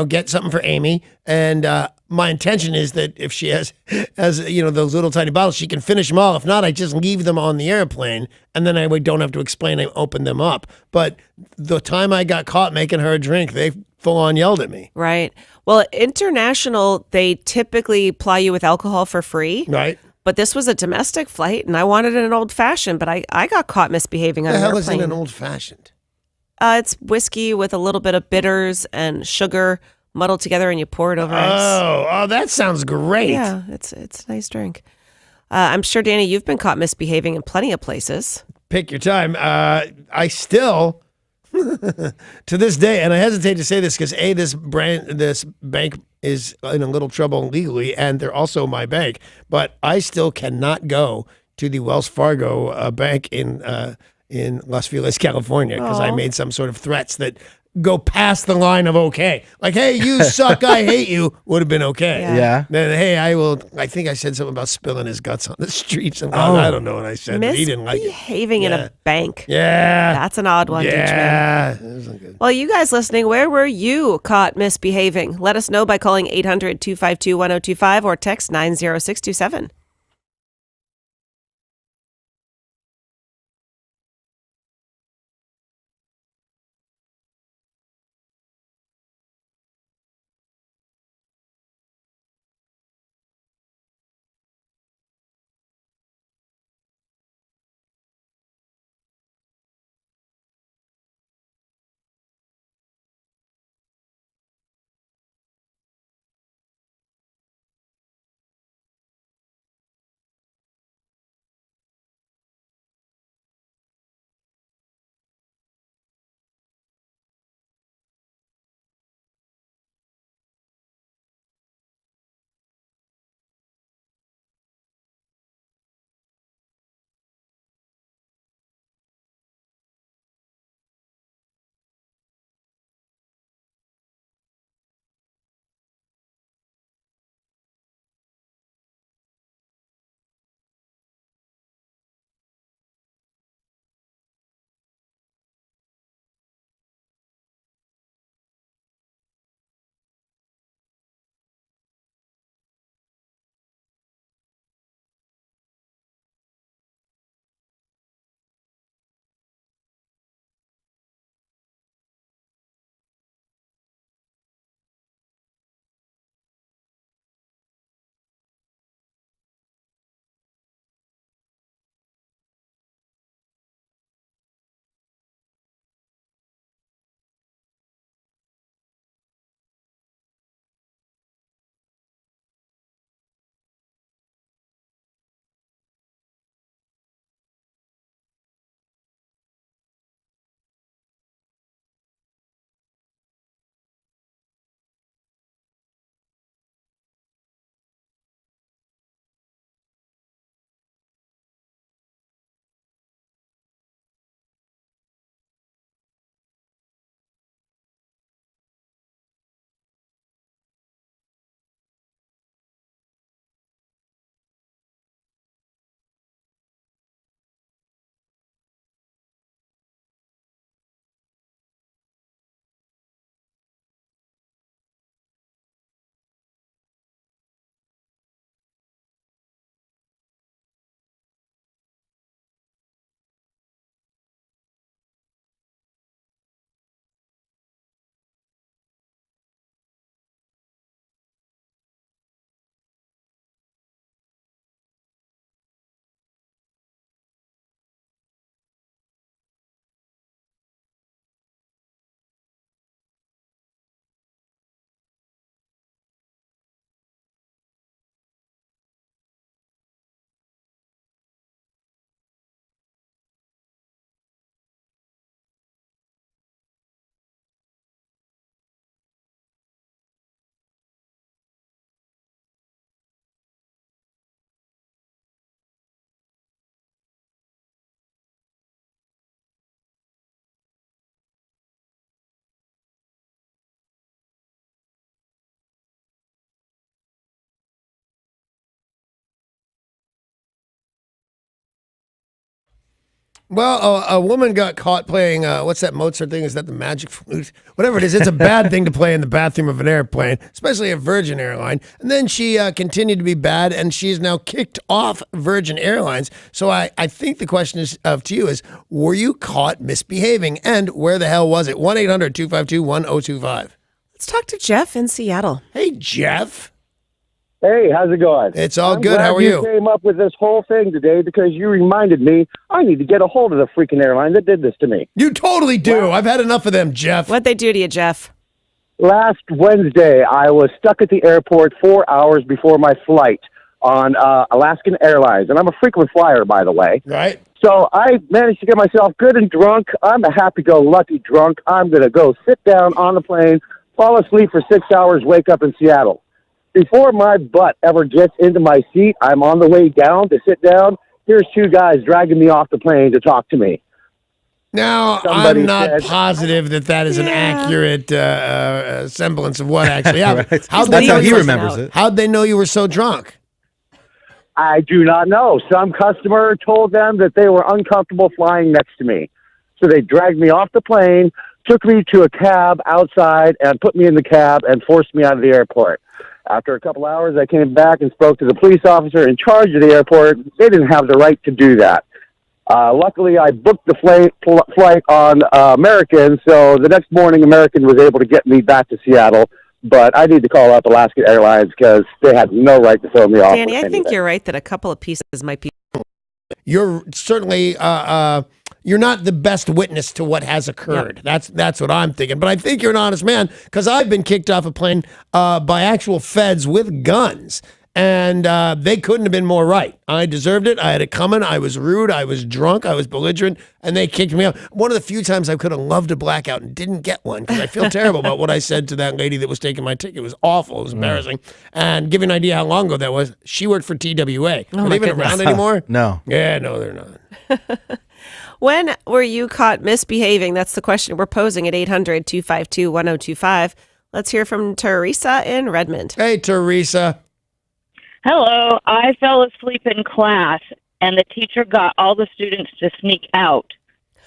get something for Amy. And my intention is that if she has those little tiny bottles, she can finish them all. If not, I just leave them on the airplane. And then I don't have to explain I opened them up. But the time I got caught making her a drink, they full on yelled at me. Right. Well, international, they typically ply you with alcohol for free. Right? But this was a domestic flight, and I wanted an old fashioned, but I got caught misbehaving on The an hell is airplane. in an old fashioned? It's whiskey with a little bit of bitters and sugar muddled together, and you pour it over ice. Oh, that sounds great. Yeah, it's a nice drink. I'm sure, Danny, you've been caught misbehaving in plenty of places. Pick your time. I still, to this day, and I hesitate to say this because this bank is in a little trouble legally, and they're also my bank. But I still cannot go to the Wells Fargo bank in Los Feliz, California, because I made some sort of threats that go past the line of okay. Like, hey, you suck, I hate you, would have been okay. Yeah. Then, hey, I think I said something about spilling his guts on the streets. And I don't know what I said, but he didn't like it. Misbehaving in a bank. Yeah. That's an odd one, Dutchman. Yeah. That wasn't good. Well, you guys listening, where were you caught misbehaving? Let us know by calling 800-252-1025 or text 90627. Well, a woman got caught playing, what's that Mozart thing? Is that the magic flute? Whatever it is, it's a bad thing to play in the bathroom of an airplane, especially a Virgin Airline. And then she continued to be bad, and she is now kicked off Virgin Airlines. So I think the question to you is, were you caught misbehaving? And where the hell was it? 1-800-252-1025. Let's talk to Jeff in Seattle. Hey, Jeff. Hey, how's it going? It's all I'm good. glad How are you? You came up with this whole thing today because you reminded me I need to get a hold of the freaking airline that did this to me. You totally do. I've had enough of them, Jeff. What'd they do to you, Jeff? Last Wednesday, I was stuck at the airport 4 hours before my flight on Alaskan Airlines, and I'm a frequent flyer, by the way. Right. So I managed to get myself good and drunk. I'm a happy-go-lucky drunk. I'm going to go sit down on the plane, fall asleep for 6 hours, wake up in Seattle. Before my butt ever gets into my seat, I'm on the way down to sit down. Here's two guys dragging me off the plane to talk to me. Now, Somebody I'm not said- positive that is an accurate semblance of what actually happened. Right. How'd That's they how know he you were- remembers it. How'd they know you were so drunk? I do not know. Some customer told them that they were uncomfortable flying next to me. So they dragged me off the plane, took me to a cab outside, and put me in the cab and forced me out of the airport. After a couple hours, I came back and spoke to the police officer in charge of the airport. They didn't have the right to do that. Luckily, I booked the flight on American, so the next morning, American was able to get me back to Seattle. But I need to call up Alaska Airlines because they had no right to throw me off. Danny, with I think anything. you're right that a couple of pieces might be. You're certainly you're not the best witness to what has occurred. That's what I'm thinking. But I think you're an honest man because I've been kicked off a plane by actual feds with guns. And they couldn't have been more right. I deserved it. I had it coming. I was rude. I was drunk. I was belligerent. And they kicked me out. One of the few times I could have loved a blackout and didn't get one because I feel terrible about what I said to that lady that was taking my ticket. It was awful. It was embarrassing. And give you an idea how long ago that was, she worked for TWA. Are they even around anymore? No. Yeah, no, they're not. When were you caught misbehaving? That's the question we're posing at 800-252-1025. Let's hear from Teresa in Redmond. Hey, Teresa. Hello. I fell asleep in class, and the teacher got all the students to sneak out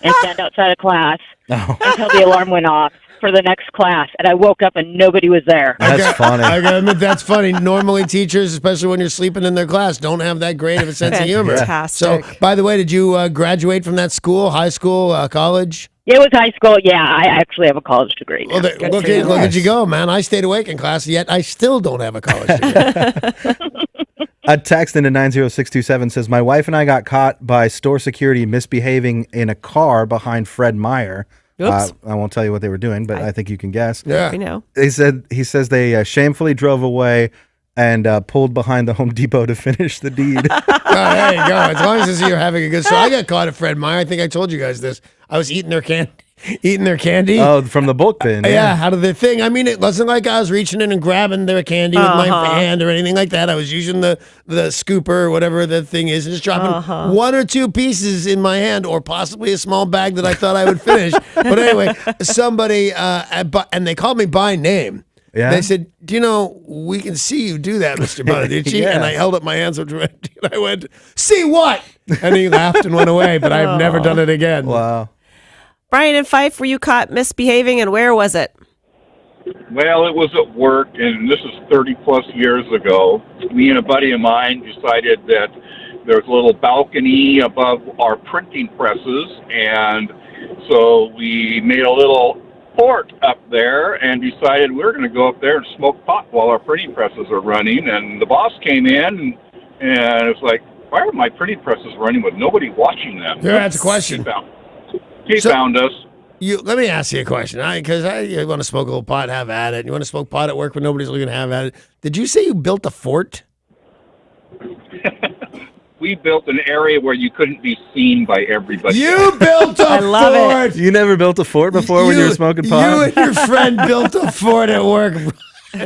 and stand outside of class until the alarm went off for the next class. And I woke up, and nobody was there. That's funny. I gotta admit, that's funny. Normally, teachers, especially when you're sleeping in their class, don't have that great of a sense of humor. Fantastic. So, by the way, did you graduate from that school, high school, college? It was high school. Yeah, I actually have a college degree now. Well, look at you go, man. I stayed awake in class, yet I still don't have a college degree. A text into 90627 says, my wife and I got caught by store security misbehaving in a car behind Fred Meyer. Oops. I won't tell you what they were doing, but I think you can guess. Yeah. We know. He says they shamefully drove away and pulled behind the Home Depot to finish the deed. There you go. As long as you're having a good story. I got caught at Fred Meyer. I think I told you guys this. I was eating their candy. Oh, from the bulk bin. Yeah, out of the thing. I mean, it wasn't like I was reaching in and grabbing their candy with my hand or anything like that. I was using the scooper or whatever the thing is and just dropping one or two pieces in my hand or possibly a small bag that I thought I would finish. But anyway, somebody, and they called me by name. Yeah? They said, do you know, we can see you do that, Mr. Bonaducci. Yeah. And I held up my hands and I went, see what? And he laughed and went away, but I've never done it again. Wow. Brian and Fife, were you caught misbehaving, and where was it? Well, it was at work, and this is 30-plus years ago. Me and a buddy of mine decided that there's a little balcony above our printing presses, and so we made a little fort up there and decided we were going to go up there and smoke pot while our printing presses are running. And the boss came in, and it's like, why are my printing presses running with nobody watching them? Yeah, that's a question. He found us. Let me ask you a question, because you want to smoke a little pot, have at it. You want to smoke pot at work when nobody's looking to have at it. Did you say you built a fort? We built an area where you couldn't be seen by everybody. You built a fort! You never built a fort before when you were smoking pot? You and your friend built a fort at work.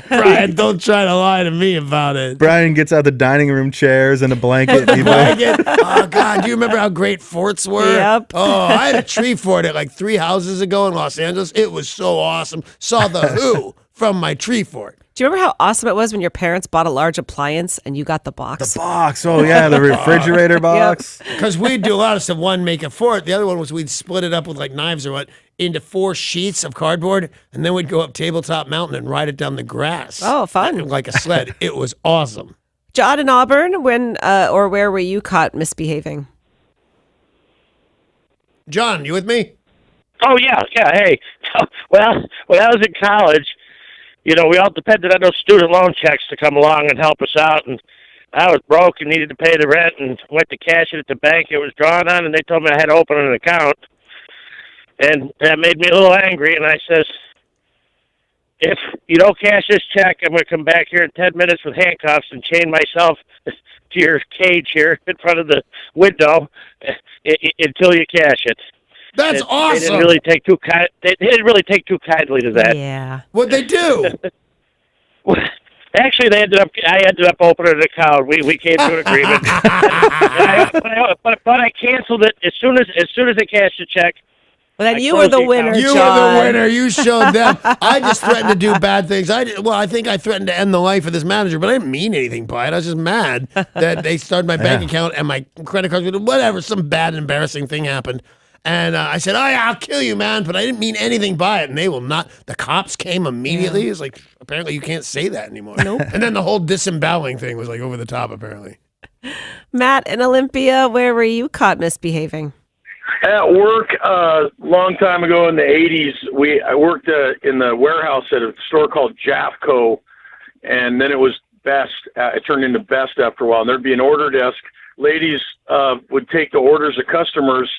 Brian, don't try to lie to me about it. Brian gets out the dining room chairs and a blanket. Oh, God, do you remember how great forts were? Yep. Oh, I had a tree fort at like 3 houses ago in Los Angeles. It was so awesome. Saw the Who from my tree fort. Do you remember how awesome it was when your parents bought a large appliance and you got the box? The box. Oh, yeah, the refrigerator box. Because we'd do a lot of stuff. One, make it for it. The other one was we'd split it up with like knives or what into 4 sheets of cardboard, and then we'd go up Tabletop Mountain and ride it down the grass. Oh, fun. Like a sled. It was awesome. John in Auburn, when or where were you caught misbehaving? John, you with me? Oh, yeah. Hey, well, when I was in college, we all depended on those student loan checks to come along and help us out. And I was broke and needed to pay the rent and went to cash it at the bank it was drawn on, and they told me I had to open an account. And that made me a little angry, and I says, if you don't cash this check, I'm going to come back here in 10 minutes with handcuffs and chain myself to your cage here in front of the window until you cash it. That's awesome. They didn't really take too kindly to that. Yeah. What'd they do? Actually, I ended up opening an account. We came to an agreement, but I canceled it as soon as they cashed the check. Well, then you were the winner, John. You were the winner. You showed them. I just threatened to do bad things. I think I threatened to end the life of this manager, but I didn't mean anything by it. I was just mad that they started my bank account and my credit cards. Whatever, some bad, embarrassing thing happened. And I said, I'll kill you, man. But I didn't mean anything by it. And they will not. The cops came immediately. It's like, apparently you can't say that anymore. Nope. And then the whole disemboweling thing was like over the top, apparently. Matt in Olympia, where were you caught misbehaving? At work, long time ago in the 80s, I worked in the warehouse at a store called Jafco, and then it was Best. It turned into Best after a while. And there'd be an order desk. Ladies would take the orders of customers,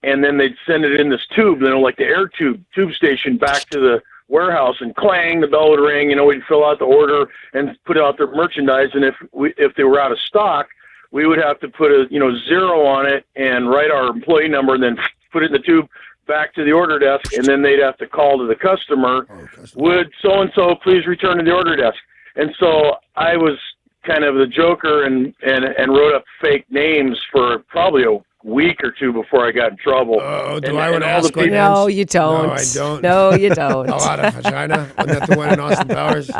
and then they'd send it in this tube, like the air tube station, back to the warehouse, and clang, the bell would ring. We'd fill out the order and put out their merchandise, and if they were out of stock, we would have to put a 0 on it and write our employee number, and then put it in the tube back to the order desk, and then they'd have to call to the customer. Would so and so please return to the order desk? And so I was kind of the joker and wrote up fake names for probably a week or two before I got in trouble. Oh, do I want to ask what No, you don't. No, I don't. No, you don't. A lot of vagina. Wasn't that the one in Austin Powers?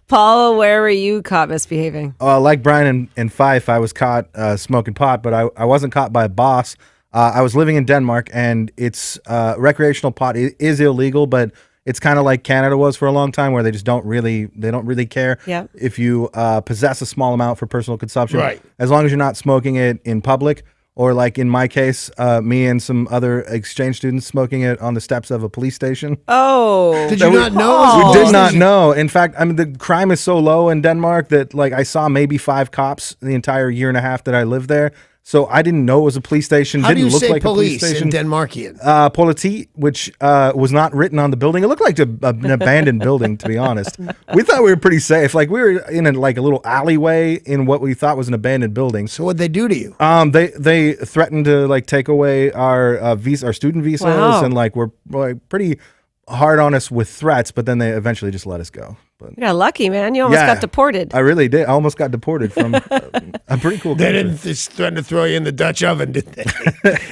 Paul, where were you caught misbehaving? Like Brian in Fife, I was caught smoking pot, but I wasn't caught by a boss. I was living in Denmark, and it's recreational pot is illegal, but it's kind of like Canada was for a long time, where they don't really care if you possess a small amount for personal consumption, right? As long as you're not smoking it in public. Or like in my case, me and some other exchange students smoking it on the steps of a police station. Oh. Did you not know? We did not know. In fact, the crime is so low in Denmark that I saw maybe 5 cops the entire year and a half that I lived there. So I didn't know it was a police station. How Didn't do you look say like police a police station. in Denmarkian? Politi, which was not written on the building. It looked like an abandoned building, to be honest. We thought we were pretty safe. We were in a little alleyway in what we thought was an abandoned building. So what'd they do to you? They threatened to take away our our student visas, and were pretty hard on us with threats. But then they eventually just let us go. But you got lucky, man. You almost got deported. I really did. I almost got deported from a pretty cool country. They didn't just threaten to throw you in the Dutch oven, did they?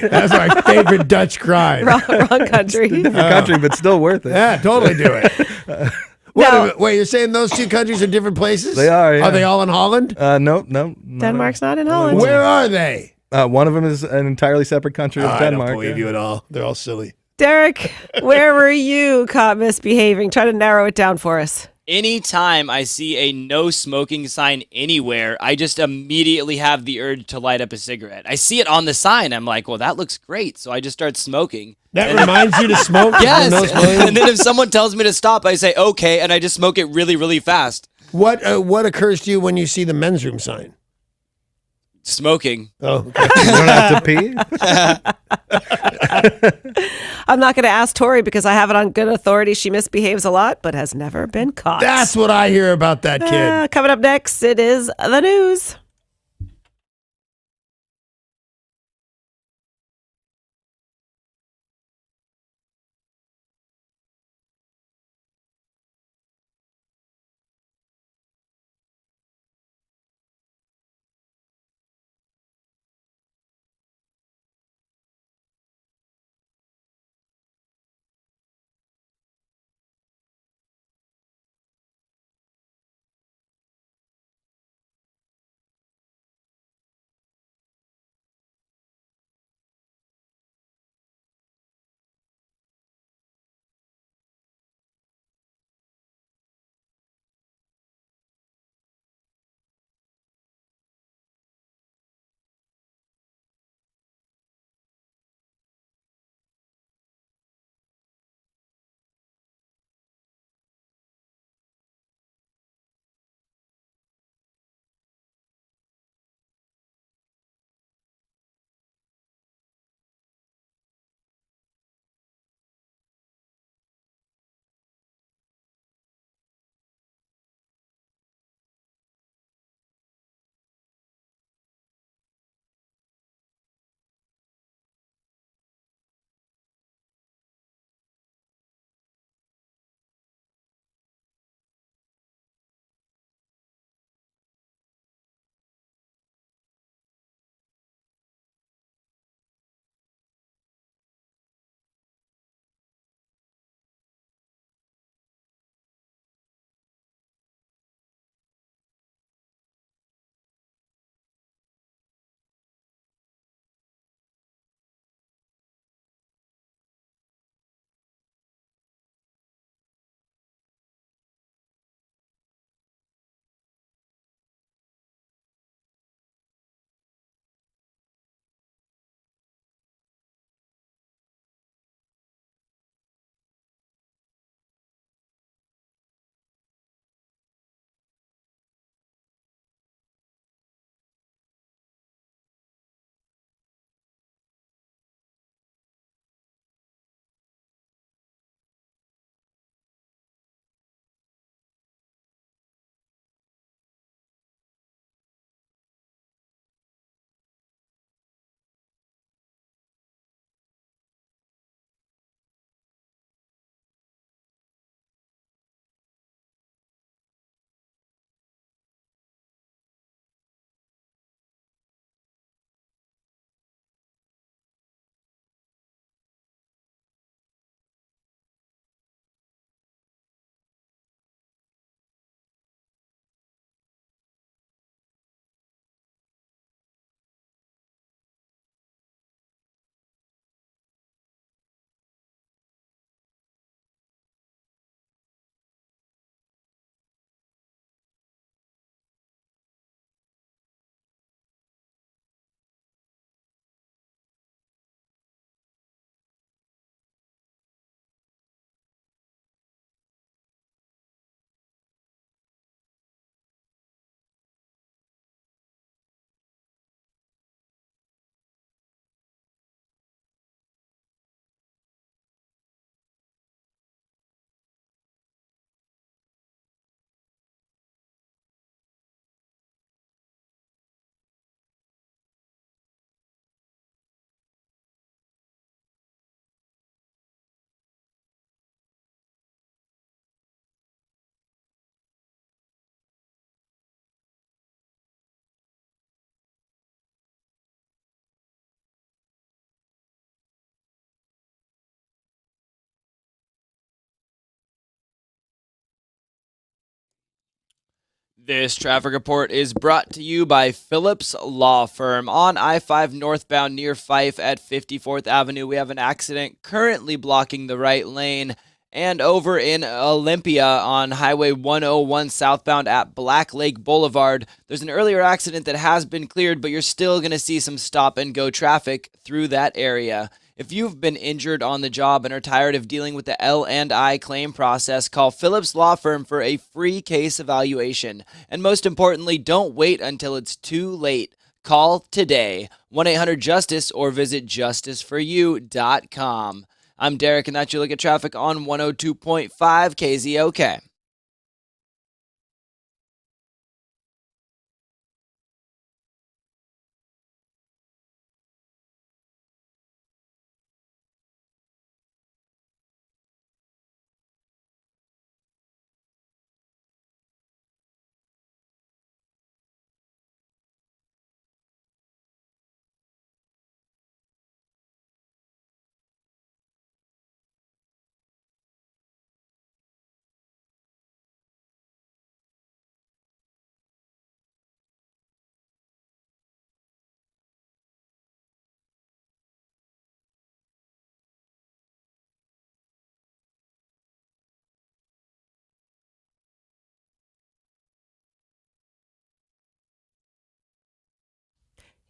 That's my favorite Dutch crime. Wrong country. Different country, but still worth it. Yeah, totally do it. Wait, you're saying those two countries are different places? They are, yeah. Are they all in Holland? No. Denmark's not in Holland. Where are they? One of them is an entirely separate country of Denmark. I don't believe you at all. They're all silly. Derek, where were you caught misbehaving? Try to narrow it down for us. Anytime I see a no smoking sign anywhere, I just immediately have the urge to light up a cigarette. I see it on the sign. I'm like, well, that looks great. So I just start smoking. That reminds you to smoke? Yes. And then if someone tells me to stop, I say, okay. And I just smoke it really, really fast. What occurs to you when you see the men's room sign? Smoking. Oh, okay. You don't have to pee? I'm not going to ask Tori because I have it on good authority. She misbehaves a lot, but has never been caught. That's what I hear about that kid. Coming up next, it is the news. This traffic report is brought to you by Phillips Law Firm. On I-5 northbound near Fife at 54th Avenue, we have an accident currently blocking the right lane. And over in Olympia on Highway 101 southbound at Black Lake Boulevard, there's an earlier accident that has been cleared, but you're still going to see some stop-and-go traffic through that area. If you've been injured on the job and are tired of dealing with the L&I claim process, call Phillips Law Firm for a free case evaluation. And most importantly, don't wait until it's too late. Call today, 1-800-JUSTICE, or visit justiceforyou.com. I'm Derek, and that's your look at traffic on 102.5 KZOK.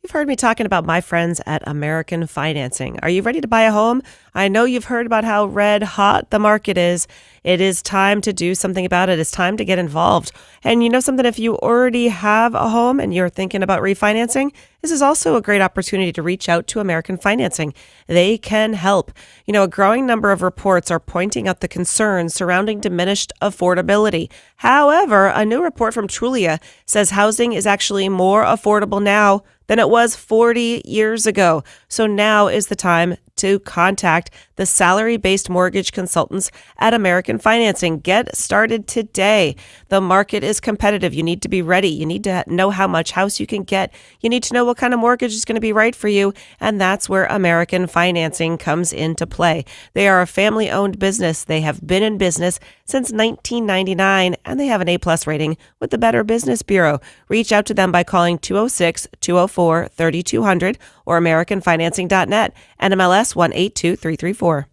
You've heard me talking about my friends at American Financing. Are you ready to buy a home? I know you've heard about how red hot the market is. It is time to do something about it. It's time to get involved. And you know something, if you already have a home and you're thinking about refinancing, this is also a great opportunity to reach out to American Financing. They can help. You know, a growing number of reports are pointing out the concerns surrounding diminished affordability. However, a new report from Trulia says housing is actually more affordable now than it was 40 years ago. So now is the time to contact the salary-based mortgage consultants at American Financing. Get started today. The market is competitive. You need to be ready. You need to know how much house you can get. You need to know what kind of mortgage is going to be right for you. And that's where American Financing comes into play. They are a family-owned business. They have been in business since 1999, and they have an A-plus rating with the Better Business Bureau. Reach out to them by calling 206-204-3200 or AmericanFinancing.net, NMLS 182334.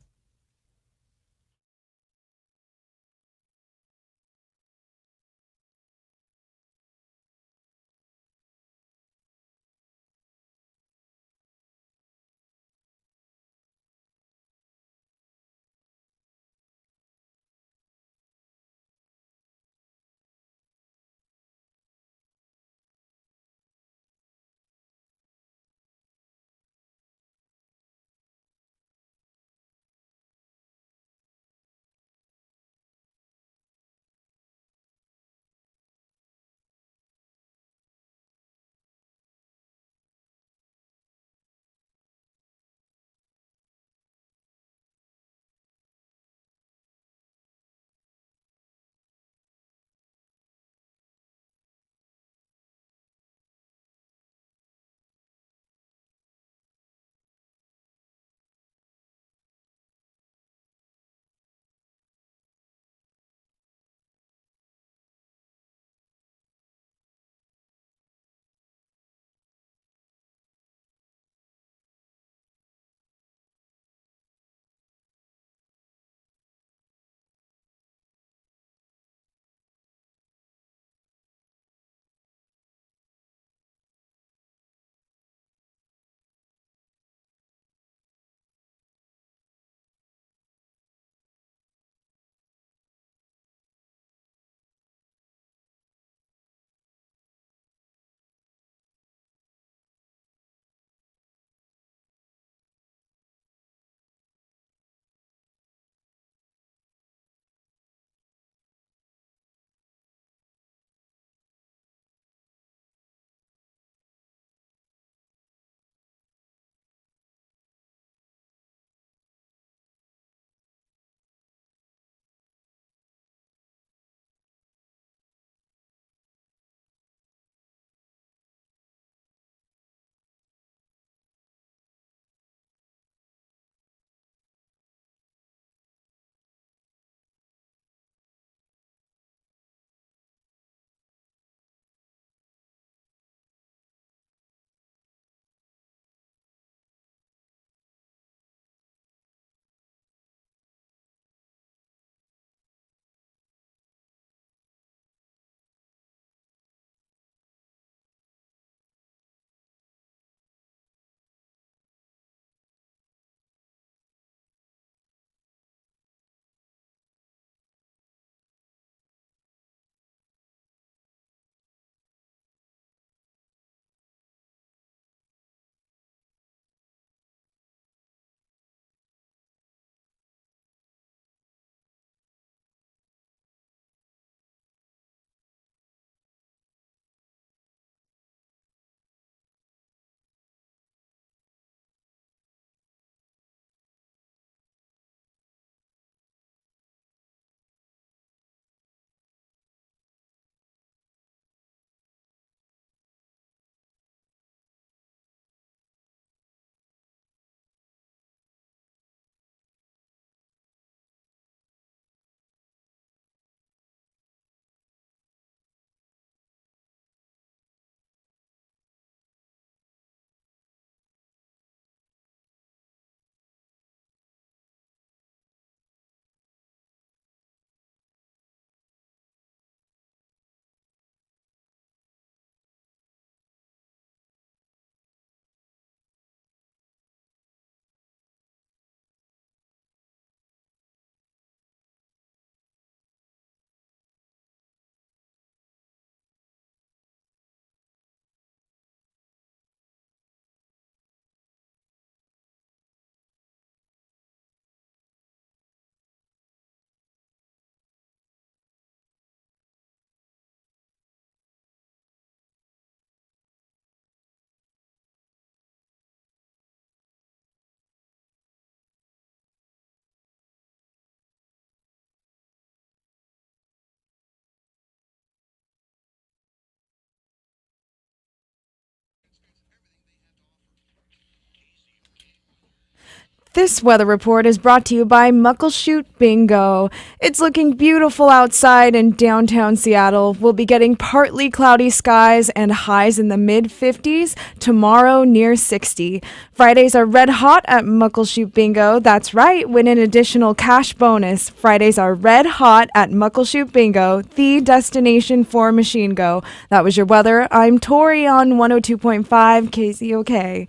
This weather report is brought to you by Muckleshoot Bingo. It's looking beautiful outside in downtown Seattle. We'll be getting partly cloudy skies and highs in the mid-50s. Tomorrow near 60. Fridays are red hot at Muckleshoot Bingo. That's right, win an additional cash bonus. Fridays are red hot at Muckleshoot Bingo, the destination for Machine Go. That was your weather. I'm Tori on 102.5 KZOK.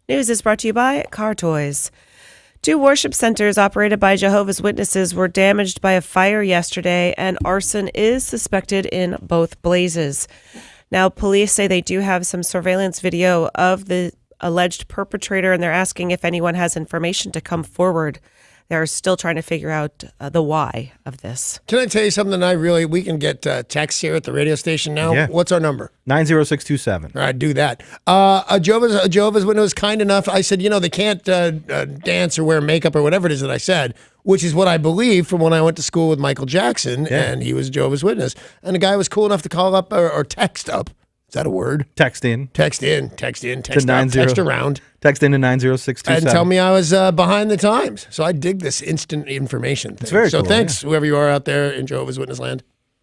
News is brought to you by Car Toys. 2 worship centers operated by Jehovah's Witnesses were damaged by a fire yesterday, and arson is suspected in both blazes. Now, police say they do have some surveillance video of the alleged perpetrator, and they're asking if anyone has information to come forward. They're still trying to figure out the why of this. Can I tell you something? We can get texts here at the radio station now. Yeah. What's our number? 90627. All right, do that. A Jehovah's Witness was kind enough. I said, they can't dance or wear makeup or whatever it is that I said, which is what I believe from when I went to school with Michael Jackson, and he was a Jehovah's Witness. And the guy was cool enough to call up or text up. Is that a word? Text in. Text around. Text in to 90627. And tell me I was behind the times. So I dig this instant information thing. It's very cool. Thanks, whoever you are out there in Jehovah's Witness land.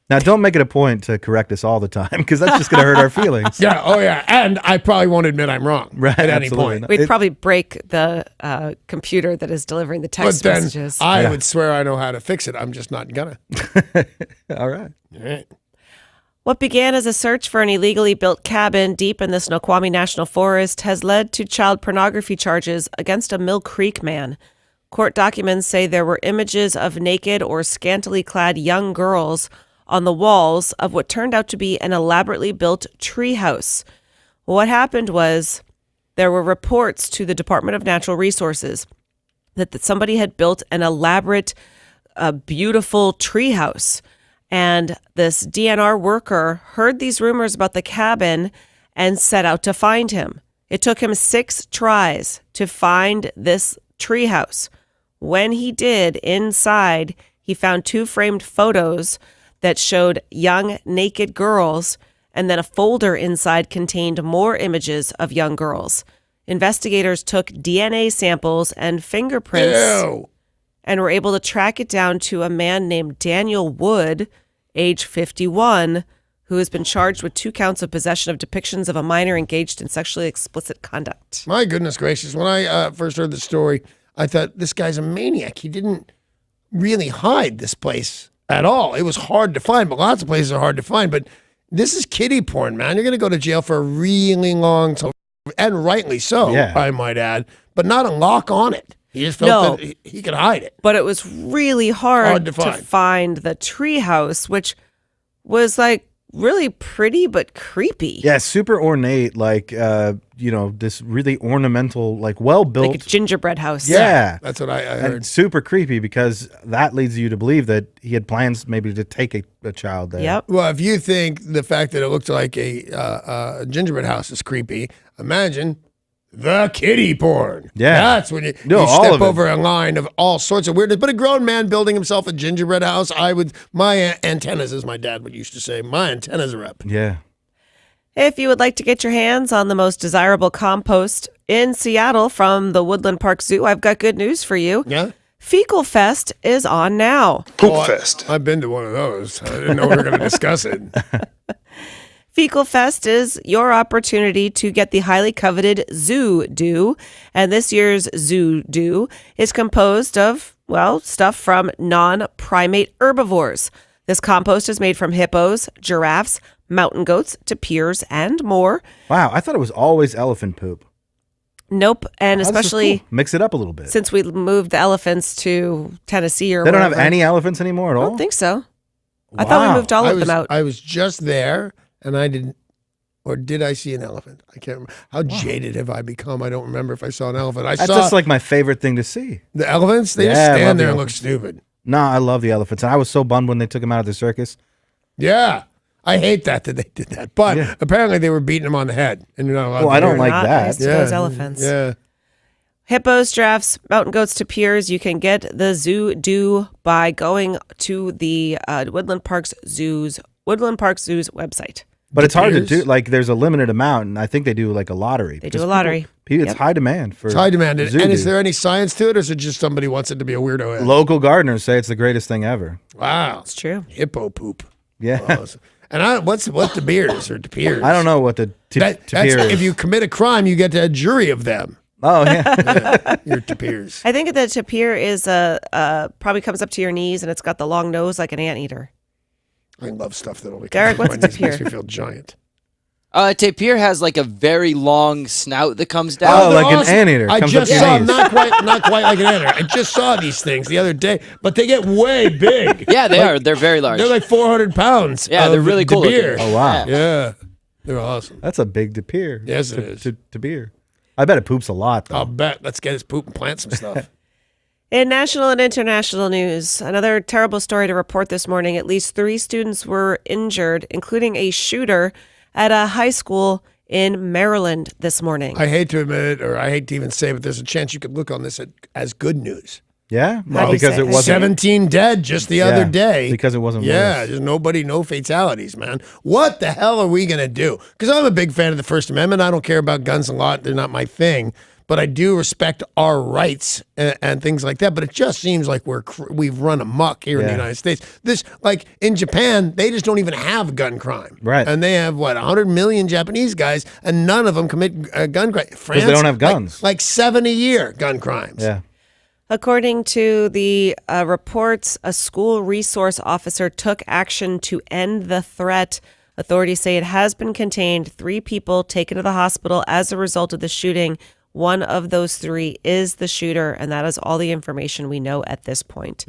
Now, don't make it a point to correct us all the time, because that's just going to hurt our feelings. Yeah, oh yeah. And I probably won't admit I'm wrong at any point. We'd probably break the computer that is delivering the text but then messages. I would swear I know how to fix it. I'm just not gonna. All right. All right. What began as a search for an illegally built cabin deep in the Snoqualmie National Forest has led to child pornography charges against a Mill Creek man. Court documents say there were images of naked or scantily clad young girls on the walls of what turned out to be an elaborately built treehouse. What happened was there were reports to the Department of Natural Resources that somebody had built an elaborate, beautiful treehouse. And this DNR worker heard these rumors about the cabin and set out to find him. It took him 6 tries to find this treehouse. When he did, inside, he found 2 framed photos that showed young naked girls, and then a folder inside contained more images of young girls. Investigators took DNA samples and fingerprints and were able to track it down to a man named Daniel Wood, age 51, who has been charged with 2 counts of possession of depictions of a minor engaged in sexually explicit conduct. My goodness gracious. When I first heard the story, I thought, this guy's a maniac. He didn't really hide this place at all. It was hard to find, but lots of places are hard to find. But this is kiddie porn, man. You're going to go to jail for a really long time, and rightly so, I might add, but not a lock on it. He just felt that he could hide it. But it was really hard to find the treehouse, which was like really pretty but creepy. Yeah, super ornate, like this really ornamental, like well-built, like a gingerbread house. Yeah, that's what I heard. And super creepy, because that leads you to believe that he had plans maybe to take a child there. Yep. Well, if you think the fact that it looked like a gingerbread house is creepy, imagine the kiddie porn. Yeah. That's when you step over a line of all sorts of weirdness. But a grown man building himself a gingerbread house, my antennas, as my dad would used to say, my antennas are up. Yeah. If you would like to get your hands on the most desirable compost in Seattle from the Woodland Park Zoo, I've got good news for you. Yeah? Fecal Fest is on now. Poop Fest. I've been to one of those. I didn't know we were going to discuss it. Fecal Fest is your opportunity to get the highly coveted Zoo Dew. And this year's Zoo Dew is composed of, stuff from non-primate herbivores. This compost is made from hippos, giraffes, mountain goats, tapirs, and more. Wow, I thought it was always elephant poop. Nope, and especially cool. Mix it up a little bit. Since we moved the elephants to Tennessee or they don't wherever. have any elephants anymore at all? I don't think so. Wow. I thought we moved all of them out. I was just there, and I didn't, or did I see an elephant? I can't remember. How jaded have I become? I don't remember if I saw an elephant. That's just like my favorite thing to see. The elephants? They just stand there and look stupid. No, I love the elephants. And I was so bummed when they took them out of the circus. Yeah. I hate that they did that. But apparently they were beating them on the head. And you're not allowed to I don't do like not that. nice to those elephants. Yeah. Hippos, giraffes, mountain goats, tapirs. You can get the zoo do by going to the Woodland Parks Zoo's website. But it's hard to do. Like, there's a limited amount, and I think they do like a lottery. They do a lottery. It's high demand for. It's high demand. And zoo is there any science to it, or is it just somebody wants it to be a weirdo? Head? Local gardeners say it's the greatest thing ever. Wow, it's true. Hippo poop. Yeah. Awesome. And what's the beers or tapirs? I don't know what the tapir is. If you commit a crime, you get a jury of them. Oh yeah, your tapirs. I think the tapir is probably comes up to your knees, and it's got the long nose like an anteater. I love stuff that only Derek, comes what's up my a knees, makes tapir? me feel giant. Tapir has like a very long snout that comes down. Oh, like an anteater. I Comes just up your saw knees. not quite like an anteater. I just saw these things the other day, but they get way big. Yeah, they are. They're very large. They're like 400 pounds. Yeah, they're really cool Beer. looking. Oh wow, Yeah, they're awesome. that's a big tapir. Yes, it is. Tapir. I bet it poops a lot though. I'll bet. Let's get his poop and plant some stuff. In national and international news, another terrible story to report this morning. At least 3 students were injured, including a shooter at a high school in Maryland this morning. I hate to admit it, or I hate to even say it, but there's a chance you could look on this as good news. Yeah, Well, because it wasn't 17 dead just the other day. because it wasn't. Yeah, worse. there's no fatalities, man. What the hell are we going to do? Because I'm a big fan of the First Amendment. I don't care about guns a lot. They're not my thing. But I do respect our rights and things like that. But it just seems like we've run amok here in the United States. This, like in Japan, they just don't even have gun crime. Right. And they have, 100 million Japanese guys, and none of them commit gun crime. France, they don't have guns. Like 7 a year gun crimes. Yeah. According to the reports, a school resource officer took action to end the threat. Authorities say it has been contained. 3 people taken to the hospital as a result of the shooting. One of those 3 is the shooter, and that is all the information we know at this point.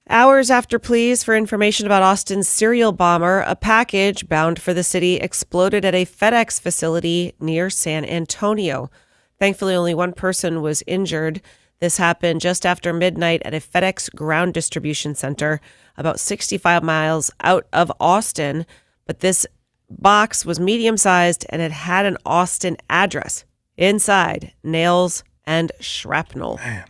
Hours after pleas for information about Austin's serial bomber, a package bound for the city exploded at a FedEx facility near San Antonio. Thankfully, only one person was injured. This happened just after midnight at a FedEx ground distribution center about 65 miles out of Austin. But this box was medium-sized, and it had an Austin address. Inside, nails and shrapnel. Man.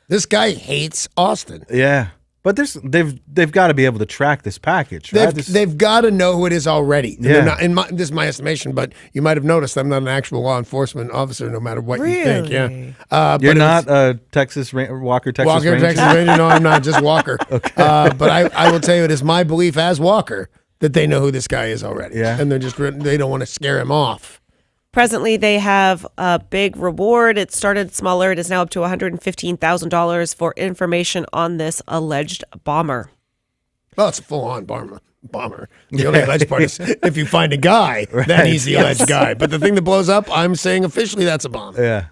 This guy hates Austin. Yeah. But they've got to be able to track this package, right? They've got to know who it is already. And Yeah. they're not, this is my estimation, but you might have noticed I'm not an actual law enforcement officer, no matter what you think. Yeah, You're but not a Walker, Texas Walker, Ranger? Texas Ranger. No, I'm not. Just Walker. Okay. But I will tell you, it is my belief as Walker that they know who this guy is already. Yeah. And they don't want to scare him off. Presently, they have a big reward. It started smaller. It is now up to $115,000 for information on this alleged bomber. Well, it's a full-on bomber. The only alleged part is if you find a guy, then he's the alleged guy. But the thing that blows up, I'm saying officially that's a bomb. Yeah.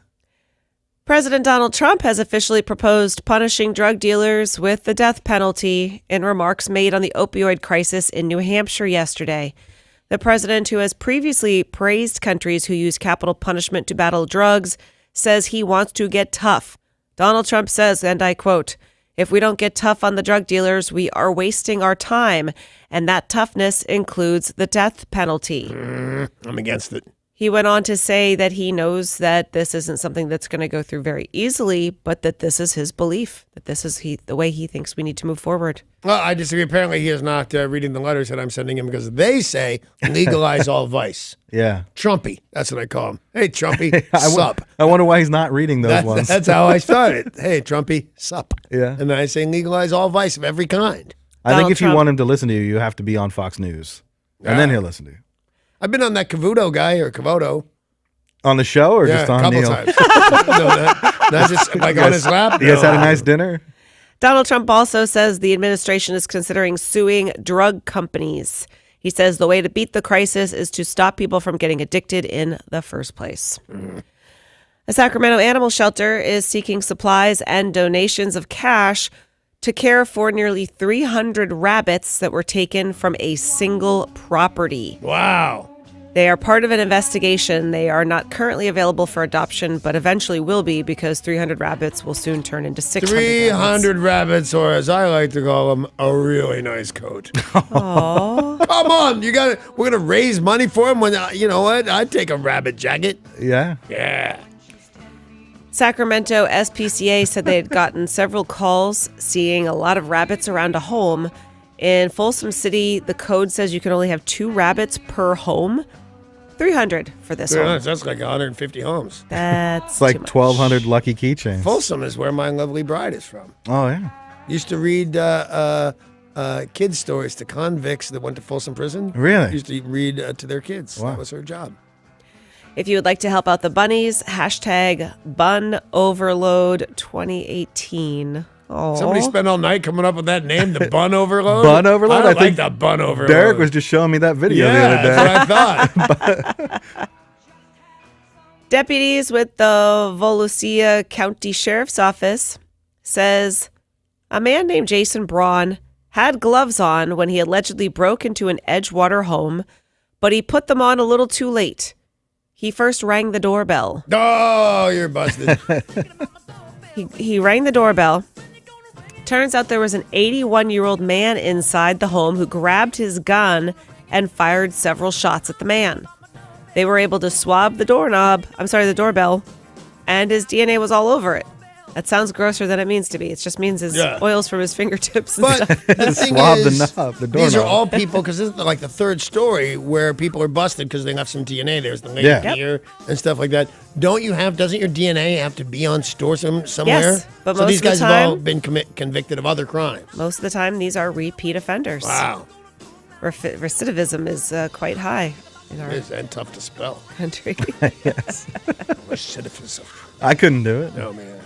President Donald Trump has officially proposed punishing drug dealers with the death penalty in remarks made on the opioid crisis in New Hampshire yesterday. The president, who has previously praised countries who use capital punishment to battle drugs, says he wants to get tough. Donald Trump says, and I quote, "If we don't get tough on the drug dealers, we are wasting our time. And that toughness includes the death penalty." I'm against it. He went on to say that he knows that this isn't something that's going to go through very easily, but that this is his belief, that this is the way he thinks we need to move forward. Well, I disagree. Apparently, he is not reading the letters that I'm sending him because they say legalize all vice. Yeah. Trumpy. That's what I call him. Hey, Trumpy, sup. I wonder why he's not reading those ones. That's how I started. Hey, Trumpy, sup. Yeah. And then I say legalize all vice of every kind. I think if you want him to listen to you, you have to be on Fox News. And then he'll listen to you. I've been on that Cavuto guy or Cavoto. On the show or just on a couple Neil? times. No, not just like on his lap. You guys had a nice dinner? Donald Trump also says the administration is considering suing drug companies. He says the way to beat the crisis is to stop people from getting addicted in the first place. A Sacramento animal shelter is seeking supplies and donations of cash to care for nearly 300 rabbits that were taken from a single property. Wow. They are part of an investigation. They are not currently available for adoption, but eventually will be because 300 rabbits will soon turn into 600 300 rabbits, or as I like to call them, a really nice coat. Aww. Come on, we're gonna raise money for him. When you know what? I'd take a rabbit jacket. Yeah. Yeah. Sacramento SPCA said they had gotten several calls seeing a lot of rabbits around a home. In Folsom City, the code says you can only have 2 rabbits per home. 300 for this home. That's like 150 homes. That's It's like too much. 1,200 lucky keychains. Folsom is where my lovely bride is from. Oh, yeah. Used to read kids' stories to convicts that went to Folsom Prison. Really? Used to read to their kids. Wow. That was her job. If you would like to help out the bunnies, hashtag Bun Overload 2018. Oh, Somebody spent all night coming up with that name, the Bun Overload. Bun Overload? I don't I like think the Bun Overload. Derek was just showing me that video the other day. That's what I thought. Deputies with the Volusia County Sheriff's Office says a man named Jason Braun had gloves on when he allegedly broke into an Edgewater home, but he put them on a little too late. He first rang the doorbell. Oh, you're busted. He rang the doorbell. Turns out there was an 81-year-old man inside the home who grabbed his gun and fired several shots at the man. They were able to swab the doorbell, and his DNA was all over it. That sounds grosser than it means to be. It just means his oils from his fingertips and But stuff. the thing Swab is, the knob, the these are doorknob. all people, because this is like the third story where people are busted because they left some DNA. There's the lady Yeah. here and stuff like that. Doesn't your DNA have to be on store somewhere? Yes, but so most these of the guys have all time- been convicted of other crimes. Most of the time, these are repeat offenders. Wow. Recidivism is quite high in our It is, and tough to spell. country. Yes. Recidivism. I couldn't do it. No, man.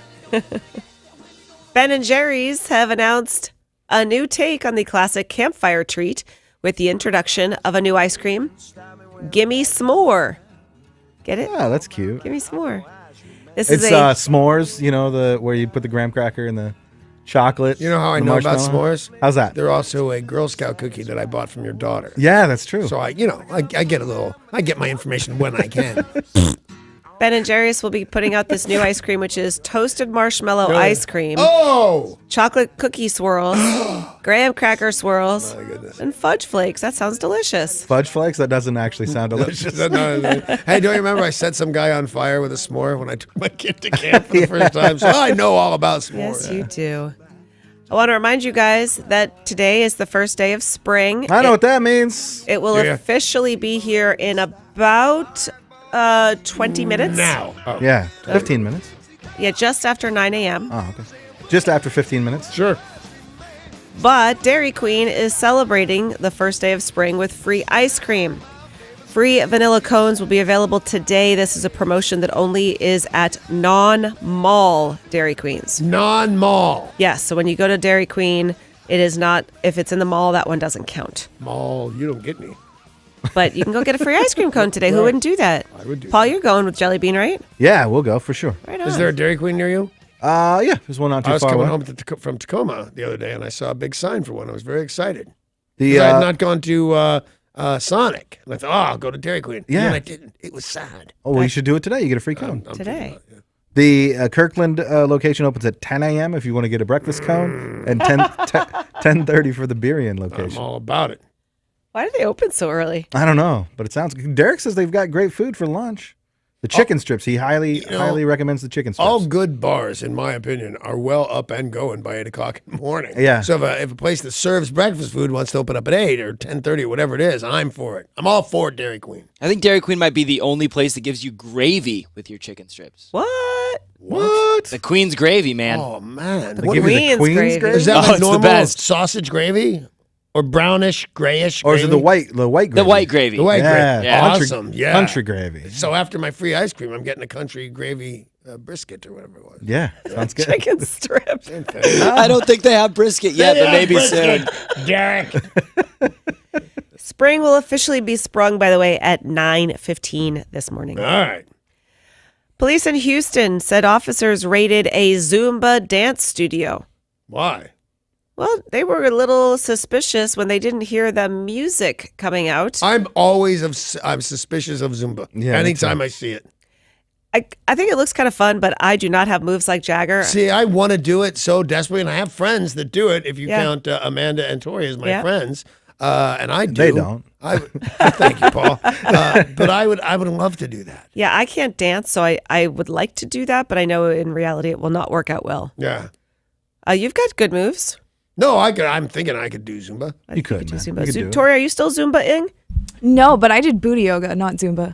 Ben & Jerry's have announced a new take on the classic campfire treat with the introduction of a new ice cream, Gimme S'more. Get it? Yeah, that's cute. Gimme S'more. This It's is a s'mores, where you put the graham cracker and the chocolate. You know how I the know about marshmallow? s'mores? How's that? They're also a Girl Scout cookie that I bought from your daughter. Yeah, that's true. So I get my information when I can. Ben & Jerry's will be putting out this new ice cream, which is toasted marshmallow ice cream, Oh! chocolate cookie swirls, graham cracker swirls, My goodness. and fudge flakes. That sounds delicious. Fudge flakes? That doesn't actually sound delicious. Hey, don't you remember I set some guy on fire with a s'more when I took my kid to camp for the first time? So I know all about s'mores. Yes, you do. I want to remind you guys that today is the first day of spring. I know what that means. It will Yeah. officially be here in about 20 minutes. Now. Oh. Yeah, 15 minutes. Yeah, just after 9 a.m. Oh, okay. Just after 15 minutes. Sure. But Dairy Queen is celebrating the first day of spring with free ice cream. Free vanilla cones will be available today. This is a promotion that only is at non-mall Dairy Queens. Non-mall. Yes, so when you go to Dairy Queen, it is not, if it's in the mall, that one doesn't count. Mall, you don't get me. But you can go get a free ice cream cone today. Who wouldn't do that? I would do Paul, that. you're going with Jelly Bean, right? Yeah, we'll go for sure. Right on. Is there a Dairy Queen near you? Yeah, there's one not too I was far coming away. home from Tacoma the other day, and I saw a big sign for one. I was very excited. The 'Cause I had not gone to Sonic. And I thought, I'll go to Dairy Queen. Yeah. And then I didn't. It was sad. oh, well, you should do it today. You get a free cone. I'm Today. thinking about it, The Kirkland location opens at 10 a.m. if you want to get a breakfast cone, and 10:30 for the Burien yeah. I'm location. all about it. Why do they open so early? I don't know, but it sounds good. Derek says they've got great food for lunch. The chicken strips. He highly recommends the chicken strips. All good bars, in my opinion, are well up and going by 8 o'clock in the morning. Yeah. So if a place that serves breakfast food wants to open up at 8 or 10:30 or whatever it is, I'm for it. I'm all for Dairy Queen. I think Dairy Queen might be the only place that gives you gravy with your chicken strips. What? What? The Queen's gravy, man. Oh, man. They What- give you the Queen's Queen's gravy. gravy? is that Oh, like it's the normal best. sausage gravy? Or brownish, grayish Or is gravy? it the white gravy? The white gravy. The white Yeah, gravy. Yeah. Awesome. Yeah. Country gravy. So after my free ice cream, I'm getting a country gravy brisket or whatever it was. Yeah, sounds good. Chicken strip. Same thing. I don't think they have brisket yet, but maybe soon. Derek. Spring will officially be sprung, by the way, at 9:15 this morning. All right. Police in Houston said officers raided a Zumba dance studio. Why? Well, they were a little suspicious when they didn't hear the music coming out. I'm suspicious of Zumba. Yeah, me Anytime too. I see it. I think it looks kind of fun, but I do not have moves like Jagger. See, I want to do it so desperately, and I have friends that do it. If you Yeah. count Amanda and Tori as my Yeah. friends, And I do. They don't. Thank you, Paul. But I would love to do that. Yeah, I can't dance, so I would like to do that, but I know in reality it will not work out well. Yeah. You've got good moves. No, I'm thinking I could do Zumba. You could, do man. Zumba. You could do it. Tori, are you still Zumba-ing? No, but I did booty yoga, not Zumba.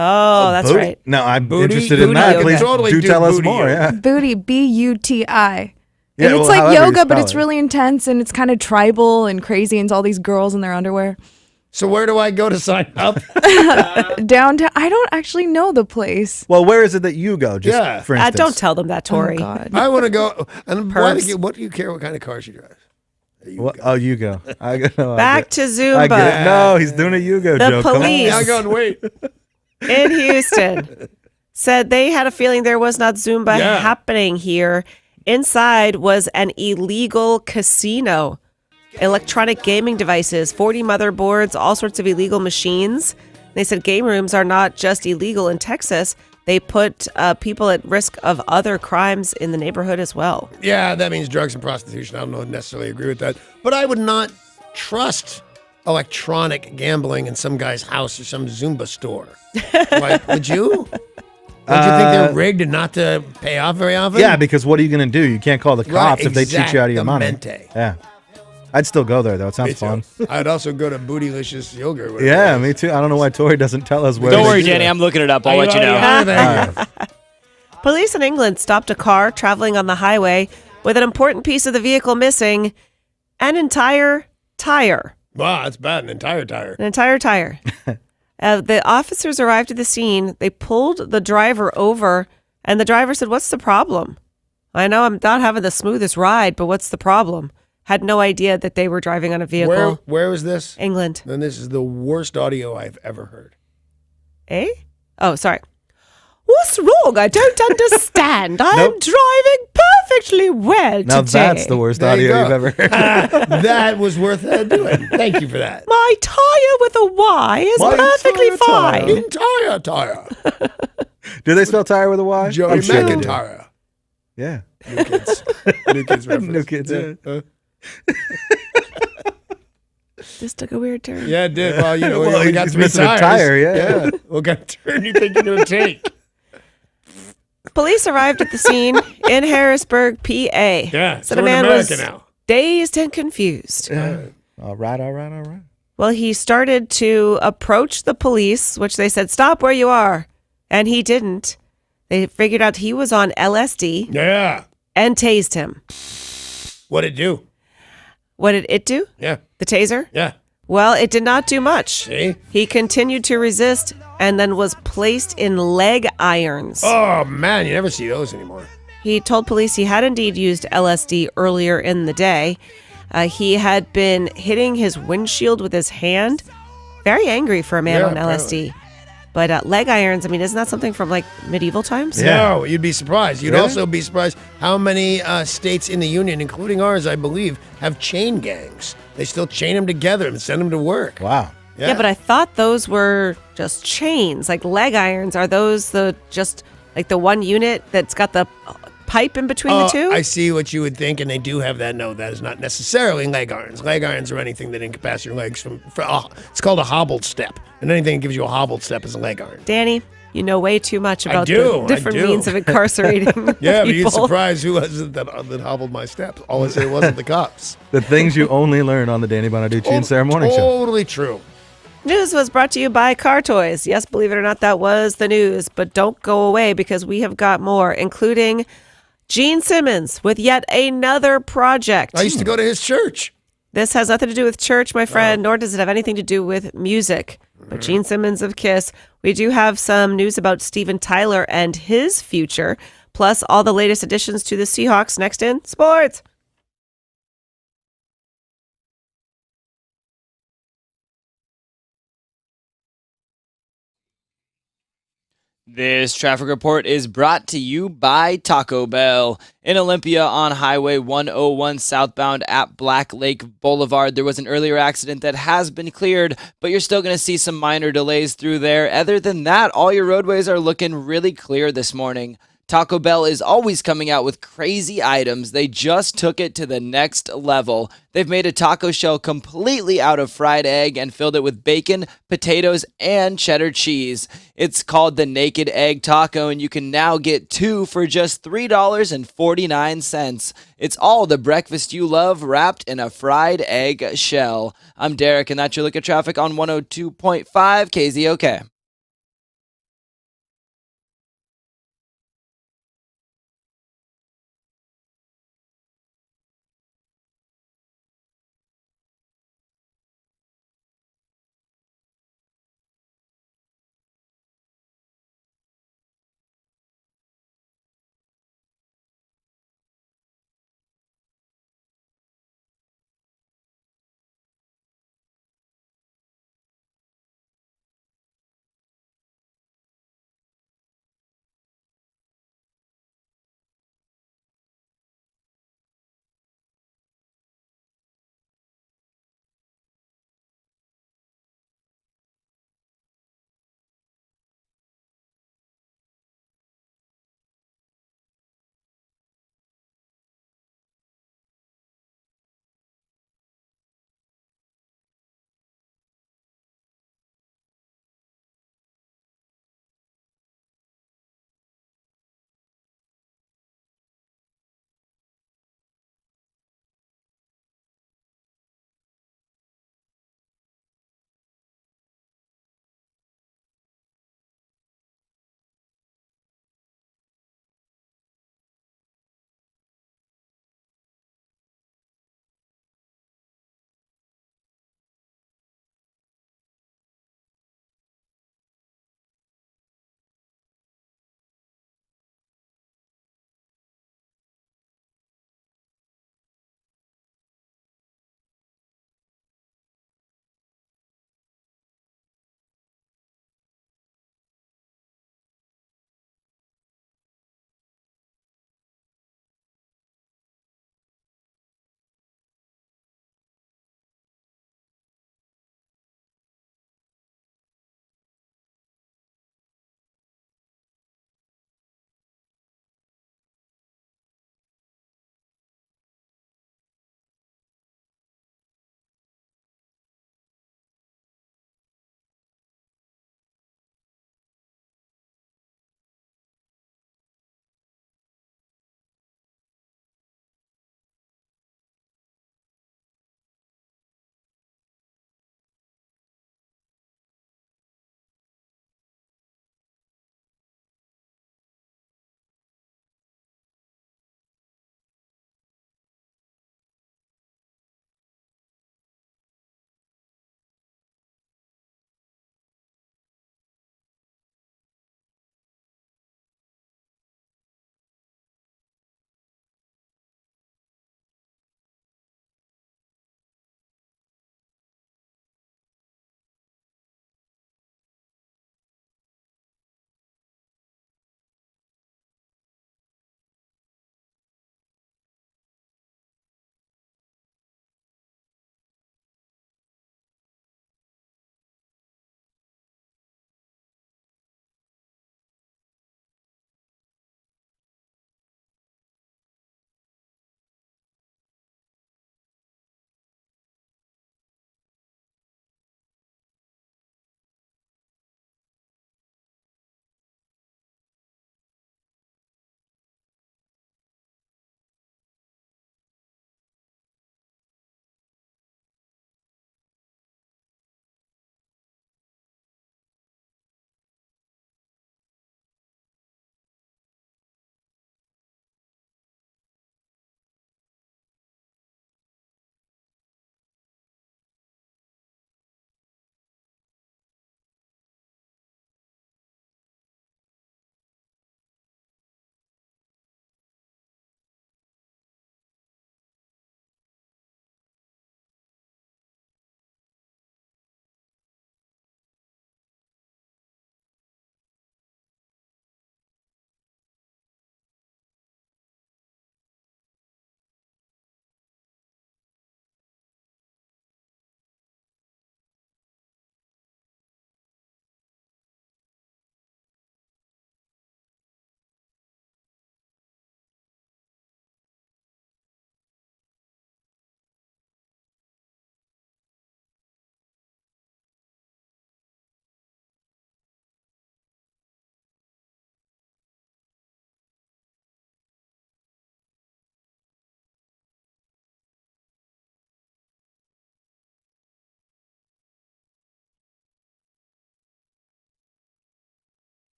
Oh, that's Booty? right. No, I'm Booty- interested in booty that. yoga. Please Totally do do tell us booty more. yoga. Yeah. Booty, B-U-T-I. Yeah, And it's well, like however you yoga, but spell it's it. really intense and it's kind of tribal and crazy and it's all these girls in their underwear. So where do I go to sign up? Downtown. I don't actually know the place. Well, where is it that you go? Just Yeah. for instance. Don't tell them that, Tori. Oh, God. I want to go. And Pervs. what do you care what kind of car she drives? Oh, you go. I go. No, Back to Zumba. I get it. No, he's doing a Yugo The joke. Come on. police. I go and wait. In Houston said they had a feeling there was not Zumba Yeah. happening here. Inside was an illegal casino, electronic gaming devices, 40 motherboards, all sorts of illegal machines. They said game rooms are not just illegal in Texas. They put people at risk of other crimes in the neighborhood as well. Yeah, that means drugs and prostitution. I don't necessarily agree with that. But I would not trust electronic gambling in some guy's house or some Zumba store. Like, would you? Would you think they're rigged and not to pay off very often? Yeah, because what are you going to do? You can't call the cops if they cheat you out of your money. Exactamente. Yeah. I'd still go there, though. It Me sounds fun. too. I'd also go to Bootylicious Yoga. or whatever Yeah, it is. me too. I don't know why Tori doesn't tell us where. Don't they worry, do Danny. that. I'm looking it up. I'll let you know. Oh, thank you. Police in England stopped a car traveling on the highway with an important piece of the vehicle missing, an entire tire. Wow, that's bad. An entire tire. An entire tire. The officers arrived at the scene. They pulled the driver over, and the driver said, "What's the problem? I know I'm not having the smoothest ride, but what's the problem?" Had no idea that they were driving on a vehicle. Where was this? England. Then this is the worst audio I've ever heard. Eh? Oh, sorry. What's wrong? I don't understand. I'm Nope. driving perfectly well Now today. that's the worst There you audio you've go. ever heard. That was worth doing. Thank you for that. My tire with a Y is My perfectly tire, fine. Entire tire. Do they spell tire with a Y? Joey I'm sure they do. McIntyre. Yeah. New kids. New kids reference. New kids, yeah. This took a weird turn. Yeah, it did. Well, you know, Well, we only got he's 3 missing a tires. tire, yeah. What kind of turn you think you're going to take? Police arrived at the scene in Harrisburg, PA. Yeah, Said so a in man America was now. dazed and confused. All right. Well, he started to approach the police, which they said, "Stop where you are." And he didn't. They figured out he was on LSD Yeah. and tased him. What'd it do? What did it do? Yeah. The taser? Yeah. Well, it did not do much. See? He continued to resist and then was placed in leg irons. Oh, man, you never see those anymore. He told police he had indeed used LSD earlier in the day. He had been hitting his windshield with his hand. Very angry for a man Yeah, on LSD. But leg irons, I mean, isn't that something from like medieval times? No, you'd be surprised. You'd Really? also be surprised how many states in the union, including ours, I believe, have chain gangs. They still chain them together and send them to work. Wow. Yeah, but I thought those were just chains. Like leg irons, are those the just like the one unit that's got the pipe in between the two? I see what you would think, and they do have that. No, that is not necessarily leg irons. Leg irons are anything that incapacitate your legs it's called a hobbled step. And anything that gives you a hobbled step is a leg iron. Danny, you know way too much about do, the different I do. means of incarcerating Yeah, but you'd people. surprised who was it that hobbled my steps. All I said it wasn't the cops. The things you only learn on the Danny Bonaducci and Sarah Morning Show. Totally true. News was brought to you by Car Toys. Yes, believe it or not, that was the news. But don't go away because we have got more, including Gene Simmons with yet another project. I used to go to his church. This has nothing to do with church, my friend, nor does it have anything to do with music. But Gene Simmons of Kiss. We do have some news about Steven Tyler and his future, plus all the latest additions to the Seahawks next in sports. This traffic report is brought to you by Taco Bell. In Olympia on Highway 101 southbound at Black Lake Boulevard, there was an earlier accident that has been cleared, but you're still going to see some minor delays through there. Other than that, all your roadways are looking really clear this morning. Taco Bell is always coming out with crazy items. They just took it to the next level. They've made a taco shell completely out of fried egg and filled it with bacon, potatoes, and cheddar cheese. It's called the Naked Egg Taco, and you can now get 2 for just $3.49. It's all the breakfast you love wrapped in a fried egg shell. I'm Derek, and that's your look at traffic on 102.5 KZOK.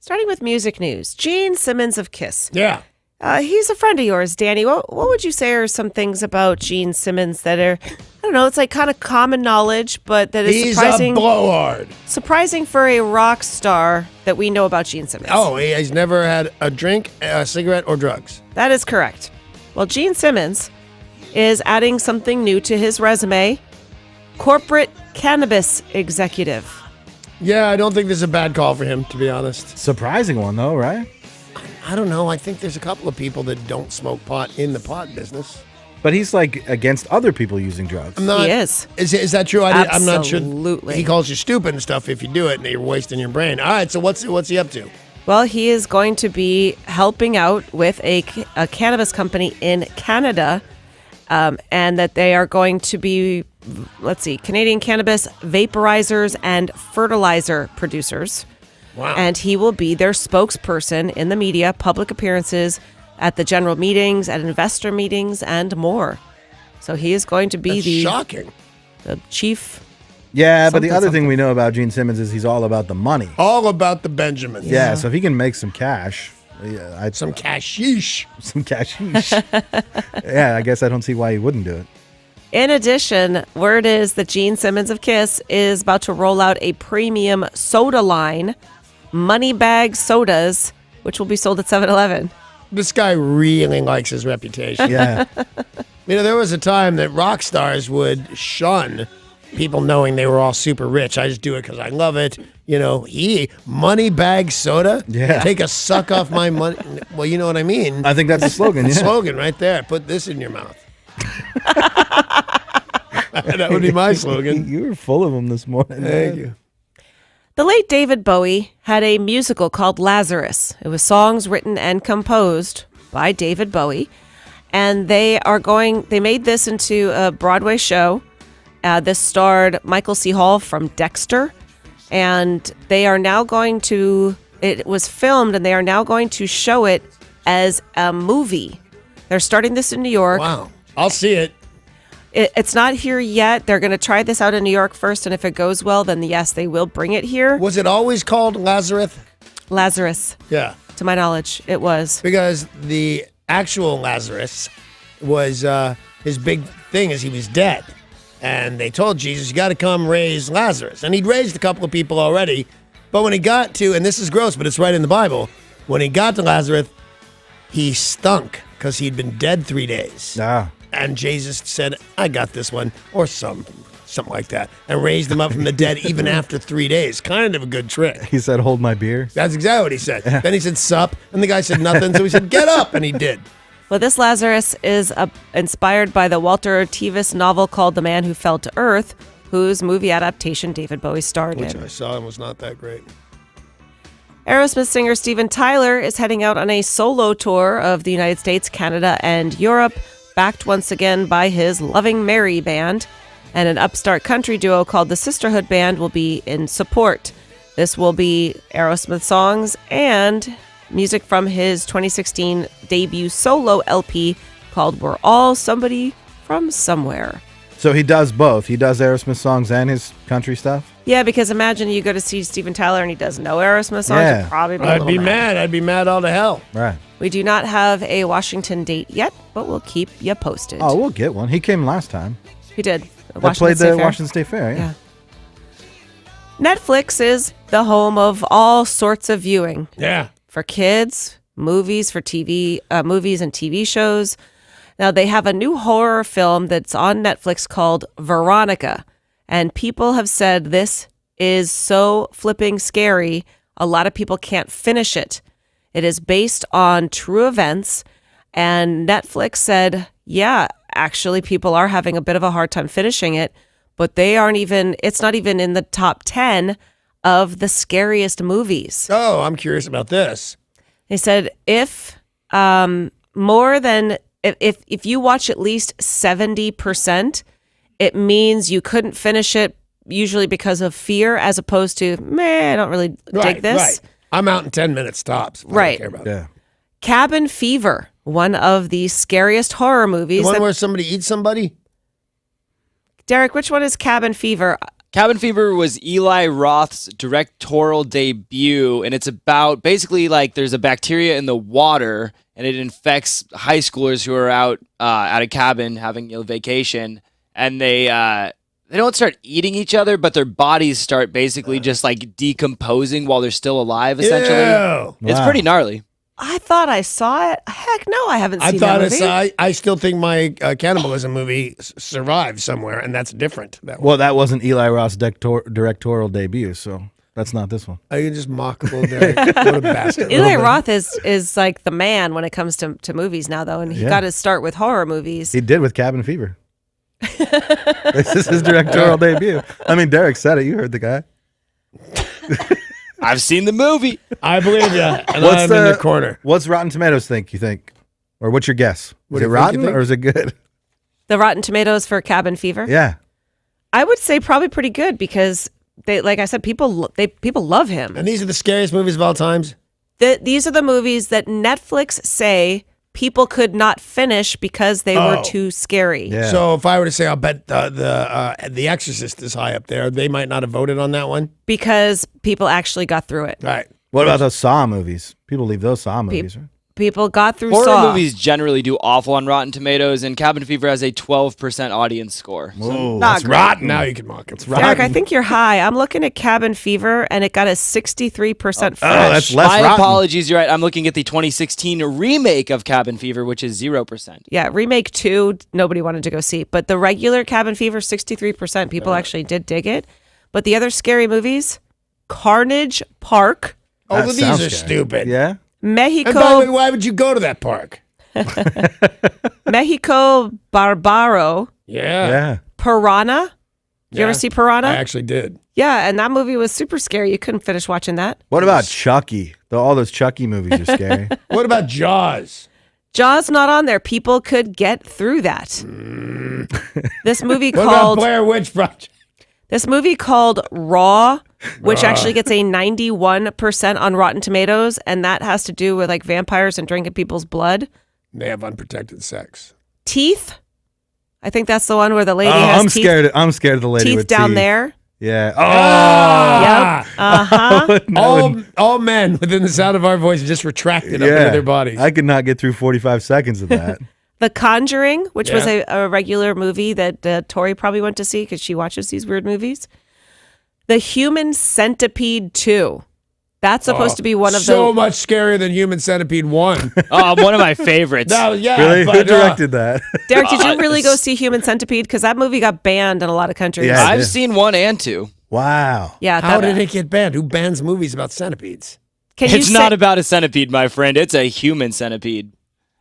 Starting with music news, Gene Simmons of Kiss. Yeah. He's a friend of yours, Danny. What would you say are some things about Gene Simmons that are, I don't know, it's like kind of common knowledge, but that is He's surprising. a blowhard. Surprising for a rock star that we know about Gene Simmons. Oh, he's never had a drink, a cigarette, or drugs. That is correct. Well, Gene Simmons is adding something new to his resume, corporate cannabis executive. Yeah, I don't think this is a bad call for him, to be honest. Surprising one, though, right? I don't know. I think there's a couple of people that don't smoke pot in the pot business. But he's like against other people using drugs. I'm not, He is. Is that true? I'm not sure. Absolutely. He calls you stupid and stuff if you do it, and you're wasting your brain. All right, so what's he up to? Well, he is going to be helping out with a cannabis company in Canada, and that they are going to be, Canadian cannabis vaporizers and fertilizer producers. Wow. And he will be their spokesperson in the media, public appearances, at the general meetings, at investor meetings, and more. So he is going to be shocking. The chief. Yeah, but the Something, other thing we know about Gene Simmons is he's all about the money. All about the Benjamins. Yeah, so if he can make some cash, some cashish. Some cashish. Yeah, I guess I don't see why he wouldn't do it. In addition, word is that Gene Simmons of Kiss is about to roll out a premium soda line, Moneybag sodas, which will be sold at 7-Eleven. This guy really likes his reputation. Yeah. There was a time that rock stars would shun people knowing they were all super rich. I just do it because I love it. Moneybag soda? Yeah. Take a suck off my money. Well, you know what I mean. I think that's the slogan, yeah. Slogan right there. Put this in your mouth. That would be my slogan. You were full of them this morning. Thank you. The late David Bowie had a musical called Lazarus. It was songs written and composed by David Bowie. And they made this into a Broadway show. This starred Michael C. Hall from Dexter. And they are now it was filmed and they are now going to show it as a movie. They're starting this in New York. Wow. I'll see it. It's not here yet. They're going to try this out in New York first, and if it goes well, then yes, they will bring it here. Was it always called Lazarus? Lazarus. Yeah. To my knowledge, it was. Because the actual Lazarus was his big thing is he was dead. And they told Jesus, you got to come raise Lazarus. And he'd raised a couple of people already. But when he got to, and this is gross, but it's right in the Bible, when he got to Lazarus, he stunk because he'd been dead 3 days. Ah. And Jesus said, I got this one, or something like that, and raised him up from the dead even after 3 days. Kind of a good trick. He said, hold my beer. That's exactly what he said. Yeah. Then he said, sup, and the guy said nothing, so he said, get up, and he did. Well, this Lazarus is inspired by the Walter Tevis novel called The Man Who Fell to Earth, whose movie adaptation David Bowie starred in. Which I saw and was not that great. Aerosmith singer Steven Tyler is heading out on a solo tour of the United States, Canada, and Europe, backed once again by his Loving Mary band, and an upstart country duo called the Sisterhood Band will be in support. This will be Aerosmith songs and music from his 2016 debut solo LP called We're All Somebody from Somewhere. So he does both. He does Aerosmith songs and his country stuff? Yeah, because imagine you go to see Steven Tyler and he does no Aerosmith songs. Yeah. You'd probably be a I'd little be mad. mad. I'd be mad all to hell. Right. We do not have a Washington date yet, but we'll keep you posted. Oh, we'll get one. He came last time. He did. That played the Washington State Fair, yeah. Netflix is the home of all sorts of viewing. Yeah. For kids, movies, for TV, movies and TV shows. Now, they have a new horror film that's on Netflix called Veronica. And people have said this is so flipping scary, a lot of people can't finish it. It is based on true events. And Netflix said, yeah, actually, people are having a bit of a hard time finishing it. But it's not even in the top 10 of the scariest movies. Oh, I'm curious about this. They said if you watch at least 70%, it means you couldn't finish it, usually because of fear, as opposed to, I don't really dig this. Right. I'm out in 10 minutes tops. Right. I don't care about it. Cabin Fever, one of the scariest horror movies. The one where somebody eats somebody? Derek, which one is Cabin Fever? Cabin Fever was Eli Roth's directorial debut, and it's about basically like there's a bacteria in the water, and it infects high schoolers who are out at a cabin having a vacation, and they don't start eating each other, but their bodies start basically just like decomposing while they're still alive, essentially. Ew. It's Wow. pretty gnarly. I thought I saw it. Heck no, I haven't I seen thought that movie. I still think my cannibalism movie survived somewhere, and that's different. Well, that wasn't Eli Roth's directorial debut, so that's not this one. Oh, you just mockable, Derek. What a bastard. Eli Roth is like the man when it comes to movies now, though, and he Yeah. got his start with horror movies. He did with Cabin Fever. This is his directorial debut. I mean, Derek said it. You heard the guy. I've seen the movie. I believe you, and I'm in the corner. What's Rotten Tomatoes think, you think? Or what's your guess? What Is do it you think, rotten you think? or is it good? The Rotten Tomatoes for Cabin Fever. Yeah. I would say probably pretty good because they, like I said, people love him. And these are the scariest movies of all times. These are the movies that Netflix say people could not finish because they were too scary. Yeah. So if I were to say, I'll bet the Exorcist is high up there, they might not have voted on that one. Because people actually got through it. Right. What about those Saw movies? People leave those Saw movies, right? People got through Horror Saw. movies generally do awful on Rotten Tomatoes, and Cabin Fever has a 12% audience score. So Whoa, not that's great. rotten. Now you can mock it. Derek, I think you're high. I'm looking at Cabin Fever, and it got a 63% fresh. that's less My rotten. apologies, you're right. I'm looking at the 2016 remake of Cabin Fever, which is 0%. Yeah, remake 2, nobody wanted to go see. But the regular Cabin Fever, 63%. People actually did dig it. But the other scary movies, Carnage Park, Oh, That these sounds are scary. stupid. Yeah? Mexico, And by the way, why would you go to that park? Mexico Barbaro, Yeah. Piranha. Did you ever see Piranha? I actually did. Yeah, and that movie was super scary. You couldn't finish watching that. What about Chucky? All those Chucky movies are scary. What about Jaws? Jaws not on there. People could get through that. This movie What about called Blair Witch Project? This movie called Raw, which actually gets a 91% on Rotten Tomatoes, and that has to do with like vampires and drinking people's blood. They have unprotected sex. Teeth. I think that's the one where the lady has I'm teeth, scared. I'm scared of the lady teeth with down teeth. there. Yeah. Ah! Yep. Uh-huh. All men within the sound of our voice just retracted up into their bodies. I could not get through 45 seconds of that. The Conjuring, which was Yeah. a regular movie that Tori probably went to see because she watches these weird movies. The Human Centipede 2. That's supposed to be one of so the... much scarier than Human Centipede 1. One of my favorites. That was- yeah, Really? but, Who directed that? Derek, did you really go see Human Centipede? Because that movie got banned in a lot of countries. Yeah. I've seen 1 and 2. Wow. Yeah, How that- did it get banned? Who bans movies about centipedes? Can you It's say- not about a centipede, my friend. It's a human centipede.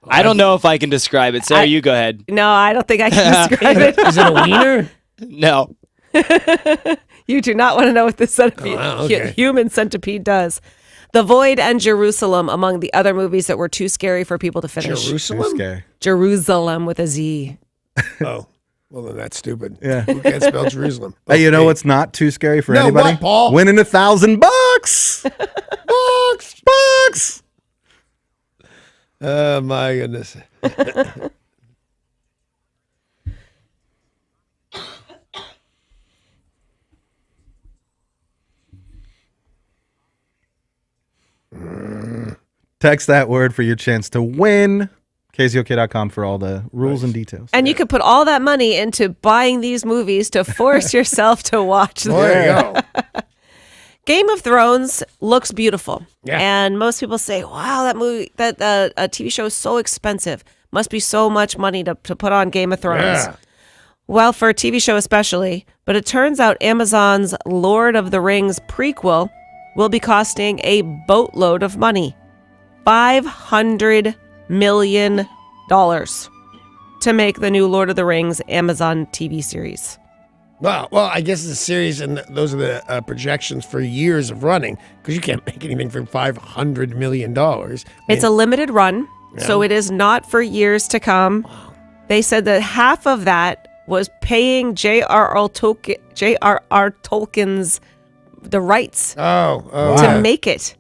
I don't know if I can describe it. Sarah, you go ahead. No, I don't think I can describe it. Is it a wiener? No. You do not want to know what the centipede, wow, okay. Human Centipede does. The Void and Jerusalem among the other movies that were too scary for people to finish. Jerusalem? Scary. Jerusalem with a Z. Oh, well then that's stupid. Yeah. Who can't spell Jerusalem? Hey, you know Okay. what's not too scary for No, anybody? what, Paul? Winning $1,000 bucks. Bucks. Oh my goodness. Text that word for your chance to win. KZOK.com for all the rules and details. And you could put all that money into buying these movies to force yourself to watch them. There you go. Game of Thrones looks beautiful. Yeah. And most people say, wow, that movie, that a TV show is so expensive. Must be so much money to put on Game of Thrones. Yeah. Well, for a TV show especially. But it turns out Amazon's Lord of the Rings prequel will be costing a boatload of money. $500 million to make the new Lord of the Rings Amazon TV series. Well, I guess it's a series, and those are the projections for years of running, because you can't make anything for $500 million. It's a limited run, so it is not for years to come. They said that half of that was paying J.R.R. Tolkien's the rights to make it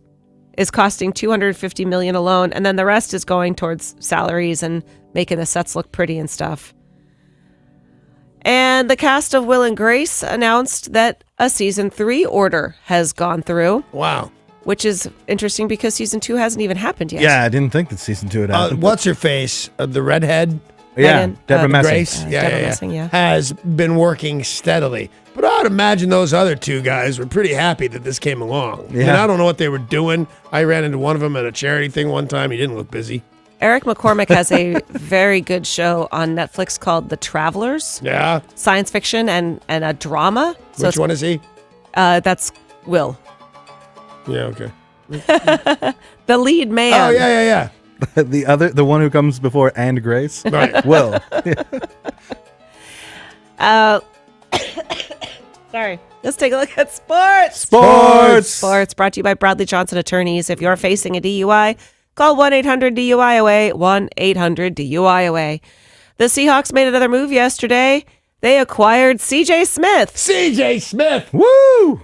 is costing $250 million alone, and then the rest is going towards salaries and making the sets look pretty and stuff. And the cast of Will and Grace announced that a season 3 order has gone through. Wow. Which is interesting because season 2 hasn't even happened yet. Yeah, I didn't think that season 2 had happened. What's her face? The redhead? Yeah, Megan, Deborah Messing. Grace? Deborah Messing, yeah. Has been working steadily. But I'd imagine those other two guys were pretty happy that this came along. Yeah. And I don't know what they were doing. I ran into one of them at a charity thing one time. He didn't look busy. Eric McCormick has a very good show on Netflix called The Travelers. Yeah. Science fiction and a drama. Which one is he? That's Will. Yeah, okay. The lead man. Oh, yeah. the one who comes before and Grace? Right. Will. Sorry. Let's take a look at sports. Sports brought to you by Bradley Johnson Attorneys. If you're facing a DUI, call 1-800-DUI-AWAY, 1-800-DUI-AWAY. The Seahawks made another move yesterday. They acquired C.J. Smith. C.J. Smith. Woo!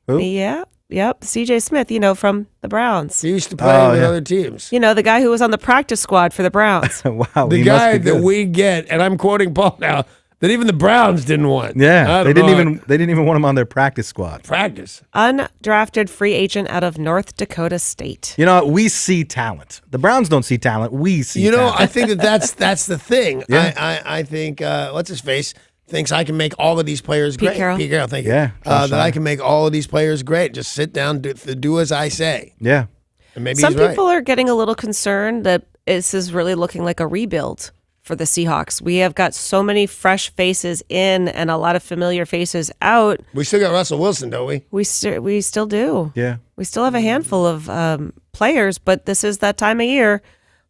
Who? Yeah. Yep. C.J. Smith, from the Browns. He used to play with other teams. The guy who was on the practice squad for the Browns. Wow. The guy that we get, and I'm quoting Paul now, that even the Browns didn't want. Yeah. They didn't even want him on their practice squad. Practice. Undrafted free agent out of North Dakota State. We see talent. The Browns don't see talent. We see talent. I think that's the thing. Yeah. I think, what's his face? Thinks I can make all of these players great. Pete Carroll, thank you. Yeah, that I can make all of these players great. Just sit down, do as I say. Yeah. And maybe Some he's right. people are getting a little concerned that this is really looking like a rebuild for the Seahawks. We have got so many fresh faces in and a lot of familiar faces out. We still got Russell Wilson, don't we? We still do. Yeah. We still have a handful of players, but this is that time of year.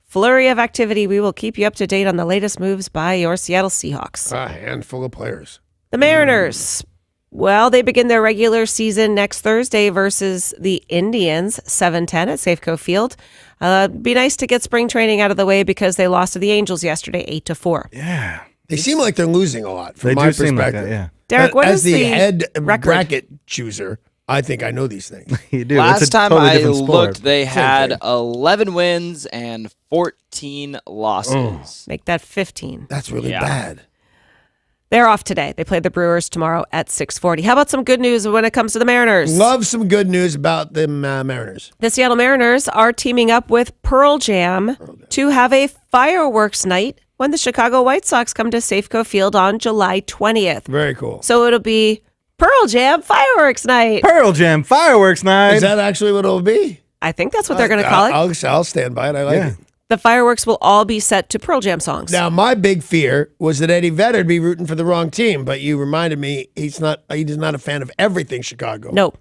Flurry of activity. We will keep you up to date on the latest moves by your Seattle Seahawks. A handful of players. The Mariners. Well, they begin their regular season next Thursday versus the Indians, 7-10 at Safeco Field. Be nice to get spring training out of the way because they lost to the Angels yesterday, 8-4. Yeah. They seem like they're losing a lot from They my do perspective. seem like that, yeah. Derek, what As is the the head record? bracket chooser, I think I know these things. You do. Last It's a time totally I different sport. looked, they Same had thing. 11 wins and 14 losses. Make that 15. That's really Yeah. bad. They're off today. They play the Brewers tomorrow at 6:40. How about some good news when it comes to the Mariners? Love some good news about the Mariners. The Seattle Mariners are teaming up with Pearl Jam to have a fireworks night when the Chicago White Sox come to Safeco Field on July 20th. Very cool. So it'll be Pearl Jam fireworks night. Pearl Jam fireworks night. Is that actually what it'll be? I think that's what they're going to call it. I'll stand by it. I like it. The fireworks will all be set to Pearl Jam songs. Now, my big fear was that Eddie Vedder would be rooting for the wrong team, but you reminded me he's not a fan of everything Chicago. No.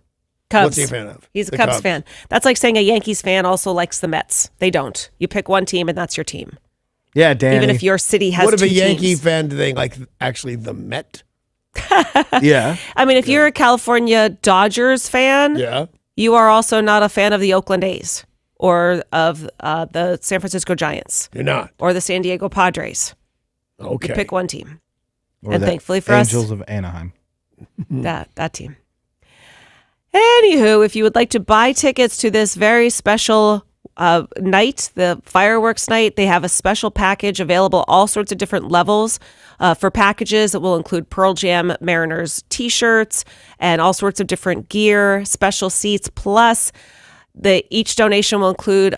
Cubs. What's he a fan of? He's a The Cubs Cubs. fan. That's like saying a Yankees fan also likes the Mets. They don't. You pick one team and that's your team. Yeah, Danny. Even if your city has What if two a Yankee teams. fan do they like actually the Met? Yeah. I mean, if you're a California Dodgers fan, Yeah. you are also not a fan of the Oakland A's or of the San Francisco Giants You're not. or the San Diego Padres. Okay. You pick one team. Or And the thankfully for Angels us, of Anaheim. that team. Anywho, if you would like to buy tickets to this very special night, the fireworks night, they have a special package available, all sorts of different levels for packages that will include Pearl Jam Mariners t-shirts and all sorts of different gear, special seats, plus each donation will include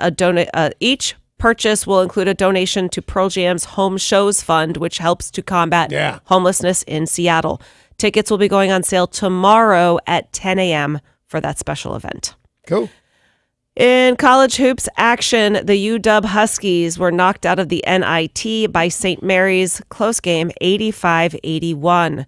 each purchase will include a donation to Pearl Jam's Home Shows Fund, which helps to combat homelessness in Seattle. Tickets will be going on sale tomorrow at 10 a.m. for that special event. Cool. In college hoops action, the UW Huskies were knocked out of the NIT by St. Mary's. Close game, 85-81.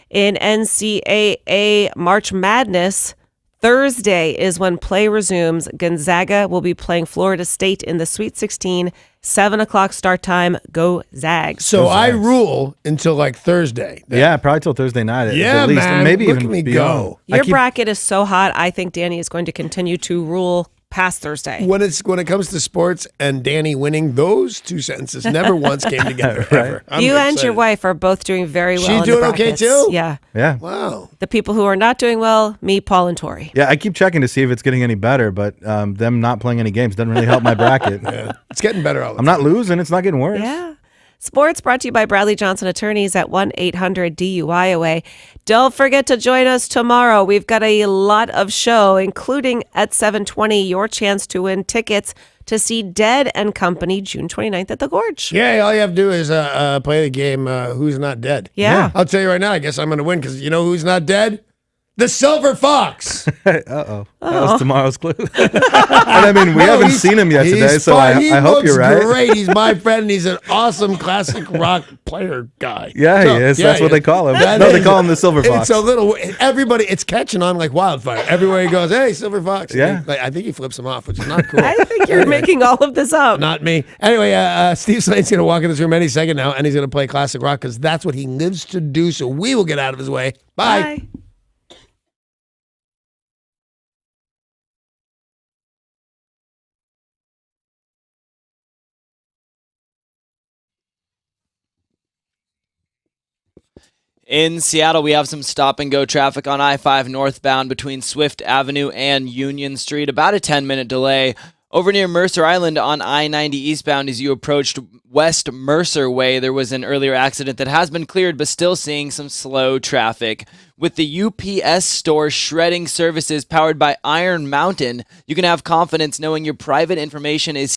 In NCAA March Madness, Thursday is when play resumes. Gonzaga will be playing Florida State in the Sweet 16, 7 o'clock start time. Go Zags. So I rule until like Thursday. Yeah, probably till Thursday night. Yeah, at least. man. And maybe Look even at me beyond. go. Your bracket is so hot, I think Danny is going to continue to rule past Thursday. When it comes to sports and Danny winning, those two sentences never once came together ever. I'm You and excited. your wife are both doing very well. She's in the doing okay brackets. too? Yeah. Yeah. Wow. The people who are not doing well, me, Paul, and Tori. Yeah, I keep checking to see if it's getting any better, but them not playing any games doesn't really help my bracket. Yeah. It's getting better all the I'm time. not losing. It's not getting worse. Yeah. Sports brought to you by Bradley Johnson Attorneys at 1-800-DUI-AWAY. Don't forget to join us tomorrow. We've got a lot of show, including at 7:20, your chance to win tickets to see Dead and Company June 29th at the Gorge. Yeah, all you have to do is play the game Who's Not Dead. Yeah. I'll tell you right now, I guess I'm going to win because you know who's not dead? The Silver Fox. Uh-oh. That was tomorrow's clue. And I mean, we haven't seen him yet today, so I hope you're right. He's great. He's my friend. And he's an awesome classic rock player guy. Yeah, he is. That's what they call him. They call him the Silver Fox. It's a little, everybody, it's catching on like wildfire. Everywhere he goes, hey, Silver Fox. Yeah. I think he flips him off, which is not cool. I think you're making all of this up. Not me. Anyway, Steve Slane's going to walk in this room any second now, and he's going to play classic rock because that's what he lives to do, so we will get out of his way. Bye. Bye. In Seattle, we have some stop-and-go traffic on I-5 northbound between Swift Avenue and Union Street. About a 10-minute delay. Over near Mercer Island on I-90 eastbound as you approached West Mercer Way, there was an earlier accident that has been cleared, but still seeing some slow traffic. With the UPS store shredding services powered by Iron Mountain, you can have confidence knowing your private information is